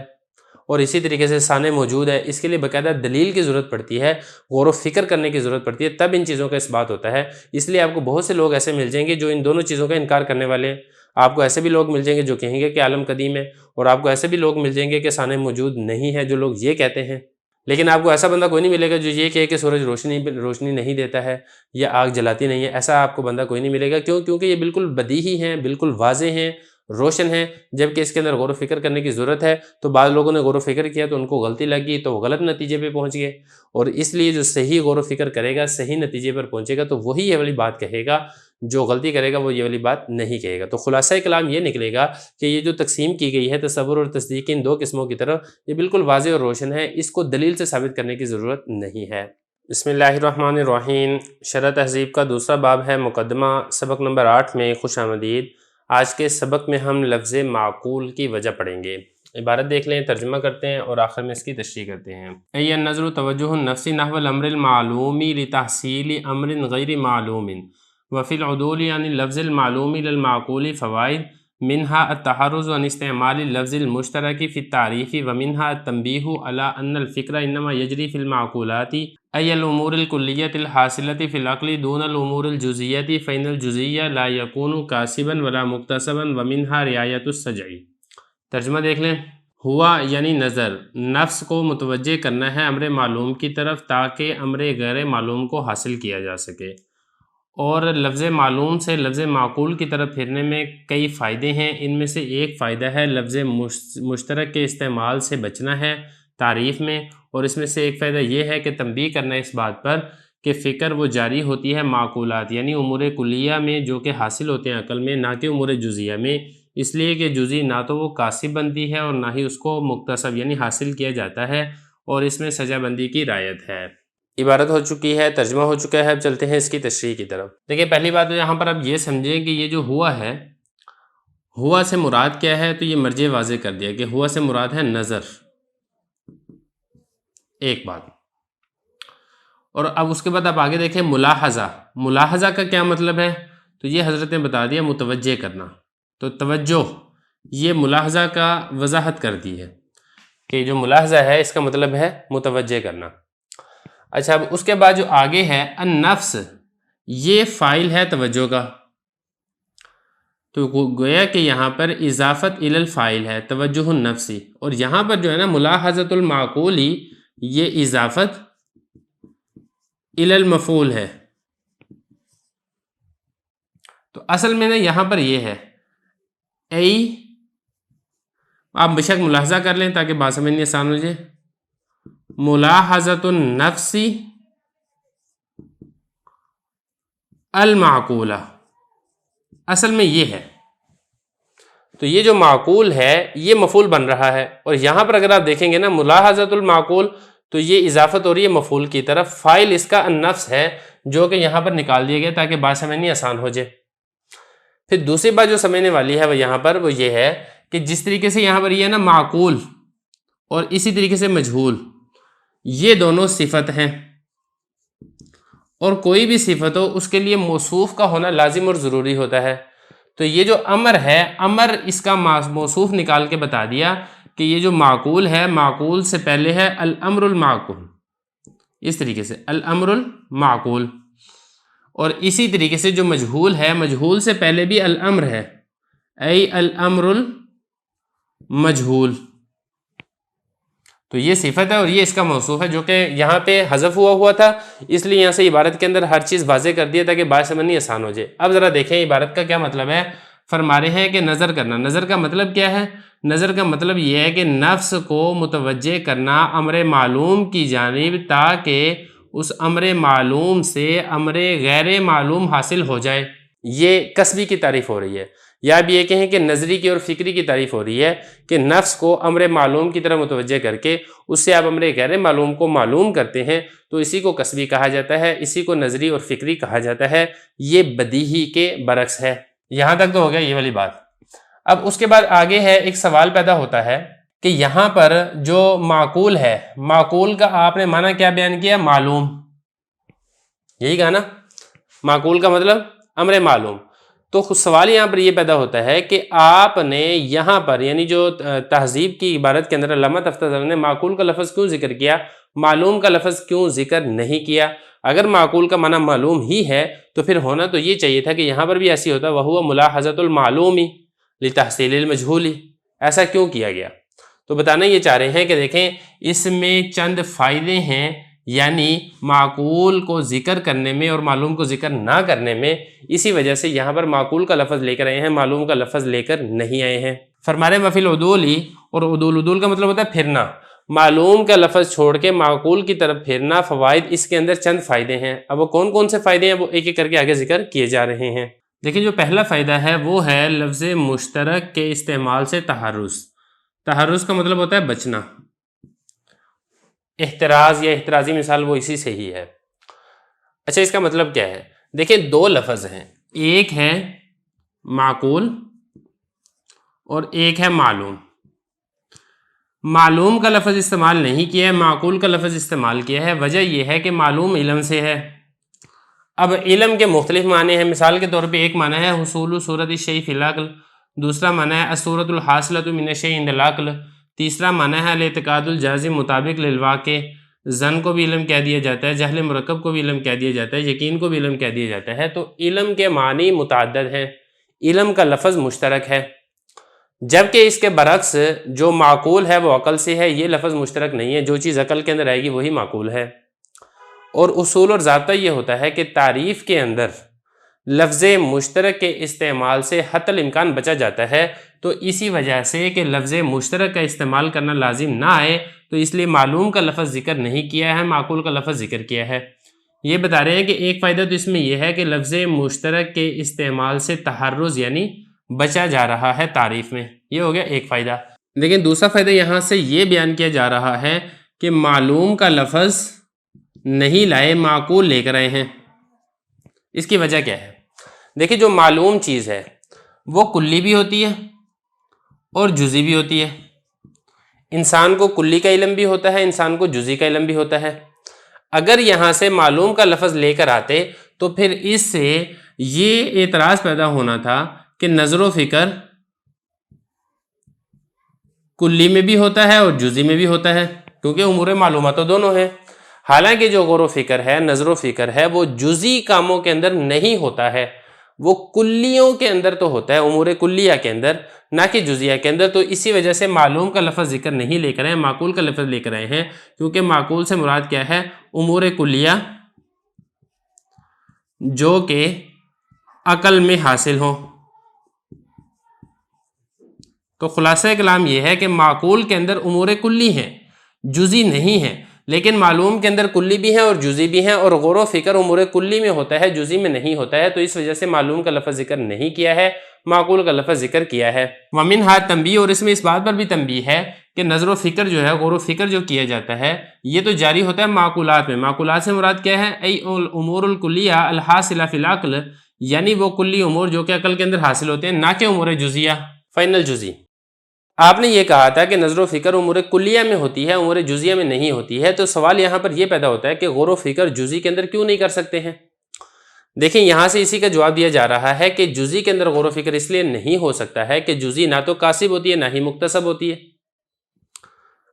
اور اسی طریقے سے سانح موجود ہے، اس کے لیے باقاعدہ دلیل کی ضرورت پڑتی ہے، غور و فکر کرنے کی ضرورت پڑتی ہے، تب ان چیزوں کا اس بات ہوتا ہے۔ اس لیے آپ کو بہت سے لوگ ایسے مل جائیں گے جو ان دونوں چیزوں کا انکار کرنے والے ہیں، آپ کو ایسے بھی لوگ مل جائیں گے جو کہیں گے کہ عالم قدیم ہے، اور آپ کو ایسے بھی لوگ مل جائیں گے کہ سانح موجود نہیں ہے، جو لوگ یہ کہتے ہیں۔ لیکن آپ کو ایسا بندہ کوئی نہیں ملے گا جو یہ کہے کہ سورج روشنی نہیں دیتا ہے یا آگ جلاتی نہیں ہے، ایسا آپ کو بندہ کوئی نہیں ملے گا۔ کیوں؟ کیونکہ یہ بالکل بدیہی ہیں، بالکل واضح ہیں، روشن ہیں، جبکہ اس کے اندر غور و فکر کرنے کی ضرورت ہے۔ تو بعض لوگوں نے غور و فکر کیا تو ان کو غلطی لگی تو وہ غلط نتیجے پہ پہنچ گئے، اور اس لیے جو صحیح غور و فکر کرے گا، صحیح نتیجے پر پہنچے گا، تو وہی یہ والی بات کہے گا، جو غلطی کرے گا وہ یہ والی بات نہیں کہے گا۔ تو خلاصہ کلام یہ نکلے گا کہ یہ جو تقسیم کی گئی ہے تصور اور تصدیق ان دو قسموں کی طرف، یہ بالکل واضح اور روشن ہے، اس کو دلیل سے ثابت کرنے کی ضرورت نہیں ہے۔ بسم اللہ الرحمن الرحیم۔ شرح تہذیب کا دوسرا باب ہے مقدمہ، سبق نمبر 8 میں خوش آمدید۔ آج کے سبق میں ہم لفظ معقول کی وجہ پڑھیں گے۔ عبارت دیکھ لیں، ترجمہ کرتے ہیں اور آخر میں اس کی تشریح کرتے ہیں۔ ای النظر توجہ النفس نحو الامر المعلوم لتحصیل امر غیر معلوم، وفی العدول عن اللفظ المعلوم للمعقول فوائد، منها التحرز عن استعمال اللفظ المشترك في التعريف، ومنها التنبيه على أن الفكر إنما يجري في المعقولات أي الأمور الكلية الحاصلة في العقل دون الأمور الجزئية، فإن الجزئي لا يكون كاسبا ولا مكتسبا، ومنها رعاية السجع۔ ترجمہ دیکھ لیں۔ ہوا یعنی نظر، نفس کو متوجہ کرنا ہے امر معلوم کی طرف تاکہ امر غیر معلوم کو حاصل کیا جا سکے، اور لفظ معلوم سے لفظ معقول کی طرف پھرنے میں کئی فائدے ہیں۔ ان میں سے ایک فائدہ ہے لفظ مشترک کے استعمال سے بچنا ہے تعریف میں، اور اس میں سے ایک فائدہ یہ ہے کہ تنبیہ کرنا ہے اس بات پر کہ فکر وہ جاری ہوتی ہے معقولات یعنی امور کلیہ میں، جو کہ حاصل ہوتے ہیں عقل میں، نہ کہ امور جزیہ میں، اس لیے کہ جزی نہ تو وہ کاسب بنتی ہے اور نہ ہی اس کو مکتسب یعنی حاصل کیا جاتا ہے، اور اس میں سزا بندی کی رعایت ہے۔ عبارت ہو چکی ہے، ترجمہ ہو چکا ہے، اب چلتے ہیں اس کی تشریح کی طرف۔ دیکھیں پہلی بات تو یہاں پر اب یہ سمجھیں کہ یہ جو ہوا ہے، ہوا سے مراد کیا ہے، تو یہ مرجع واضح کر دیا کہ ہوا سے مراد ہے نظر، ایک بات۔ اور اب اس کے بعد آپ آگے دیکھیں ملاحظہ، ملاحظہ کا کیا مطلب ہے، تو یہ حضرت نے بتا دیا متوجہ کرنا، تو توجہ یہ ملاحظہ کا وضاحت کر دی ہے کہ جو ملاحظہ ہے اس کا مطلب ہے متوجہ کرنا۔ اچھا اب اس کے بعد جو آگے ہے النفس، یہ فاعل ہے توجہ کا، تو گویا کہ یہاں پر اضافت الی الفاعل ہے توجہ النفسی، اور یہاں پر جو ہے نا ملاحظۃ المعقولی، یہ اضافت الی المفعول ہے۔ تو اصل میں نا یہاں پر یہ ہے ای، آپ بے شک ملاحظہ کر لیں تاکہ بات سمجھنی آسان ہو جائے، ملاحظۃ النفس المعقولہ، اصل میں یہ ہے۔ تو یہ جو معقول ہے یہ مفعول بن رہا ہے، اور یہاں پر اگر آپ دیکھیں گے نا ملاحظۃ المعقول، تو یہ اضافت ہو رہی ہے مفعول کی طرف، فاعل اس کا النفس ہے جو کہ یہاں پر نکال دیا گیا تاکہ بات سمجھنی آسان ہو جائے۔ پھر دوسری بات جو سمجھنے والی ہے وہ یہاں پر وہ یہ ہے کہ جس طریقے سے یہاں پر یہ ہے نا معقول اور اسی طریقے سے مجہول، یہ دونوں صفت ہیں، اور کوئی بھی صفت ہو اس کے لیے موصوف کا ہونا لازم اور ضروری ہوتا ہے۔ تو یہ جو امر ہے، امر اس کا موصوف نکال کے بتا دیا کہ یہ جو معقول ہے، معقول سے پہلے ہے الامر المعقول، اس طریقے سے الامر المعقول، اور اسی طریقے سے جو مجہول ہے، مجہول سے پہلے بھی الامر ہے، ای الامر المجہول، تو یہ صفت ہے اور یہ اس کا موصوف ہے، جو کہ یہاں پہ حذف ہوا تھا، اس لیے یہاں سے عبارت کے اندر ہر چیز واضح کر دیا تاکہ بات سمجھنی آسان ہو جائے۔ اب ذرا دیکھیں عبارت کا کیا مطلب ہے۔ فرما رہے ہیں کہ نظر کرنا، نظر کا مطلب کیا ہے؟ نظر کا مطلب یہ ہے کہ نفس کو متوجہ کرنا امر معلوم کی جانب تاکہ اس امر معلوم سے امر غیر معلوم حاصل ہو جائے۔ یہ کسبی کی تعریف ہو رہی ہے، یا اب یہ کہیں کہ نظری کی اور فکری کی تعریف ہو رہی ہے کہ نفس کو امر معلوم کی طرح متوجہ کر کے اس سے آپ امر غیر معلوم کو معلوم کرتے ہیں، تو اسی کو کسبی کہا جاتا ہے، اسی کو نظری اور فکری کہا جاتا ہے۔ یہ بدیہی کے برعکس ہے۔ یہاں تک تو ہو گیا یہ والی بات۔ اب اس کے بعد آگے ہے ایک سوال پیدا ہوتا ہے کہ یہاں پر جو معقول ہے، معقول کا آپ نے معنی کیا بیان کیا؟ معلوم، یہی کہا نا، معقول کا مطلب امر معلوم۔ تو سوال یہاں پر یہ پیدا ہوتا ہے کہ آپ نے یہاں پر یعنی جو تہذیب کی عبارت کے اندر علامہ تفتزل نے معقول کا لفظ کیوں ذکر کیا، معلوم کا لفظ کیوں ذکر نہیں کیا؟ اگر معقول کا معنی معلوم ہی ہے تو پھر ہونا تو یہ چاہیے تھا کہ یہاں پر بھی ایسی ہوتا، وَهُوَ مُلَاحَظَةُ الْمَعْلُومِ لِتَحْصِيلِ الْمَجْهُولِ، ایسا کیوں کیا گیا؟ تو بتانا یہ چاہ رہے ہیں کہ دیکھیں اس میں چند فائدے ہیں، یعنی معقول کو ذکر کرنے میں اور معلوم کو ذکر نہ کرنے میں، اسی وجہ سے یہاں پر معقول کا لفظ لے کر آئے ہیں، معلوم کا لفظ لے کر نہیں آئے ہیں۔ فرمارے وفی العدول، اور عدول کا مطلب ہوتا ہے پھرنا، معلوم کا لفظ چھوڑ کے معقول کی طرف پھرنا، فوائد اس کے اندر چند فائدے ہیں۔ اب وہ کون کون سے فائدے ہیں وہ ایک ایک کر کے آگے ذکر کیے جا رہے ہیں۔ دیکھیں جو پہلا فائدہ ہے وہ ہے لفظ مشترک کے استعمال سے تحرز۔ تحرز کا مطلب ہوتا ہے بچنا، احتراز یا احترازی مثال وہ اسی سے ہی ہے۔ اچھا اس کا مطلب کیا ہے؟ دیکھیں دو لفظ ہیں، ایک ہے معقول اور ایک ہے معلوم۔ معلوم کا لفظ استعمال نہیں کیا ہے، معقول کا لفظ استعمال کیا ہے۔ وجہ یہ ہے کہ معلوم علم سے ہے۔ اب علم کے مختلف معنی ہیں، مثال کے طور پہ ایک معنی ہے حصول صورت الشیء فی العقل، دوسرا معنی ہے الصورت الحاصلۃ من الشیء عند العقل، تیسرا معنی ہے الاعتقاد الجازم مطابق للواقع۔ ظن کو بھی علم کہہ دیا جاتا ہے، جہل مرکب کو بھی علم کہہ دیا جاتا ہے، یقین کو بھی علم کہہ دیا جاتا ہے۔ تو علم کے معنی متعدد ہیں، علم کا لفظ مشترک ہے، جبکہ اس کے برعکس جو معقول ہے وہ عقل سے ہے، یہ لفظ مشترک نہیں ہے، جو چیز عقل کے اندر آئے گی وہی معقول ہے۔ اور اصول اور ضابطہ یہ ہوتا ہے کہ تعریف کے اندر لفظ مشترک کے استعمال سے حتی الامکان بچا جاتا ہے، تو اسی وجہ سے کہ لفظ مشترک کا استعمال کرنا لازم نہ آئے تو اس لیے معلوم کا لفظ ذکر نہیں کیا ہے، معقول کا لفظ ذکر کیا ہے۔ یہ بتا رہے ہیں کہ ایک فائدہ تو اس میں یہ ہے کہ لفظ مشترک کے استعمال سے تحرز یعنی بچا جا رہا ہے تعریف میں، یہ ہو گیا ایک فائدہ۔ لیکن دوسرا فائدہ یہاں سے یہ بیان کیا جا رہا ہے کہ معلوم کا لفظ نہیں لائے، معقول لے کر آئے ہیں۔ اس کی وجہ کیا ہے؟ دیکھیں جو معلوم چیز ہے وہ کلی بھی ہوتی ہے اور جزئی بھی ہوتی ہے۔ انسان کو کلی کا علم بھی ہوتا ہے، انسان کو جزئی کا علم بھی ہوتا ہے۔ اگر یہاں سے معلوم کا لفظ لے کر آتے تو پھر اس سے یہ اعتراض پیدا ہونا تھا کہ نظر و فکر کلی میں بھی ہوتا ہے اور جزئی میں بھی ہوتا ہے، کیونکہ امور معلومات تو دونوں ہیں۔ حالانکہ جو غور و فکر ہے، نظر و فکر ہے، وہ جزئی کاموں کے اندر نہیں ہوتا ہے، وہ کلیوں کے اندر تو ہوتا ہے، امور کلیہ کے اندر، نہ کہ جزیہ کے اندر۔ تو اسی وجہ سے معلوم کا لفظ ذکر نہیں لے کر آئے، معقول کا لفظ لے کر آئے ہیں، کیونکہ معقول سے مراد کیا ہے؟ امور کلیہ جو کہ عقل میں حاصل ہوں۔ تو خلاصہ کلام یہ ہے کہ معقول کے اندر امور کلی ہیں، جزئی نہیں ہیں، لیکن معلوم کے اندر کلی بھی ہیں اور جزئی بھی ہیں، اور غور و فکر امور کلی میں ہوتا ہے، جزئی میں نہیں ہوتا ہے، تو اس وجہ سے معلوم کا لفظ ذکر نہیں کیا ہے، معقول کا لفظ ذکر کیا ہے۔ وَمِنْهَا تنبیہ، اور اس میں اس بات پر بھی تنبیہ ہے کہ نظر و فکر جو ہے، غور و فکر جو کیا جاتا ہے، یہ تو جاری ہوتا ہے معقولات میں۔ معقولات سے مراد کیا ہے؟ ای الامور الکلیہ الحاصلہ فی العقل، یعنی وہ کلی امور جو کہ عقل کے اندر حاصل ہوتے ہیں، نہ کہ امور جزیہ، فائنل جزئی۔ آپ نے یہ کہا تھا کہ نظر و فکر امور کلیہ میں ہوتی ہے، امور جزیہ میں نہیں ہوتی ہے، تو سوال یہاں پر یہ پیدا ہوتا ہے کہ غور و فکر جزئی کے اندر کیوں نہیں کر سکتے ہیں؟ دیکھیں یہاں سے اسی کا جواب دیا جا رہا ہے کہ جزئی کے اندر غور و فکر اس لیے نہیں ہو سکتا ہے کہ جزئی نہ تو کاسب ہوتی ہے نہ ہی مکتسب ہوتی ہے۔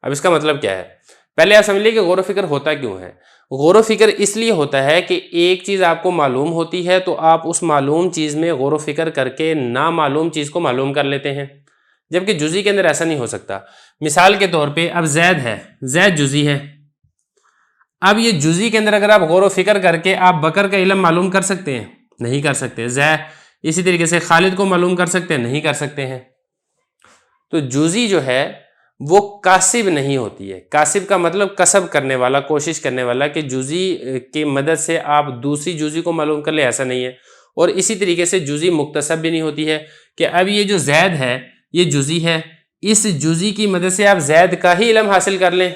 اب اس کا مطلب کیا ہے؟ پہلے آپ سمجھ لیے کہ غور و فکر ہوتا کیوں ہے۔ غور و فکر اس لیے ہوتا ہے کہ ایک چیز آپ کو معلوم ہوتی ہے تو آپ اس معلوم چیز میں غور و فکر کر کے نامعلوم چیز کو معلوم کر لیتے ہیں، جبکہ جزئی کے اندر ایسا نہیں ہو سکتا۔ مثال کے طور پہ اب زید ہے، زید جزئی ہے، اب یہ جزئی کے اندر اگر آپ غور و فکر کر کے آپ بکر کا علم معلوم کر سکتے ہیں؟ نہیں کر سکتے۔ اسی طریقے سے خالد کو معلوم کر سکتے ہیں؟ نہیں کر سکتے ہیں۔ تو جزئی جو ہے وہ کاسب نہیں ہوتی ہے۔ کاسب کا مطلب کسب کرنے والا، کوشش کرنے والا، کہ جزئی کی مدد سے آپ دوسری جزئی کو معلوم کر لیں، ایسا نہیں ہے۔ اور اسی طریقے سے جزئی مکتسب بھی نہیں ہوتی ہے کہ اب یہ جو زید ہے یہ جزئی ہے، اس جزئی کی مدد سے آپ زید کا ہی علم حاصل کر لیں،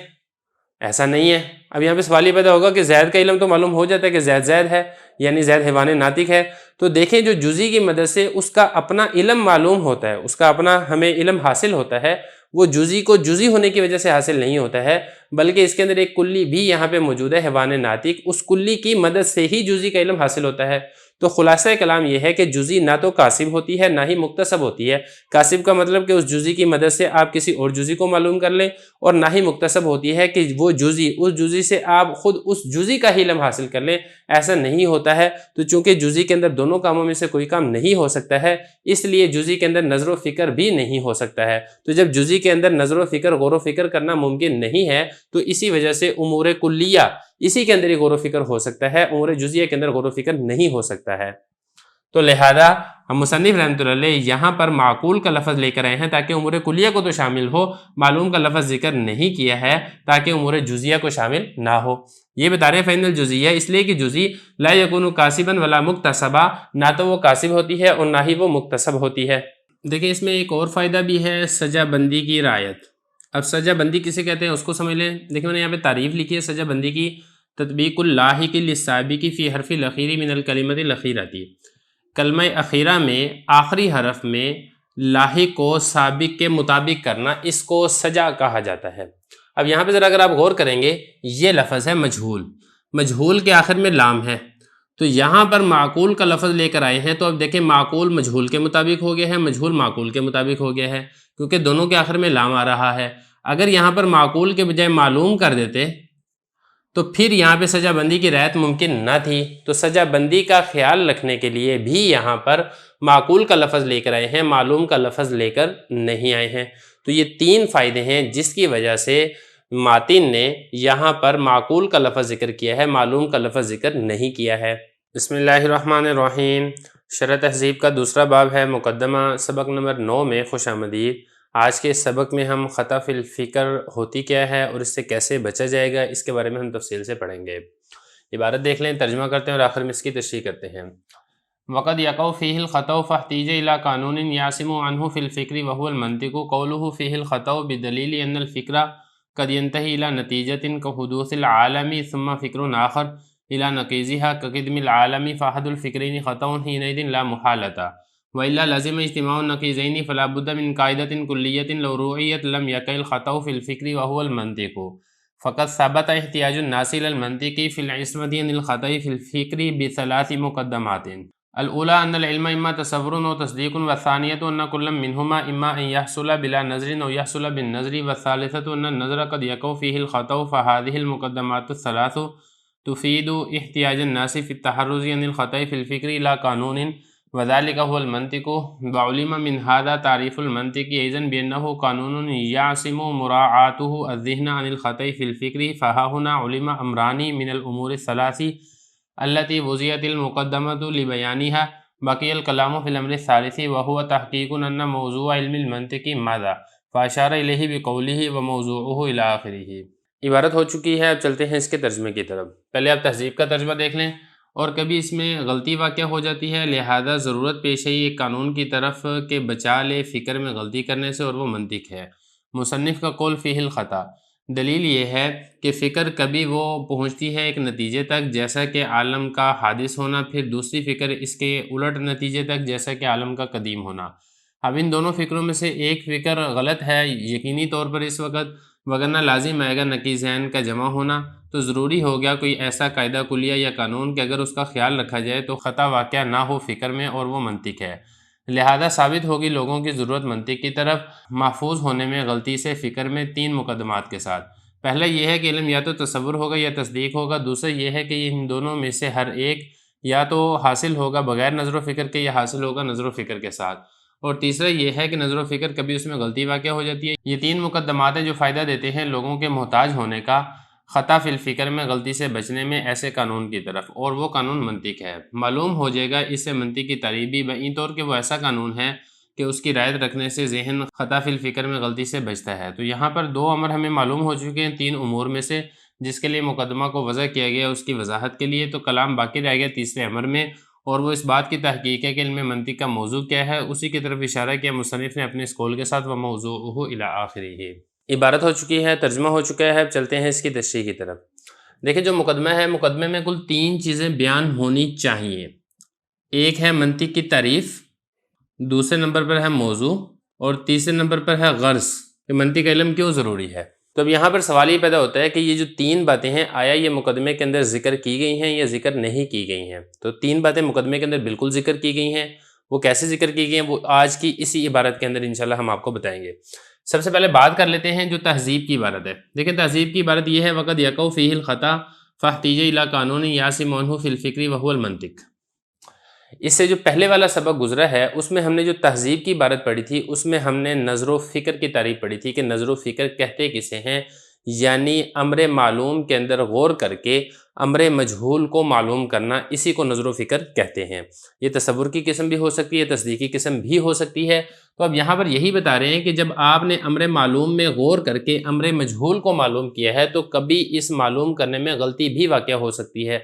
ایسا نہیں ہے۔ اب یہاں پہ سوال یہ پیدا ہوگا کہ زید کا علم تو معلوم ہو جاتا ہے کہ زید زید ہے، یعنی زید حیوان ناطق ہے۔ تو دیکھیں جو جزئی کی مدد سے اس کا اپنا علم معلوم ہوتا ہے، اس کا اپنا ہمیں علم حاصل ہوتا ہے، وہ جزئی کو جزئی ہونے کی وجہ سے حاصل نہیں ہوتا ہے، بلکہ اس کے اندر ایک کلی بھی یہاں پہ موجود ہے، حیوان ناطق، اس کلی کی مدد سے ہی جزئی کا علم حاصل ہوتا ہے۔ تو خلاصہ کلام یہ ہے کہ جزئی نہ تو کاسب ہوتی ہے نہ ہی مکتسب ہوتی ہے۔ کاسب کا مطلب کہ اس جزئی کی مدد سے آپ کسی اور جزئی کو معلوم کر لیں، اور نہ ہی مکتسب ہوتی ہے کہ وہ جزئی، اس جزئی سے آپ خود اس جزئی کا ہی علم حاصل کر لیں، ایسا نہیں ہوتا ہے۔ تو چونکہ جزئی کے اندر دونوں کاموں میں سے کوئی کام نہیں ہو سکتا ہے، اس لیے جزئی کے اندر نظر و فکر بھی نہیں ہو سکتا ہے۔ تو جب جزئی کے اندر نظر و فکر، غور و فکر کرنا ممکن نہیں ہے، تو اسی وجہ سے امور کلیہ اسی کے اندر ہی غور و فکر ہو سکتا ہے، امور جزئیہ کے اندر غور و فکر نہیں ہو سکتا ہے۔ تو لہذا ہم مصنف رحمۃ اللہ علیہ یہاں پر معقول کا لفظ لے کر آئے ہیں تاکہ امور کلیہ کو تو شامل ہو، معلوم کا لفظ ذکر نہیں کیا ہے تاکہ امور جزئیہ کو شامل نہ ہو۔ یہ بتا رہے ہیں فإن الجزئیہ، اس لیے کہ جزئی لا یکون کاسبا ولا مکتسبا، نہ تو وہ کاسب ہوتی ہے اور نہ ہی وہ مکتسب ہوتی ہے۔ دیکھیں اس میں ایک اور فائدہ بھی ہے، سجا بندی کی رعایت۔ اب سجا بندی کسے کہتے ہیں اس کو سمجھ لیں۔ دیکھیں میں نے یہاں پہ تعریف لکھی ہے سجا بندی کی، تطبیق اللاحق للسابق فی حرف الاخیر من الکلمۃ الاخیرۃ، کلمہ اخیرہ میں آخری حرف میں لاحق کو سابق کے مطابق کرنا، اس کو سجا کہا جاتا ہے۔ اب یہاں پہ ذرا اگر آپ غور کریں گے، یہ لفظ ہے مجہول، مجہول کے آخر میں لام ہے، تو یہاں پر معقول کا لفظ لے کر آئے ہیں، تو اب دیکھیں معقول مجہول کے مطابق ہو گیا ہے، مجہول معقول کے مطابق ہو گیا ہے، کیونکہ دونوں کے آخر میں لام آ رہا ہے۔ اگر یہاں پر معقول کے بجائے معلوم کر دیتے تو پھر یہاں پہ سجا بندی کی رعایت ممکن نہ تھی۔ تو سجا بندی کا خیال رکھنے کے لیے بھی یہاں پر معقول کا لفظ لے کر آئے ہیں، معلوم کا لفظ لے کر نہیں آئے ہیں۔ تو یہ تین فائدے ہیں جس کی وجہ سے ماتن نے یہاں پر معقول کا لفظ ذکر کیا ہے، معلوم کا لفظ ذکر نہیں کیا ہے۔ بسم اللہ الرحمن الرحیم۔ شرح تہذیب کا دوسرا باب ہے مقدمہ، سبق نمبر 9 میں خوش آمدید۔ آج کے اس سبق میں ہم خطا فی الفکر ہوتی کیا ہے اور اس سے کیسے بچا جائے گا، اس کے بارے میں ہم تفصیل سے پڑھیں گے۔ عبارت دیکھ لیں، ترجمہ کرتے ہیں اور آخر میں اس کی تشریح کرتے ہیں۔ وقد یقع فیہ الخطأ فاحتیج الی قانون یعصم عنہ فی الفکر وهو المنطق قولہ فیہ الخطأ بدلیل ان الفکر قد ينتهي الى نتیجة كحدوث العالم ثم فکر آخر الى نقیضها كقدم العالم فاحد الفکرین خطأ حینئذ لا محالة وإلا لازم اجتماع النقیضین فلا بد من قاعدة کلیة لو روعیت لم یقع الخطأ فی الفکر وهو المنطق فقد ثبت احتیاج الناس الى المنطق في العصمة عن الخطأ في الفکر بثلاث مقدمات۔ الأولى أن العلم إما تصور و تصدیق، والثانية أن كل منهما إما أن يحصل بلا نظر أو يحصل بالنظر، والثالثة أن النظر قد يقع فيه الخطأ۔ فهذه المقدمات الثلاث تفيد احتياج الناس في التحرز عن الخطأ في الفكر إلى قانون وذلك هو المنطق، وعلم من هذا تعريف المنطق أيضا بأنه قانون يعصم مراعاته الذهن عن الخطأ في الفكر، فها هنا علم أمران من الأمور الثلاث التي وضعت المقدمة لبيانها۔ بقي الكلام في الأمر الثالث وهو تحقيق أن موضوع علم المنطق ماذا، فأشار إليه بقوله وموضوعه إلى آخره۔ عبارت ہو چکی ہے، اب چلتے ہیں اس کے ترجمے کی طرف۔ پہلے آپ تہذیب کا ترجمہ دیکھ لیں، اور کبھی اس میں غلطی واقع ہو جاتی ہے، لہذا ضرورت پیش ہے ایک قانون کی طرف کہ بچا لے فکر میں غلطی کرنے سے، اور وہ منطق ہے۔ مصنف کا قول فیہ الخطا، دلیل یہ ہے کہ فکر کبھی وہ پہنچتی ہے ایک نتیجے تک جیسا کہ عالم کا حادث ہونا، پھر دوسری فکر اس کے الٹ نتیجے تک جیسا کہ عالم کا قدیم ہونا۔ اب ان دونوں فکروں میں سے ایک فکر غلط ہے یقینی طور پر اس وقت، وگرنہ لازم آئے گا نقیضین کا جمع ہونا، تو ضروری ہو گیا کوئی ایسا قاعدہ کلیہ یا قانون کہ اگر اس کا خیال رکھا جائے تو خطا واقع نہ ہو فکر میں، اور وہ منطق ہے۔ لہذا ثابت ہوگی لوگوں کی ضرورت منطق کی طرف، محفوظ ہونے میں غلطی سے فکر میں تین مقدمات کے ساتھ۔ پہلا یہ ہے کہ علم یا تو تصور ہوگا یا تصدیق ہوگا، دوسرا یہ ہے کہ ان دونوں میں سے ہر ایک یا تو حاصل ہوگا بغیر نظر و فکر کے یا حاصل ہوگا نظر و فکر کے ساتھ، اور تیسرا یہ ہے کہ نظر و فکر کبھی اس میں غلطی واقع ہو جاتی ہے۔ یہ تین مقدمات ہیں جو فائدہ دیتے ہیں لوگوں کے محتاج ہونے کا خطا فی الفکر میں غلطی سے بچنے میں ایسے قانون کی طرف، اور وہ قانون منطق ہے۔ معلوم ہو جائے گا اس سے منطق کی تعریف بھی بئیں طور کہ وہ ایسا قانون ہے کہ اس کی رعایت رکھنے سے ذہن خطا فی الفکر میں غلطی سے بچتا ہے۔ تو یہاں پر دو امر ہمیں معلوم ہو چکے ہیں تین امور میں سے، جس کے لیے مقدمہ کو وضع کیا گیا اس کی وضاحت کے لیے، تو کلام باقی رہ گیا تیسرے امر میں، اور وہ اس بات کی تحقیق ہے کہ علم منطق کا موضوع کیا ہے۔ اسی کی طرف اشارہ کیا مصنف نے اپنے اس قول کے ساتھ، وَمَوْضُوعُهُ إِلَىٰ آخِرِهِ۔ عبارت ہو چکی ہے، ترجمہ ہو چکا ہے، اب چلتے ہیں اس کی تشریح کی طرف۔ دیکھیں جو مقدمہ ہے، مقدمے میں کل تین چیزیں بیان ہونی چاہیے۔ ایک ہے منطق کی تعریف، دوسرے نمبر پر ہے موضوع، اور تیسرے نمبر پر ہے غرض۔ کہ منطق علم کیوں ضروری ہے۔ تو اب یہاں پر سوال یہ پیدا ہوتا ہے کہ یہ جو 3 باتیں ہیں آیا یہ مقدمے کے اندر ذکر کی گئی ہیں یا ذکر نہیں کی گئی ہیں؟ تو 3 باتیں مقدمے کے اندر بالکل ذکر کی گئی ہیں، وہ کیسے ذکر کی گئی ہیں وہ آج کی اسی عبارت کے اندر انشاءاللہ ہم آپ کو بتائیں گے۔ سب سے پہلے بات کر لیتے ہیں جو تہذیب کی عبارت ہے۔ دیکھیں تہذیب کی عبارت یہ ہے وقد یقع فیہ الخطا فاحتیج الی قانون یاسم عنہ فی الفکر وہو المنطق۔ اس سے جو پہلے والا سبق گزرا ہے اس میں ہم نے جو تہذیب کی عبارت پڑھی تھی اس میں ہم نے نظر و فکر کی تعریف پڑھی تھی کہ نظر و فکر کہتے کسے ہیں، یعنی امر معلوم کے اندر غور کر کے امر مجہول کو معلوم کرنا، اسی کو نظر و فکر کہتے ہیں۔ یہ تصور کی قسم بھی ہو سکتی ہے، تصدیقی قسم بھی ہو سکتی ہے۔ تو اب یہاں پر یہی بتا رہے ہیں کہ جب آپ نے امر معلوم میں غور کر کے امر مجہول کو معلوم کیا ہے تو کبھی اس معلوم کرنے میں غلطی بھی واقع ہو سکتی ہے۔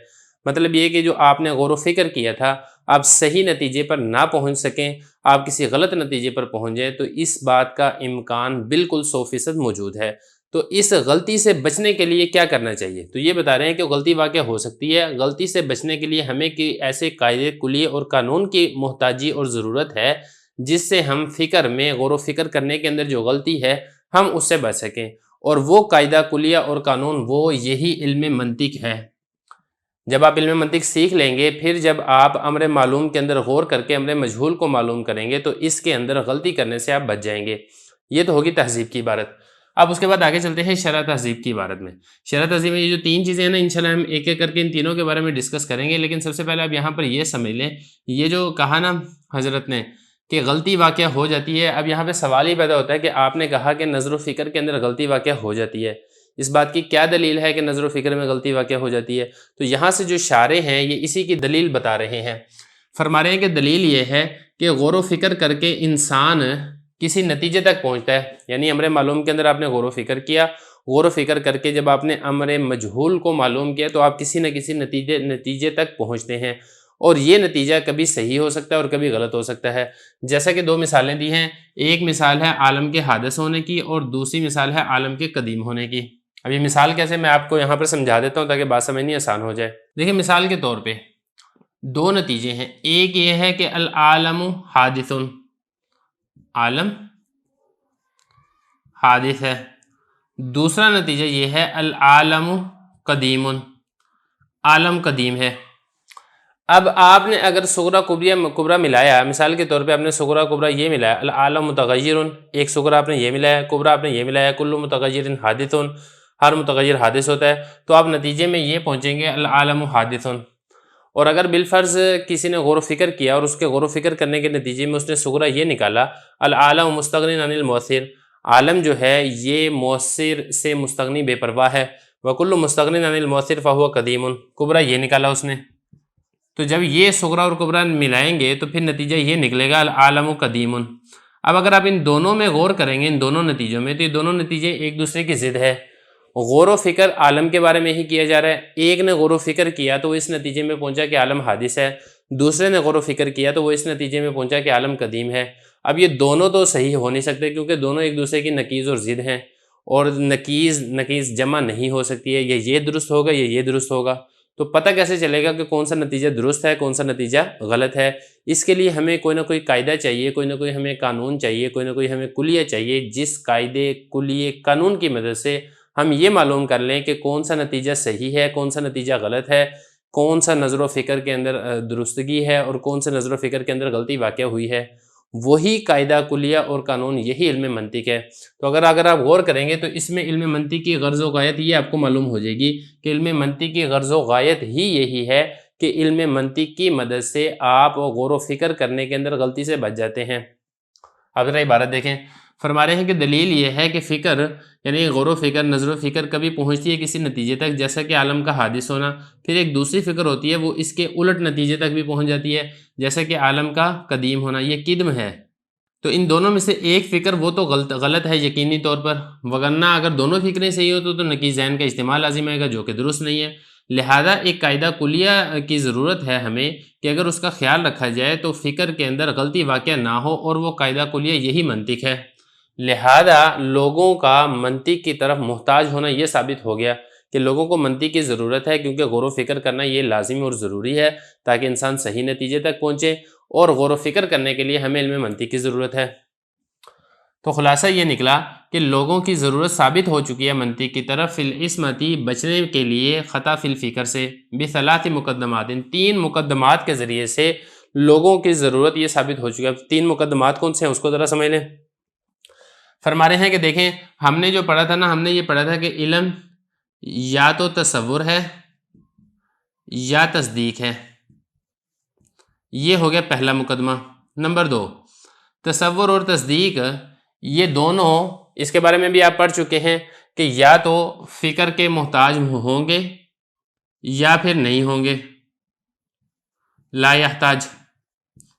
مطلب یہ کہ جو آپ نے غور و فکر کیا تھا آپ صحیح نتیجے پر نہ پہنچ سکیں، آپ کسی غلط نتیجے پر پہنچ جائیں، تو اس بات کا امکان بالکل 100% موجود ہے۔ تو اس غلطی سے بچنے کے لیے کیا کرنا چاہیے؟ تو یہ بتا رہے ہیں کہ غلطی واقع ہو سکتی ہے، غلطی سے بچنے کے لیے ہمیں ایسے قاعدے کلیے اور قانون کی محتاجی اور ضرورت ہے جس سے ہم فکر میں غور و فکر کرنے کے اندر جو غلطی ہے ہم اس سے بچ سکیں، اور وہ قاعدہ کلیہ اور قانون وہ یہی علم منطق ہے۔ جب آپ علم منطق سیکھ لیں گے پھر جب آپ امر معلوم کے اندر غور کر کے امر مجہول کو معلوم کریں گے تو اس کے اندر غلطی کرنے سے آپ بچ جائیں گے۔ یہ تو ہوگی تہذیب کی عبارت۔ اب اس کے بعد آگے چلتے ہیں شرح تہذیب کی عبارت میں۔ شرح تہذیب میں یہ جو 3 چیزیں ہیں نا انشاءاللہ ہم ایک ایک کر کے ان تینوں کے بارے میں ڈسکس کریں گے، لیکن سب سے پہلے آپ یہاں پر یہ سمجھ لیں، یہ جو کہا نا حضرت نے کہ غلطی واقع ہو جاتی ہے، اب یہاں پہ سوال ہی پیدا ہوتا ہے کہ آپ نے کہا کہ نظر و فکر کے اندر غلطی واقع ہو جاتی ہے، اس بات کی کیا دلیل ہے کہ نظر و فکر میں غلطی واقع ہو جاتی ہے؟ تو یہاں سے جو شارح ہیں یہ اسی کی دلیل بتا رہے ہیں، فرما رہے ہیں کہ دلیل یہ ہے کہ غور و فکر کر کے انسان کسی نتیجے تک پہنچتا ہے، یعنی امر معلوم کے اندر آپ نے غور و فکر کیا، غور و فکر کر کے جب آپ نے امر مجہول کو معلوم کیا تو آپ کسی نہ کسی نتیجے تک پہنچتے ہیں، اور یہ نتیجہ کبھی صحیح ہو سکتا ہے اور کبھی غلط ہو سکتا ہے۔ جیسا کہ 2 مثالیں دی ہیں، ایک مثال ہے عالم کے حادث ہونے کی اور دوسری مثال ہے عالم کے قدیم ہونے کی۔ اب یہ مثال کیسے، میں آپ کو یہاں پر سمجھا دیتا ہوں تاکہ بات سمجھنی آسان ہو جائے۔ دیکھیں مثال کے طور پہ 2 نتیجے ہیں، ایک یہ ہے کہ العالم حادث، عالم حادث ہے، دوسرا نتیجہ یہ ہے العالم قدیم، عالم قدیم ہے۔ اب آپ نے اگر صغرا کبرا ملایا، مثال کے طور پہ آپ نے صغرا کبرا یہ ملایا، العالم متغیر، ایک صغرا آپ نے یہ ملایا، کبرا آپ نے یہ ملایا، کل متغیر حادث، ہر متغیر حادث ہوتا ہے، تو آپ نتیجے میں یہ پہنچیں گے العالم حادث۔ اور اگر بالفرض کسی نے غور و فکر کیا اور اس کے غور و فکر کرنے کے نتیجے میں اس نے صغرا یہ نکالا العالم مستغنی عن المؤثر، عالم جو ہے یہ مؤثر سے مستغنی بے پرواہ ہے، وکل مستغنی عن المؤثر فہو قدیم، کبرا یہ نکالا اس نے۔ تو جب یہ صغرا اور کبرا ملائیں گے تو پھر نتیجہ یہ نکلے گا العالم قدیم۔ اب اگر آپ ان دونوں میں غور کریں گے، ان دونوں نتیجوں میں، تو یہ دونوں نتیجے ایک دوسرے کی ضد ہے۔ غور و فکر عالم کے بارے میں ہی کیا جا رہا ہے، ایک نے غور و فکر کیا تو وہ اس نتیجے میں پہنچا کہ عالم حادث ہے، دوسرے نے غور و فکر کیا تو وہ اس نتیجے میں پہنچا کہ عالم قدیم ہے۔ اب یہ دونوں تو صحیح ہو نہیں سکتے کیونکہ دونوں ایک دوسرے کی نقیض اور ضد ہیں، اور نقیض جمع نہیں ہو سکتی ہے، یہ درست ہوگا یہ درست ہوگا، تو پتہ کیسے چلے گا کہ کون سا نتیجہ درست ہے کون سا نتیجہ غلط ہے؟ اس کے لیے ہمیں کوئی نہ کوئی قاعدہ چاہیے، کوئی نہ کوئی ہمیں قانون چاہیے، کوئی نہ کوئی ہمیں کلیہ چاہیے، جس قاعدے کلیہ قانون کی مدد سے ہم یہ معلوم کر لیں کہ کون سا نتیجہ صحیح ہے کون سا نتیجہ غلط ہے، کون سا نظر و فکر کے اندر درستگی ہے اور کون سا نظر و فکر کے اندر غلطی واقع ہوئی ہے۔ وہی قاعدہ کلیہ اور قانون، یہی علم منطق ہے۔ تو اگر آپ غور کریں گے تو اس میں علم منطق کی غرض و غایت یہ آپ کو معلوم ہو جائے گی کہ علم منطق کی غرض و غایت ہی یہی ہے کہ علم منطق کی مدد سے آپ غور و فکر کرنے کے اندر غلطی سے بچ جاتے ہیں۔ اب ذرا عبارت دیکھیں، فرما رہے ہیں کہ دلیل یہ ہے کہ فکر یعنی غور و فکر، نظر و فکر کبھی پہنچتی ہے کسی نتیجے تک، جیسا کہ عالم کا حادث ہونا، پھر ایک دوسری فکر ہوتی ہے وہ اس کے الٹ نتیجے تک بھی پہنچ جاتی ہے، جیسا کہ عالم کا قدیم ہونا، یہ قدم ہے۔ تو ان دونوں میں سے ایک فکر وہ تو غلط ہے یقینی طور پر، وگرنہ اگر دونوں فکریں صحیح ہو تو نقیضین کا اجتماع لازم آئے گا جو کہ درست نہیں ہے۔ لہذا ایک قاعدہ کلیہ کی ضرورت ہے ہمیں کہ اگر اس کا خیال رکھا جائے تو فکر کے اندر غلطی واقع نہ ہو، اور وہ قاعدہ کلیہ یہی منطق ہے۔ لہذا لوگوں کا منطق کی طرف محتاج ہونا یہ ثابت ہو گیا کہ لوگوں کو منطق کی ضرورت ہے، کیونکہ غور و فکر کرنا یہ لازمی اور ضروری ہے تاکہ انسان صحیح نتیجے تک پہنچے، اور غور و فکر کرنے کے لیے ہمیں علم منطق کی ضرورت ہے۔ تو خلاصہ یہ نکلا کہ لوگوں کی ضرورت ثابت ہو چکی ہے منطق کی طرف فی العصمتی بچنے کے لیے خطا فی الفکر سے بثلاث مقدمات، ان 3 مقدمات کے ذریعے سے لوگوں کی ضرورت یہ ثابت ہو چکی ہے۔ 3 مقدمات کون سے ہیں اس کو ذرا سمجھ لیں۔ فرما رہے ہیں کہ دیکھیں ہم نے جو پڑھا تھا نا، ہم نے یہ پڑھا تھا کہ علم یا تو تصور ہے یا تصدیق ہے، یہ ہو گیا پہلا مقدمہ۔ نمبر 2، تصور اور تصدیق یہ دونوں اس کے بارے میں بھی آپ پڑھ چکے ہیں کہ یا تو فکر کے محتاج ہوں گے یا پھر نہیں ہوں گے، لا یحتاج،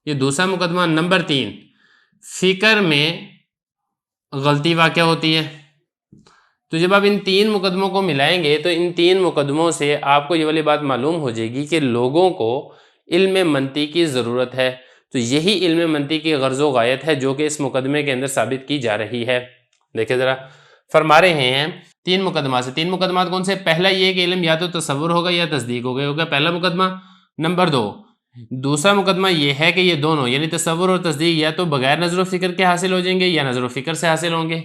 یہ دوسرا مقدمہ۔ نمبر 3، فکر میں غلطی واقع ہوتی ہے۔ تو جب آپ ان 3 مقدموں کو ملائیں گے تو ان 3 مقدموں سے آپ کو یہ والی بات معلوم ہو جائے گی کہ لوگوں کو علم منطق کی ضرورت ہے۔ تو یہی علم منطق کی غرض و غایت ہے جو کہ اس مقدمے کے اندر ثابت کی جا رہی ہے۔ دیکھیں ذرا، فرما رہے ہیں 3 مقدمات سے، 3 مقدمات کون سے؟ پہلا یہ کہ علم یا تو تصور ہوگا یا تصدیق ہوگا پہلا مقدمہ۔ نمبر 2، دوسرا مقدمہ یہ ہے کہ یہ دونوں یعنی تصور اور تصدیق یا تو بغیر نظر و فکر کے حاصل ہو جائیں گے یا نظر و فکر سے حاصل ہوں گے۔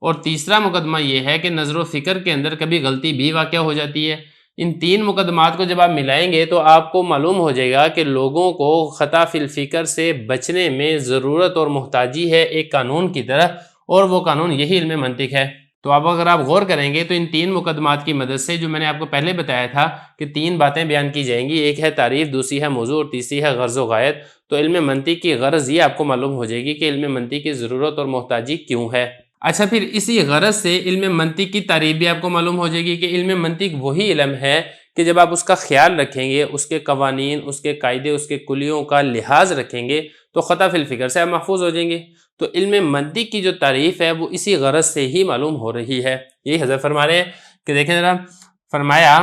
اور تیسرا مقدمہ یہ ہے کہ نظر و فکر کے اندر کبھی غلطی بھی واقع ہو جاتی ہے۔ ان 3 مقدمات کو جب آپ ملائیں گے تو آپ کو معلوم ہو جائے گا کہ لوگوں کو خطا فی الفکر سے بچنے میں ضرورت اور محتاجی ہے ایک قانون کی طرح، اور وہ قانون یہی علم منطق ہے۔ تو اب اگر آپ غور کریں گے تو ان 3 مقدمات کی مدد سے جو میں نے آپ کو پہلے بتایا تھا کہ 3 باتیں بیان کی جائیں گی، ایک ہے تعریف، دوسری ہے موضوع اور تیسری ہے غرض و غایت۔ تو علم منطق کی غرض یہ آپ کو معلوم ہو جائے گی کہ علم منطق کی ضرورت اور محتاجی کیوں ہے۔ اچھا، پھر اسی غرض سے علم منطق کی تعریف بھی آپ کو معلوم ہو جائے گی کہ علم منطق وہی علم ہے کہ جب آپ اس کا خیال رکھیں گے، اس کے قوانین، اس کے قاعدے، اس کے کلیوں کا لحاظ رکھیں گے تو خطا فی الفکر سے آپ محفوظ ہو جائیں گے۔ تو علم منطق کی جو تعریف ہے وہ اسی غرض سے ہی معلوم ہو رہی ہے۔ یہی حضرت فرما رہے ہیں کہ دیکھیں ذرا، فرمایا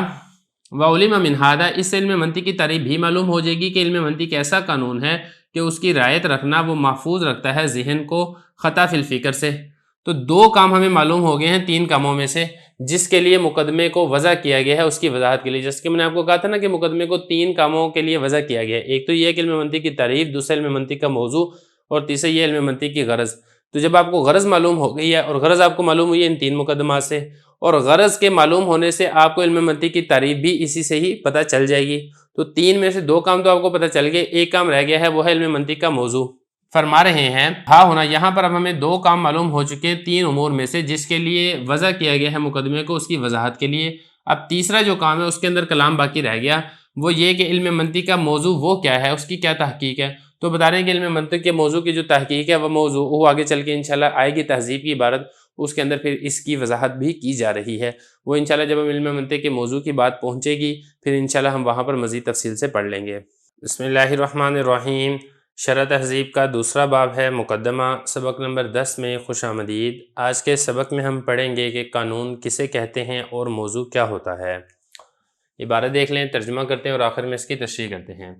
وَعُلِمَ مِنْ هَذَا، اس سے علم منطق کی تعریف بھی معلوم ہو جائے گی کہ علم منطق ایسا قانون ہے کہ اس کی رعایت رکھنا وہ محفوظ رکھتا ہے ذہن کو خطا فی الفکر سے۔ تو 2 کام ہمیں معلوم ہو گئے ہیں 3 کاموں میں سے جس کے لیے مقدمے کو وضع کیا گیا ہے اس کی وضاحت کے لیے۔ جس کہ میں نے آپ کو کہا تھا نا کہ مقدمے کو 3 کاموں کے لیے وضع کیا گیا ہے، ایک تو یہ ہے کہ علم منطق کی تعریف، دوسرا علم منطق کا موضوع، اور تیسرا یہ علم منطق کی غرض۔ تو جب آپ کو غرض معلوم ہو گئی ہے، اور غرض آپ کو معلوم ہوئی ہے ان 3 مقدمات سے، اور غرض کے معلوم ہونے سے آپ کو علم منطق کی تعریف بھی اسی سے ہی پتہ چل جائے گی۔ تو 3 میں سے 2 کام تو آپ کو پتہ چل گئے، ایک کام رہ گیا ہے، وہ ہے علم منطق کا موضوع۔ فرما رہے ہیں ہاں ہونا، یہاں پر اب ہمیں 2 کام معلوم ہو چکے ہیں 3 امور میں سے جس کے لیے وضع کیا گیا ہے مقدمے کو اس کی وضاحت کے لیے۔ اب تیسرا جو کام ہے اس کے اندر کلام باقی رہ گیا، وہ یہ کہ علم منطق کا موضوع وہ کیا ہے، اس کی کیا تحقیق ہے۔ تو بتا رہے ہیں کہ علم منطق کے موضوع کی جو تحقیق ہے وہ موضوع وہ آگے چل کے انشاءاللہ آئے گی تہذیب کی عبارت، اس کے اندر پھر اس کی وضاحت بھی کی جا رہی ہے۔ وہ انشاءاللہ جب ہم علم منطق کے موضوع کی بات پہنچے گی پھر انشاءاللہ ہم وہاں پر مزید تفصیل سے پڑھ لیں گے۔ بسم اللہ الرحمن الرحیم۔ شرح تہذیب کا دوسرا باب ہے مقدمہ، سبق نمبر 10 میں خوش آمدید۔ آج کے سبق میں ہم پڑھیں گے کہ قانون کسے کہتے ہیں اور موضوع کیا ہوتا ہے۔ عبارت دیکھ لیں، ترجمہ کرتے ہیں اور آخر میں اس کی تشریح کرتے ہیں۔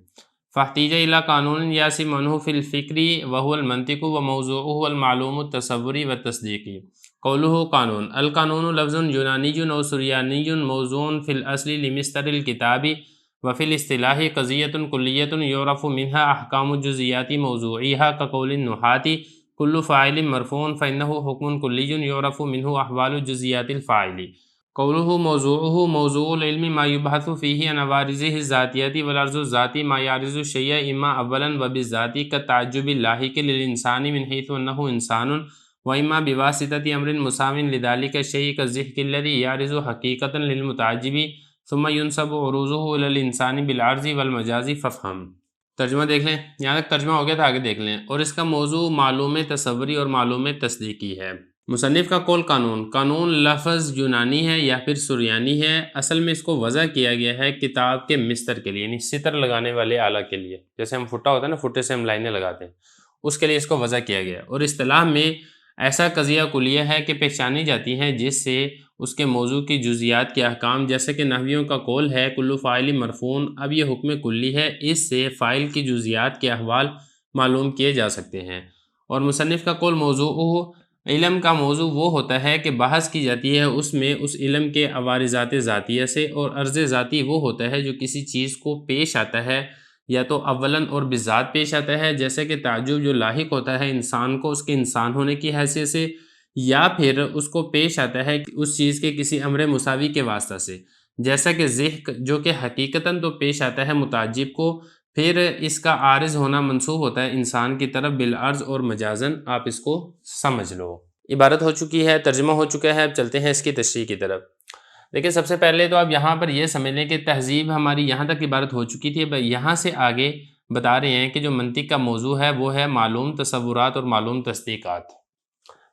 فاحتیج الی قانون یاسی منہ فی الفکری وهو المنطق وموضوعه المعلوم التصوری والتصدیقی۔ قولہ قانون، القانون لفظ یونانی و سریانی موضوع فی الاصل لمصدر الکتاب وفی الاصطلاح قضیۃ کلیۃ یعرف منها احکام الجزیات موضوعیها كقول النحاة کل فاعل مرفوع فإنه حکم کلی یعرف منه احوال الجزیات الفاعل۔ قولہ موضوعہ، موضوع العلم ما یبحث فیہ عن عوارضہ الذاتیۃ والعرض الذاتی ما یعرض الشیء اما اولا وبالذات كالتعجب اللاحق للانسان من حیث انہ انسان واما بواسطۃ امر مساو لذلك الشیء كالضحك الذی یعرض حقیقۃ للمتعجب ثم ينسب عروضہ الی الانسان بالعرض والمجاز فافہم۔ ترجمہ دیکھ لیں، یہاں تک ترجمہ ہو گیا تھا، آگے دیکھ لیں۔ اور اس کا موضوع معلوم تصوری اور معلوم تصدیقی ہے۔ مصنف کا قول قانون، قانون لفظ یونانی ہے یا پھر سریانی ہے، اصل میں اس کو وضع کیا گیا ہے کتاب کے مستر کے لیے، یعنی ستر لگانے والے آلہ کے لیے، جیسے ہم پھٹا ہوتا ہے نا، پھٹے سے ہم لائنیں لگاتے ہیں، اس کے لیے اس کو وضع کیا گیا۔ اور اصطلاح میں ایسا قضیہ کلیہ ہے کہ پہچانی جاتی ہیں جس سے اس کے موضوع کی جزیات کے احکام، جیسے کہ نحویوں کا قول ہے کل فاعل مرفوع، اب یہ حکم کلی ہے، اس سے فاعل کی جزیات کے احوال معلوم کیے جا سکتے ہیں۔ اور مصنف کا قول موضوع، علم کا موضوع وہ ہوتا ہے کہ بحث کی جاتی ہے اس میں اس علم کے عوارضات ذاتیہ سے، اور عرض ذاتی وہ ہوتا ہے جو کسی چیز کو پیش آتا ہے یا تو اولاً اور بذات پیش آتا ہے، جیسے کہ تعجب جو لاحق ہوتا ہے انسان کو اس کے انسان ہونے کی حیثیت سے، یا پھر اس کو پیش آتا ہے اس چیز کے کسی امر مساوی کے واسطہ سے، جیسا کہ ضحک جو کہ حقیقتاً تو پیش آتا ہے متعجب کو، پھر اس کا عارض ہونا منسوب ہوتا ہے انسان کی طرف بالعرض اور مجازن، آپ اس کو سمجھ لو۔ عبارت ہو چکی ہے، ترجمہ ہو چکا ہے، اب چلتے ہیں اس کی تشریح کی طرف۔ دیکھیں سب سے پہلے تو آپ یہاں پر یہ سمجھ لیں کہ تہذیب ہماری یہاں تک عبارت ہو چکی تھی، اب یہاں سے آگے بتا رہے ہیں کہ جو منطق کا موضوع ہے وہ ہے معلوم تصورات اور معلوم تصدیقات۔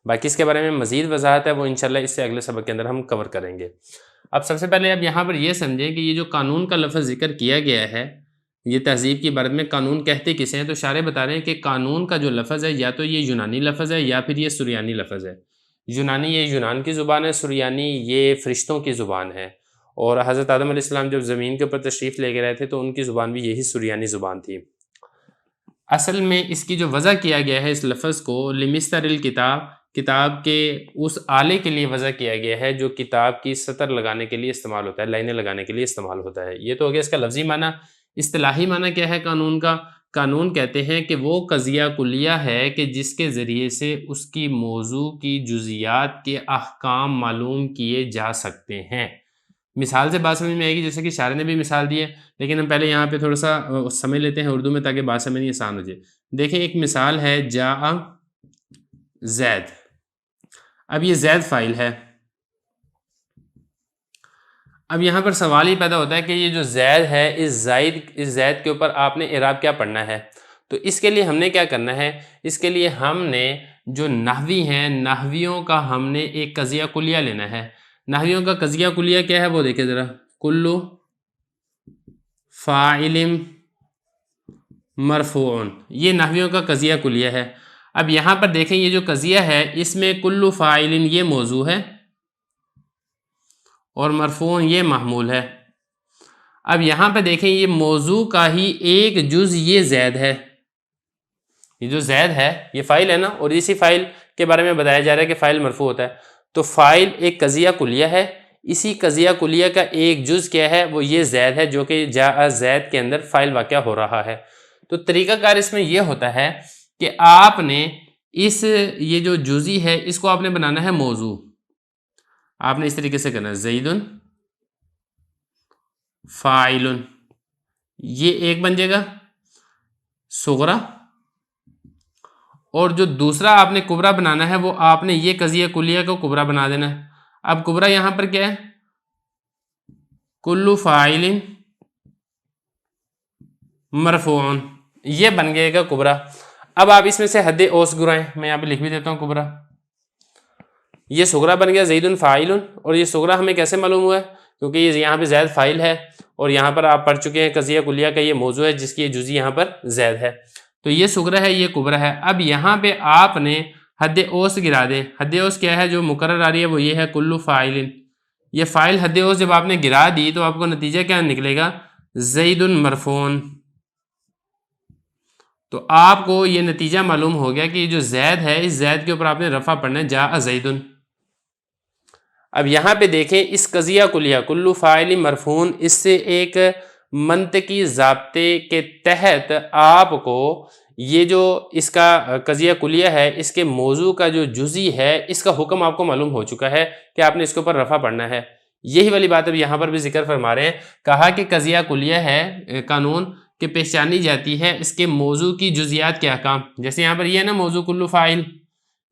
باقی اس کے بارے میں مزید وضاحت ہے، وہ انشاءاللہ اس سے اگلے سبق کے اندر ہم کور کریں گے۔ اب سب سے پہلے اب یہاں پر یہ سمجھیں کہ یہ جو قانون کا لفظ ذکر کیا گیا ہے، یہ تہذیب کی عبارت میں قانون کہتے کسے ہیں، تو شارح بتا رہے ہیں کہ قانون کا جو لفظ ہے یا تو یہ یونانی لفظ ہے یا پھر یہ سریانی لفظ ہے۔ یونانی یہ یونان کی زبان ہے، سریانی یہ فرشتوں کی زبان ہے، اور حضرت آدم علیہ السلام جب زمین کے اوپر تشریف لے کے رہے تھے تو ان کی زبان بھی یہی سریانی زبان تھی۔ اصل میں اس کی جو وضع کیا گیا ہے اس لفظ کو لمستر الکتاب، کتاب کے اس آلے کے لیے وضع کیا گیا ہے جو کتاب کی سطر لگانے کے لیے استعمال ہوتا ہے، لائنیں لگانے کے لیے استعمال ہوتا ہے۔ یہ تو ہو گیا اس کا لفظی معنی۔ اصطلاحی معنی کیا ہے قانون کا؟ قانون کہتے ہیں کہ وہ قضیہ کلیہ ہے کہ جس کے ذریعے سے اس کی موضوع کی جزیات کے احکام معلوم کیے جا سکتے ہیں۔ مثال سے بات سمجھ میں آئے گی، جیسے کہ شاعر نے بھی مثال دی ہے، لیکن ہم پہلے یہاں پہ تھوڑا سا سمجھ لیتے ہیں اردو میں تاکہ بات سمجھنی آسان ہو جائے۔ دیکھیں ایک مثال ہے جاء زید، اب یہ زید فاعل ہے، اب یہاں پر سوال ہی پیدا ہوتا ہے کہ یہ جو زید ہے اس زید کے اوپر آپ نے اعراب کیا پڑھنا ہے؟ تو اس کے لیے ہم نے کیا کرنا ہے؟ اس کے لیے ہم نے جو نحوی ہیں، نحویوں کا ہم نے ایک قضیہ کلیہ لینا ہے۔ نحویوں کا قضیہ کلیہ کیا ہے وہ دیکھیں ذرا، کلو فاعل مرفوع، یہ نحویوں کا قضیہ کلیہ ہے۔ اب یہاں پر دیکھیں یہ جو قضیہ ہے اس میں کلو فاعل یہ موضوع ہے اور مرفوع یہ محمول ہے۔ اب یہاں پہ دیکھیں یہ موضوع کا ہی ایک جز یہ زید ہے، یہ جو زید ہے یہ فاعل ہے نا، اور اسی فاعل کے بارے میں بتایا جا رہا ہے کہ فاعل مرفوع ہوتا ہے، تو فاعل ایک قضیہ کلیہ ہے، اسی قضیہ کلیہ کا ایک جز کیا ہے وہ یہ زید ہے جو کہ جاء زید کے اندر فاعل واقع ہو رہا ہے۔ تو طریقہ کار اس میں یہ ہوتا ہے کہ آپ نے یہ جو جزئی ہے اس کو آپ نے بنانا ہے موضوع، آپ نے اس طریقے سے کرنا ہے زید فاعل، یہ ایک بن جائے گا صغرا، اور جو دوسرا آپ نے کبرا بنانا ہے وہ آپ نے یہ قضیہ کلیہ کو کبرا بنا دینا ہے۔ اب کبرا یہاں پر کیا ہے؟ کلو فاعل مرفوع، یہ بن گئے گا کبرا۔ اب آپ اس میں سے حد اوس گرائیں، میں یہاں پہ لکھ بھی دیتا ہوں کبرا، یہ صغرا بن گیا زید فاعل، اور یہ صغرا ہمیں کیسے معلوم ہوا ہے؟ کیونکہ یہ یہاں پہ زید فاعل ہے اور یہاں پر آپ پڑھ چکے ہیں قضیہ کلیہ کا یہ موضوع ہے جس کی یہ جزئی یہاں پر زید ہے، تو یہ صغرا ہے یہ کبرا ہے۔ اب یہاں پہ آپ نے حد اوس گرا دیں، حد اوس کیا ہے جو مقرر آ رہی ہے وہ یہ ہے کلو فاعل، یہ فاعل حد اوس جب آپ نے گرا دی تو آپ کو نتیجہ کیا نکلے گا؟ زید مرفوع۔ تو آپ کو یہ نتیجہ معلوم ہو گیا کہ یہ جو زید ہے اس زید کے اوپر آپ نے رفع پڑھنا ہے جاء زید۔ اب یہاں پہ دیکھیں اس قضیہ کلیہ کلو فاعل مرفوع، اس سے ایک منطقی ضابطے کے تحت آپ کو یہ جو اس کا قضیہ کلیہ ہے اس کے موضوع کا جو جزئی ہے اس کا حکم آپ کو معلوم ہو چکا ہے کہ آپ نے اس کے اوپر رفع پڑھنا ہے۔ یہی والی بات اب یہاں پر بھی ذکر فرما رہے ہیں، کہا کہ قضیہ کلیہ ہے قانون کہ پہچانی جاتی ہے اس کے موضوع کی جزیات کے احکام، جیسے یہاں پر یہ ہے نا موضوع کلو فاعل،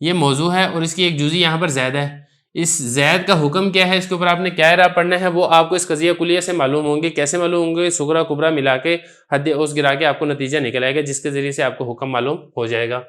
یہ موضوع ہے اور اس کی ایک جزئی یہاں پر زید ہے، اس زید کا حکم کیا ہے، اس کے اوپر آپ نے کیا اعراب پڑھنا ہے وہ آپ کو اس قضیہ کلیہ سے معلوم ہوں گے۔ کیسے معلوم ہوں گے؟ صغرا کبرا ملا کے حد اوس گرا کے آپ کو نتیجہ نکل آئے گا جس کے ذریعے سے آپ کو حکم معلوم ہو جائے گا۔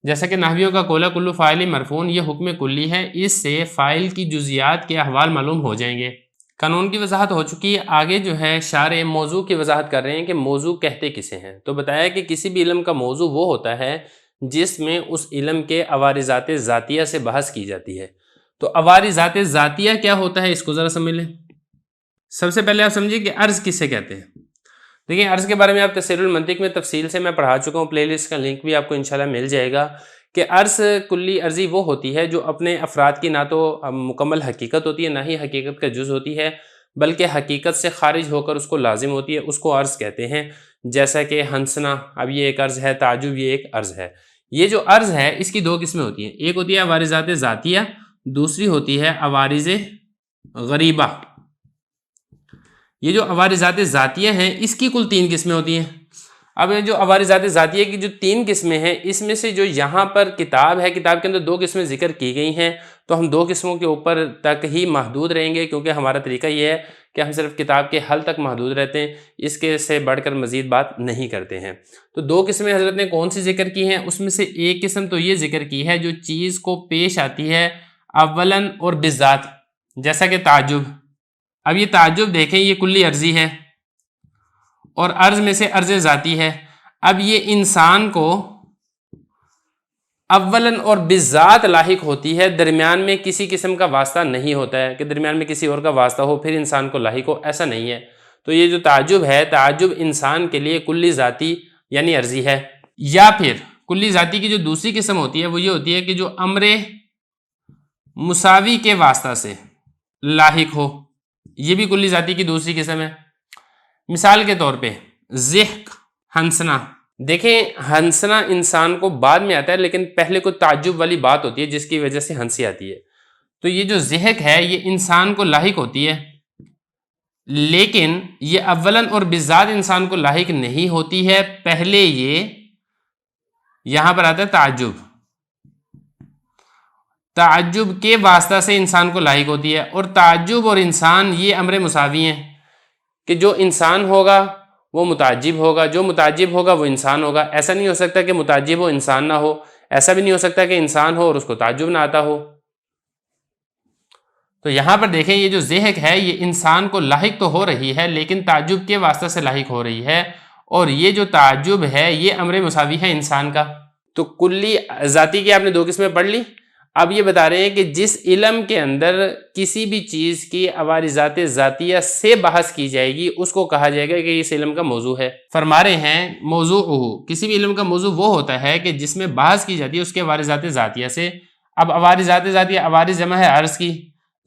جیسا کہ نحویوں کا قول کلو فاعل مرفوع یہ حکم کلی ہے، اس سے فاعل کی جزیات کے احوال معلوم ہو جائیں گے۔ قانون کی وضاحت ہو چکی ہے، آگے جو ہے شارح موضوع کی وضاحت کر رہے ہیں کہ موضوع کہتے کسے ہیں۔ تو بتایا کہ کسی بھی علم کا موضوع وہ ہوتا ہے جس میں اس علم کے عوارضات ذاتیہ سے بحث کی جاتی ہے۔ تو عوارضات ذاتیہ کیا ہوتا ہے اس کو ذرا سمجھ لیں۔ سب سے پہلے آپ سمجھیں کہ عرض کسے کہتے ہیں۔ دیکھیں عرض کے بارے میں آپ تفسیر المنطق میں تفصیل سے میں پڑھا چکا ہوں، پلے لسٹ کا لنک بھی آپ کو انشاءاللہ مل جائے گا، کہ عرض کلی عرضی وہ ہوتی ہے جو اپنے افراد کی نہ تو مکمل حقیقت ہوتی ہے نہ ہی حقیقت کا جز ہوتی ہے، بلکہ حقیقت سے خارج ہو کر اس کو لازم ہوتی ہے، اس کو عرض کہتے ہیں۔ جیسا کہ ہنسنا، اب یہ ایک عرض ہے، تعجب یہ ایک عرض ہے۔ یہ جو عرض ہے اس کی دو قسمیں ہوتی ہیں، ایک ہوتی ہے عوارضات ذاتیہ، دوسری ہوتی ہے عوارض غریبہ۔ یہ جو عوارضات ذاتیہ ہیں اس کی کل 3 قسمیں ہوتی ہیں۔ اب جو عوارضات ذاتیہ کی جو 3 قسمیں ہیں اس میں سے جو یہاں پر کتاب ہے، کتاب کے اندر 2 قسمیں ذکر کی گئی ہیں، تو ہم 2 قسموں کے اوپر تک ہی محدود رہیں گے، کیونکہ ہمارا طریقہ یہ ہے کہ ہم صرف کتاب کے حل تک محدود رہتے ہیں، اس کے سے بڑھ کر مزید بات نہیں کرتے ہیں۔ تو 2 قسمیں حضرت نے کون سی ذکر کی ہیں؟ اس میں سے ایک قسم تو یہ ذکر کی ہے جو چیز کو پیش آتی ہے اولاً اور بالذات، جیسا کہ تعجب۔ اب یہ تعجب دیکھیں، یہ کلی عرضی ہے اور عرض میں سے عرض ذاتی ہے۔ اب یہ انسان کو اولاً اور بالذات لاحق ہوتی ہے، درمیان میں کسی قسم کا واسطہ نہیں ہوتا ہے کہ درمیان میں کسی اور کا واسطہ ہو پھر انسان کو لاحق ہو، ایسا نہیں ہے۔ تو یہ جو تعجب ہے، تعجب انسان کے لیے کلی ذاتی یعنی عرضی ہے۔ یا پھر کلی ذاتی کی جو دوسری قسم ہوتی ہے وہ یہ ہوتی ہے کہ جو امر مساوی کے واسطہ سے لاحق ہو، یہ بھی کلی ذاتی کی دوسری قسم ہے۔ مثال کے طور پہ ضحک، ہنسنا۔ دیکھیں ہنسنا انسان کو بعد میں آتا ہے، لیکن پہلے کوئی تعجب والی بات ہوتی ہے جس کی وجہ سے ہنسی آتی ہے۔ تو یہ جو ضحک ہے یہ انسان کو لاحق ہوتی ہے، لیکن یہ اولاً اور بالذات انسان کو لاحق نہیں ہوتی ہے، پہلے یہ یہاں پر آتا ہے تعجب، تعجب کے واسطہ سے انسان کو لاحق ہوتی ہے۔ اور تعجب اور انسان یہ امر مساوی ہیں کہ جو انسان ہوگا وہ متعجب ہوگا، جو متعجب ہوگا وہ انسان ہوگا۔ ایسا نہیں ہو سکتا کہ متعجب ہو انسان نہ ہو، ایسا بھی نہیں ہو سکتا کہ انسان ہو اور اس کو تعجب نہ آتا ہو۔ تو یہاں پر دیکھیں یہ جو ضحک ہے یہ انسان کو لاحق تو ہو رہی ہے لیکن تعجب کے واسطہ سے لاحق ہو رہی ہے، اور یہ جو تعجب ہے یہ امر مساوی ہے انسان کا۔ تو کلی ذاتی کی آپ نے 2 قسمیں پڑھ لی۔ اب یہ بتا رہے ہیں کہ جس علم کے اندر کسی بھی چیز کی عوارضات ذاتیہ سے بحث کی جائے گی اس کو کہا جائے گا کہ اس علم کا موضوع ہے۔ فرما رہے ہیں موضوع، کسی بھی علم کا موضوع وہ ہوتا ہے کہ جس میں بحث کی جاتی ہے اس کے عوارضات ذاتیہ سے۔ اب عوارضات ذاتیہ، عوارض جمع ہے عرض کی،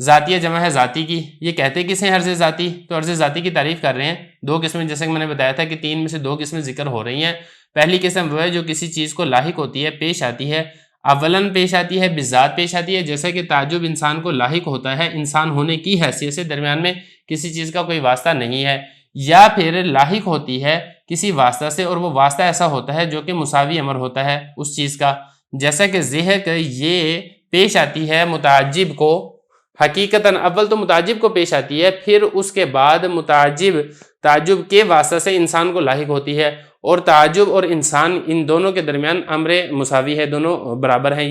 ذاتیہ جمع ہے ذاتی کی۔ یہ کہتے کسے ہیں؟ عرض ذاتی۔ تو عرض ذاتی کی تعریف کر رہے ہیں 2 قسمیں، جیسے کہ میں نے بتایا تھا کہ 3 میں سے 2 قسمیں ذکر ہو رہی ہیں۔ پہلی قسم وہ ہے جو کسی چیز کو لاحق ہوتی ہے، پیش آتی ہے، اولاً پیش آتی ہے، بالذات پیش آتی ہے، جیسا کہ تعجب انسان کو لاحق ہوتا ہے انسان ہونے کی حیثیت سے، درمیان میں کسی چیز کا کوئی واسطہ نہیں ہے۔ یا پھر لاحق ہوتی ہے کسی واسطہ سے اور وہ واسطہ ایسا ہوتا ہے جو کہ مساوی امر ہوتا ہے اس چیز کا، جیسا کہ ضحک یہ پیش آتی ہے متعجب کو، حقیقتاً اول تو متعجب کو پیش آتی ہے، پھر اس کے بعد متعجب تعجب کے واسطہ سے انسان کو لاحق ہوتی ہے، اور تعجب اور انسان ان دونوں کے درمیان امر مساوی ہے، دونوں برابر ہیں۔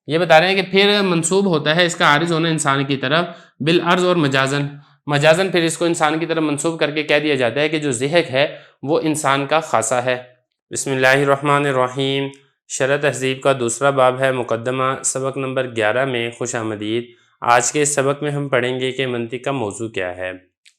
یہ بتا رہے ہیں کہ پھر منسوب ہوتا ہے اس کا عارض ہونا انسان کی طرف بالعرض اور مجازن، مجازن پھر اس کو انسان کی طرف منسوب کر کے کہہ دیا جاتا ہے کہ جو ضحک ہے وہ انسان کا خاصہ ہے۔ بسم اللہ الرحمن الرحیم۔ شرح تہذیب کا دوسرا باب ہے مقدمہ، سبق نمبر 11 میں خوش آمدید۔ آج کے اس سبق میں ہم پڑھیں گے کہ منطق کا موضوع کیا ہے۔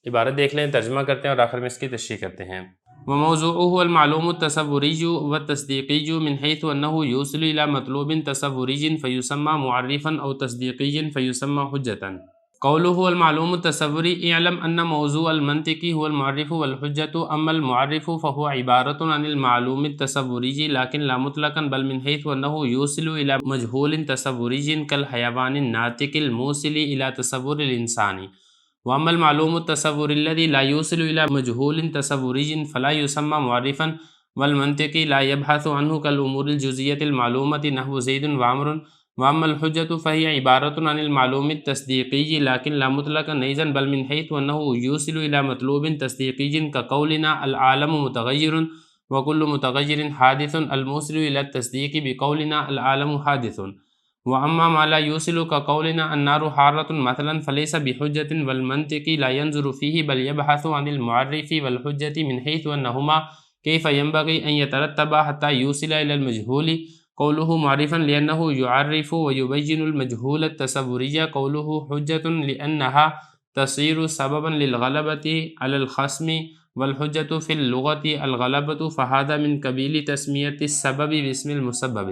عبارت دیکھ لیں، ترجمہ کرتے ہیں اور آخر میں اس کی تشریح کرتے ہیں۔ وموضوعه المعلوم التصوری والتصدیقی من حيث انه يوصل الى مطلوب تصوری فيسمى معرفا او تصدیقی فيسمى حجتا۔ قوله المعلوم التصوری اعلم ان موضوع المنطق هو المعرف والحجة، اما المعرف فهو عبارة عن المعلوم التصوری لكن لا مطلقا بل من حيث انه يوصل الى مجهول تصوری كالحيوان الناطق الموصل الى تصور الانسان، واما المعلوم التصور الذي لا يوصل الى مجهول تصوری فلا يسمى معرفا، والمنطقي لا يبحث عنه كالامور الجزئية المعلومة نحو زيد وعمر، واما الحجة فهي عبارة عن المعلوم التصديقي لكن لا مطلقا ايضا بل من حيث انه يوصل الى مطلوب تصديقي كقولنا العالم متغير وكل متغير حادث، الموصل الى التصديق بقولنا العالم حادث، واما ما لا يوصل كقولنا النار حارة مثلا فليس بحجة، والمنطق لا ينظر فيه بل يبحث عن المعرف والحجة من حيث انهما كيف ينبغي ان يترتبا حتى يوصل الى المجهول، قوله معرفا لانه يعرف ويبين المجهول التصوري، قوله حجة لانها تصير سببا للغلبة على الخصم، والحجة في اللغة الغلبة، فهذا من قبيل تسمية السبب باسم المسبب۔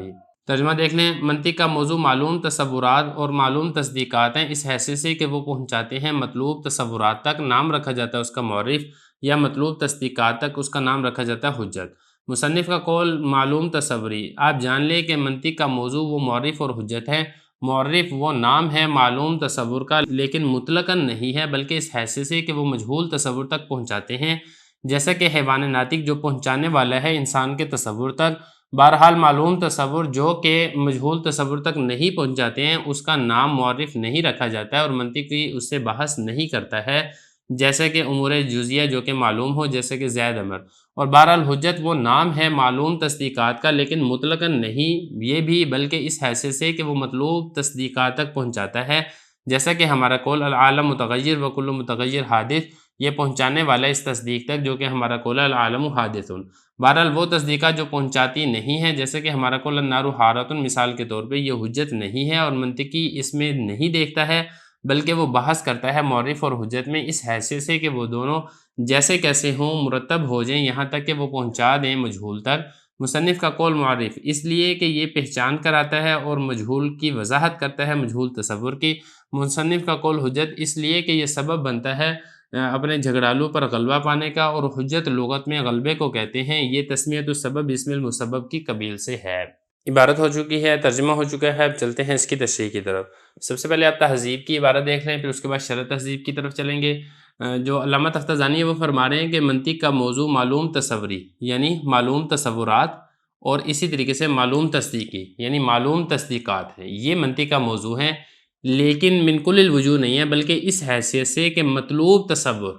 ترجمہ دیکھ لیں، منطق کا موضوع معلوم تصورات اور معلوم تصدیقات ہیں اس حیثیت سے کہ وہ پہنچاتے ہیں مطلوب تصورات تک، نام رکھا جاتا ہے اس کا معرف، یا مطلوب تصدیقات تک اس کا نام رکھا جاتا ہے حجت۔ مصنف کا قول معلوم تصوری، آپ جان لیں کہ منطق کا موضوع وہ معرف اور حجت ہے۔ معرف وہ نام ہے معلوم تصور کا، لیکن مطلقاً نہیں ہے، بلکہ اس حیثیت سے کہ وہ مجہول تصور تک پہنچاتے ہیں، جیسا کہ حیوان ناطق جو پہنچانے والا ہے انسان کے تصور تک۔ بہرحال معلوم تصور جو کہ مجہول تصور تک نہیں پہنچاتے ہیں اس کا نام معرف نہیں رکھا جاتا ہے، اور منطقی اس سے بحث نہیں کرتا ہے، جیسے کہ امور جزیہ جو کہ معلوم ہو، جیسے کہ زید امر۔ اور بہرحال حجت وہ نام ہے معلوم تصدیقات کا، لیکن مطلقاً نہیں یہ بھی، بلکہ اس حیثیت سے کہ وہ مطلوب تصدیقات تک پہنچاتا ہے، جیسا کہ ہمارا قول العالم متغیر وکل متغیر حادث، یہ پہنچانے والا اس تصدیق تک جو کہ ہمارا قول العالم حادث۔ بہرحال وہ تصدیقات جو پہنچاتی نہیں ہیں، جیسے کہ ہمارا قول النار حارۃ مثال کے طور پہ، یہ حجت نہیں ہے اور منطقی اس میں نہیں دیکھتا ہے، بلکہ وہ بحث کرتا ہے معرف اور حجت میں اس حیثیت سے کہ وہ دونوں جیسے کیسے ہوں مرتب ہو جائیں، یہاں تک کہ وہ پہنچا دیں مجہول تک۔ مصنف کا قول معرف اس لیے کہ یہ پہچان کراتا ہے اور مجہول کی وضاحت کرتا ہے، مجہول تصور کی۔ مصنف کا قول حجت اس لیے کہ یہ سبب بنتا ہے اپنے جھگڑالو پر غلبہ پانے کا، اور حجت لغت میں غلبے کو کہتے ہیں، یہ تسمیت السبب اسم المسبب کی قبیل سے ہے۔ عبارت ہو چکی ہے، ترجمہ ہو چکا ہے، اب چلتے ہیں اس کی تشریح کی طرف۔ سب سے پہلے آپ تہذیب کی عبارت دیکھ رہے ہیں، پھر اس کے بعد شرح تہذیب کی طرف چلیں گے۔ جو علامہ تفتزانی ہے وہ فرما رہے ہیں کہ منطق کا موضوع معلوم تصوری یعنی معلوم تصورات، اور اسی طریقے سے معلوم تصدیقی یعنی معلوم تصدیقات ہیں، یہ منطق کا موضوع ہے، لیکن من کل الوجوہ نہیں ہے، بلکہ اس حیثیت سے کہ مطلوب تصور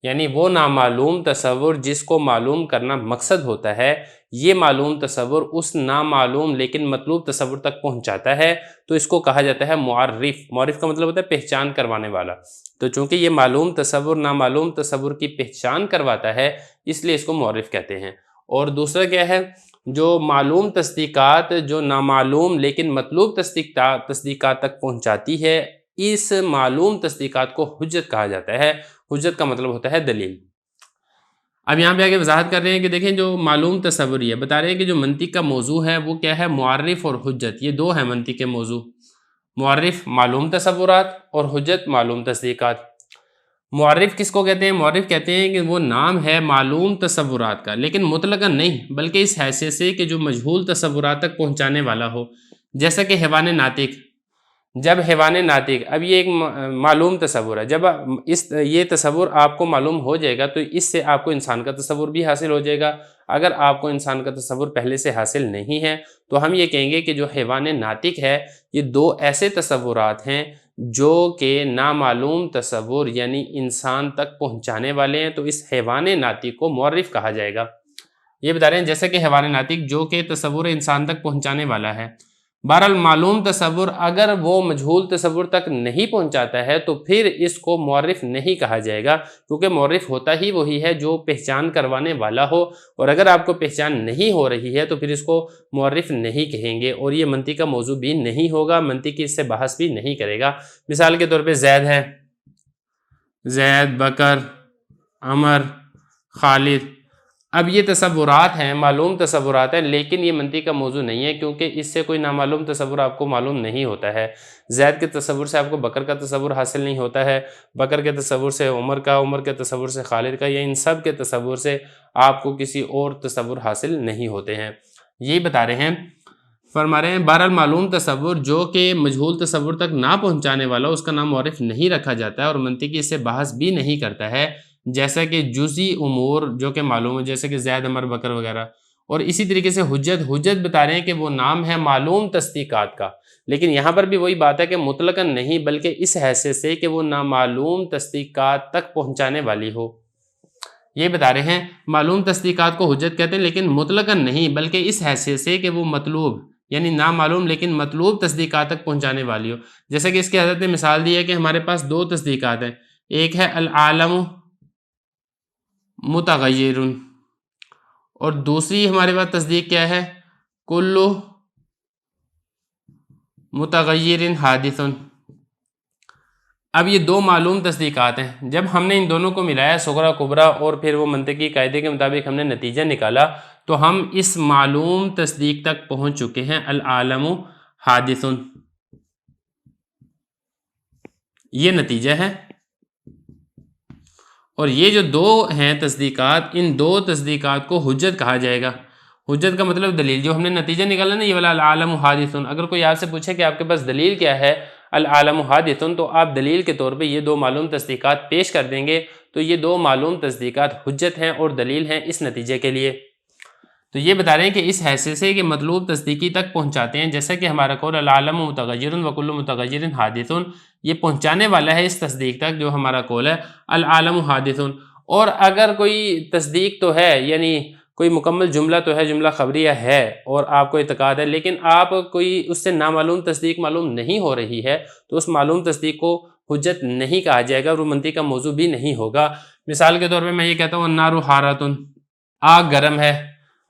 یعنی وہ نامعلوم تصور جس کو معلوم کرنا مقصد ہوتا ہے، یہ معلوم تصور اس نامعلوم لیکن مطلوب تصور تک پہنچاتا ہے، تو اس کو کہا جاتا ہے معرف۔ معرف کا مطلب ہوتا ہے پہچان کروانے والا، تو چونکہ یہ معلوم تصور نامعلوم تصور کی پہچان کرواتا ہے، اس لیے اس کو معرف کہتے ہیں۔ اور دوسرا کیا ہے، جو معلوم تصدیقات جو نامعلوم لیکن مطلوب تصدیقات تک پہنچاتی ہے، اس معلوم تصدیقات کو حجت کہا جاتا ہے۔ حجت کا مطلب ہوتا ہے دلیل۔ اب یہاں پہ آگے وضاحت کر رہے ہیں کہ دیکھیں جو معلوم تصوری ہے، بتا رہے ہیں کہ جو منطق کا موضوع ہے وہ کیا ہے، معرف اور حجت، یہ دو ہیں منطق کے موضوع۔ معرف معلوم تصورات اور حجت معلوم تصدیقات۔ معرف کس کو کہتے ہیں؟ معرف کہتے ہیں کہ وہ نام ہے معلوم تصورات کا، لیکن مطلقاً نہیں، بلکہ اس حیثیت سے کہ جو مجہول تصورات تک پہنچانے والا ہو، جیسا کہ حیوان ناطق۔ جب حیوان ناطق، اب یہ ایک معلوم تصور ہے، جب یہ تصور آپ کو معلوم ہو جائے گا تو اس سے آپ کو انسان کا تصور بھی حاصل ہو جائے گا۔ اگر آپ کو انسان کا تصور پہلے سے حاصل نہیں ہے تو ہم یہ کہیں گے کہ جو حیوان ناطق ہے، یہ دو ایسے تصورات ہیں جو کہ نامعلوم تصور یعنی انسان تک پہنچانے والے ہیں، تو اس حیوان ناطق کو معرف کہا جائے گا۔ یہ بتا رہے ہیں جیسے کہ حیوان ناطق جو کہ تصور انسان تک پہنچانے والا ہے۔ بہرحال معلوم تصور اگر وہ مجہول تصور تک نہیں پہنچاتا ہے تو پھر اس کو معرف نہیں کہا جائے گا، کیونکہ معرف ہوتا ہی وہی ہے جو پہچان کروانے والا ہو، اور اگر آپ کو پہچان نہیں ہو رہی ہے تو پھر اس کو معرف نہیں کہیں گے، اور یہ منطق کا موضوع بھی نہیں ہوگا، منطق اس سے بحث بھی نہیں کرے گا۔ مثال کے طور پہ زید ہے، زید، بکر، عمر، خالد، اب یہ تصورات ہیں، معلوم تصورات ہیں، لیکن یہ منطق کا موضوع نہیں ہے، کیونکہ اس سے کوئی نامعلوم تصور آپ کو معلوم نہیں ہوتا ہے۔ زید کے تصور سے آپ کو بکر کا تصور حاصل نہیں ہوتا ہے، بکر کے تصور سے عمر کا، عمر کے تصور سے خالد کا، یا ان سب کے تصور سے آپ کو کسی اور تصور حاصل نہیں ہوتے ہیں۔ یہی بتا رہے ہیں، فرما رہے ہیں بہرحال معلوم تصور جو کہ مجہول تصور تک نہ پہنچانے والا، اس کا نام معرف نہیں رکھا جاتا ہے، اور منطقی اس سے بحث بھی نہیں کرتا ہے، جیسا کہ جزئی امور جو کہ معلوم ہے، جیسے کہ زید، عمر، بکر وغیرہ۔ اور اسی طریقے سے حجت بتا رہے ہیں کہ وہ نام ہے معلوم تصدیقات کا، لیکن یہاں پر بھی وہی بات ہے کہ مطلقاً نہیں، بلکہ اس حیثیت سے کہ وہ نامعلوم تصدیقات تک پہنچانے والی ہو۔ یہ بتا رہے ہیں معلوم تصدیقات کو حجت کہتے ہیں، لیکن مطلقاً نہیں، بلکہ اس حیثیت سے کہ وہ مطلوب یعنی نامعلوم لیکن مطلوب تصدیقات تک پہنچانے والی ہو۔ جیسا کہ اس کی حضرت نے مثال دی ہے کہ ہمارے پاس دو تصدیقات ہیں، ایک ہے العالم متغیر، اور دوسری ہمارے پاس تصدیق کیا ہے، کل متغیر حادث۔ اب یہ دو معلوم تصدیقات ہیں، جب ہم نے ان دونوں کو ملایا صغرا کبرا، اور پھر وہ منطقی قاعدے کے مطابق ہم نے نتیجہ نکالا، تو ہم اس معلوم تصدیق تک پہنچ چکے ہیں، العالم حادث، یہ نتیجہ ہے۔ اور یہ جو دو ہیں تصدیقات، ان دو تصدیقات کو حجت کہا جائے گا۔ حجت کا مطلب دلیل، جو ہم نے نتیجہ نکالا نا یہ والا العالم حادث، اگر کوئی آپ سے پوچھے کہ آپ کے پاس دلیل کیا ہے العالم حادث، تو آپ دلیل کے طور پہ یہ دو معلوم تصدیقات پیش کر دیں گے، تو یہ دو معلوم تصدیقات حجت ہیں اور دلیل ہیں اس نتیجے کے لیے۔ تو یہ بتا رہے ہیں کہ اس حیثیت سے کہ مطلوب تصدیقی تک پہنچاتے ہیں، جیسا کہ ہمارا قول العالم متغیر وکل متغیر حادث، یہ پہنچانے والا ہے اس تصدیق تک جو ہمارا قول ہے العالم حادث۔ اور اگر کوئی تصدیق تو ہے، یعنی کوئی مکمل جملہ تو ہے، جملہ خبریہ ہے اور آپ کو اعتقاد ہے، لیکن آپ کوئی اس سے نامعلوم تصدیق معلوم نہیں ہو رہی ہے، تو اس معلوم تصدیق کو حجت نہیں کہا جائے گا اور وہ منطق کا موضوع بھی نہیں ہوگا۔ مثال کے طور پہ میں یہ کہتا ہوں النار حارۃ، آگ گرم ہے۔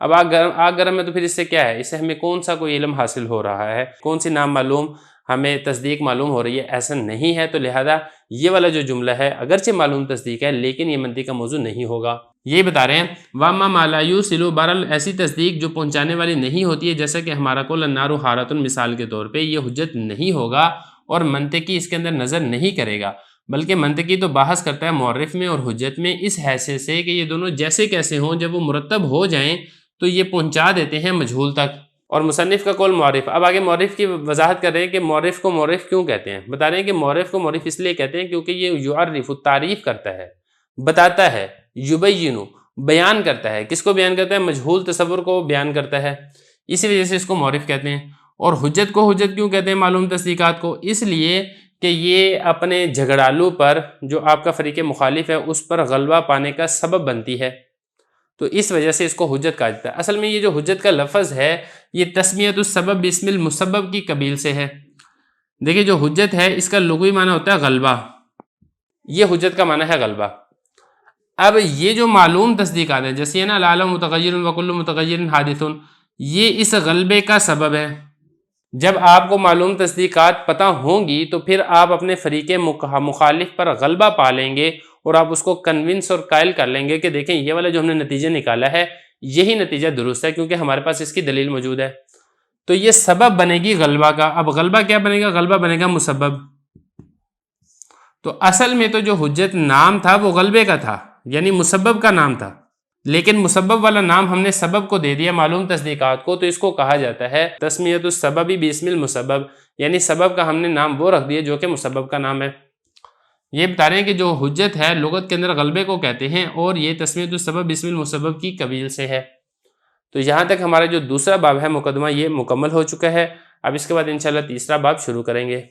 اب آگ گرم ہے تو پھر اس سے کیا ہے، اس سے ہمیں کون سا کوئی علم حاصل ہو رہا ہے، کون سی نام معلوم ہمیں تصدیق معلوم ہو رہی ہے، ایسا نہیں ہے۔ تو لہذا یہ والا جو جملہ ہے اگرچہ معلوم تصدیق ہے لیکن یہ منطق کا موضوع نہیں ہوگا۔ یہ بتا رہے ہیں وَأَمَّا مَا لَا يُوصِلُ، بہرحال ایسی تصدیق جو پہنچانے والی نہیں ہوتی ہے، جیسا کہ ہمارا قول النار حارۃ مثال کے طور پہ، یہ حجت نہیں ہوگا اور منطقی اس کے اندر نظر نہیں کرے گا، بلکہ منطقی تو بحث کرتا ہے معرف میں اور حجت میں، اس حیثیت سے کہ یہ دونوں جیسے کیسے ہوں، جب وہ مرتب ہو جائیں تو یہ پہنچا دیتے ہیں مجہول تک۔ اور مصنف کا قول معرف، اب آگے معرف کی وضاحت کر رہے ہیں کہ معرف کو معرف کیوں کہتے ہیں۔ بتا رہے ہیں کہ معرف کو معرف اس لیے کہتے ہیں کیونکہ یہ یعرف، تعریف کرتا ہے، بتاتا ہے، یبین، بیان کرتا ہے۔ کس کو بیان کرتا ہے؟ مجہول تصور کو بیان کرتا ہے، اسی وجہ سے اس کو معرف کہتے ہیں۔ اور حجت کو حجت کیوں کہتے ہیں معلوم تصدیقات کو؟ اس لیے کہ یہ اپنے جھگڑالو پر، جو آپ کا فریق مخالف ہے، اس پر غلبہ پانے کا سبب بنتی ہے، تو اس وجہ سے اس کو حجت کہا جاتا ہے۔ اصل میں یہ جو حجت کا لفظ ہے یہ تسمیت السبب باسم المسبب کی قبیل سے ہے۔ دیکھیں جو حجت ہے اس کا لغوی معنی ہوتا ہے غلبہ، یہ حجت کا معنی ہے غلبہ۔ اب یہ جو معلوم تصدیقات ہیں، جیسے نا العالم متغیر وکل متغیر حادث، یہ اس غلبے کا سبب ہے۔ جب آپ کو معلوم تصدیقات پتہ ہوں گی تو پھر آپ اپنے فریق مخالف پر غلبہ پا لیں گے اور آپ اس کو کنونس اور قائل کر لیں گے کہ دیکھیں یہ والا جو ہم نے نتیجہ نکالا ہے یہی نتیجہ درست ہے، کیونکہ ہمارے پاس اس کی دلیل موجود ہے۔ تو یہ سبب بنے گی غلبہ کا۔ اب غلبہ کیا بنے گا؟ غلبہ بنے گا مسبب۔ تو اصل میں تو جو حجت نام تھا وہ غلبے کا تھا، یعنی مسبب کا نام تھا، لیکن مسبب والا نام ہم نے سبب کو دے دیا معلوم تصدیقات کو، تو اس کو کہا جاتا ہے تسمیت السبب باسم المسبب، یعنی سبب کا ہم نے نام وہ رکھ دیا جو کہ مسبب کا نام ہے۔ یہ بتا رہے ہیں کہ جو حجت ہے لغت کے اندر غلبے کو کہتے ہیں اور یہ تسمیت السبب باسم المسبب کی قبیل سے ہے۔ تو یہاں تک ہمارا جو دوسرا باب ہے مقدمہ یہ مکمل ہو چکا ہے۔ اب اس کے بعد انشاءاللہ تیسرا باب شروع کریں گے۔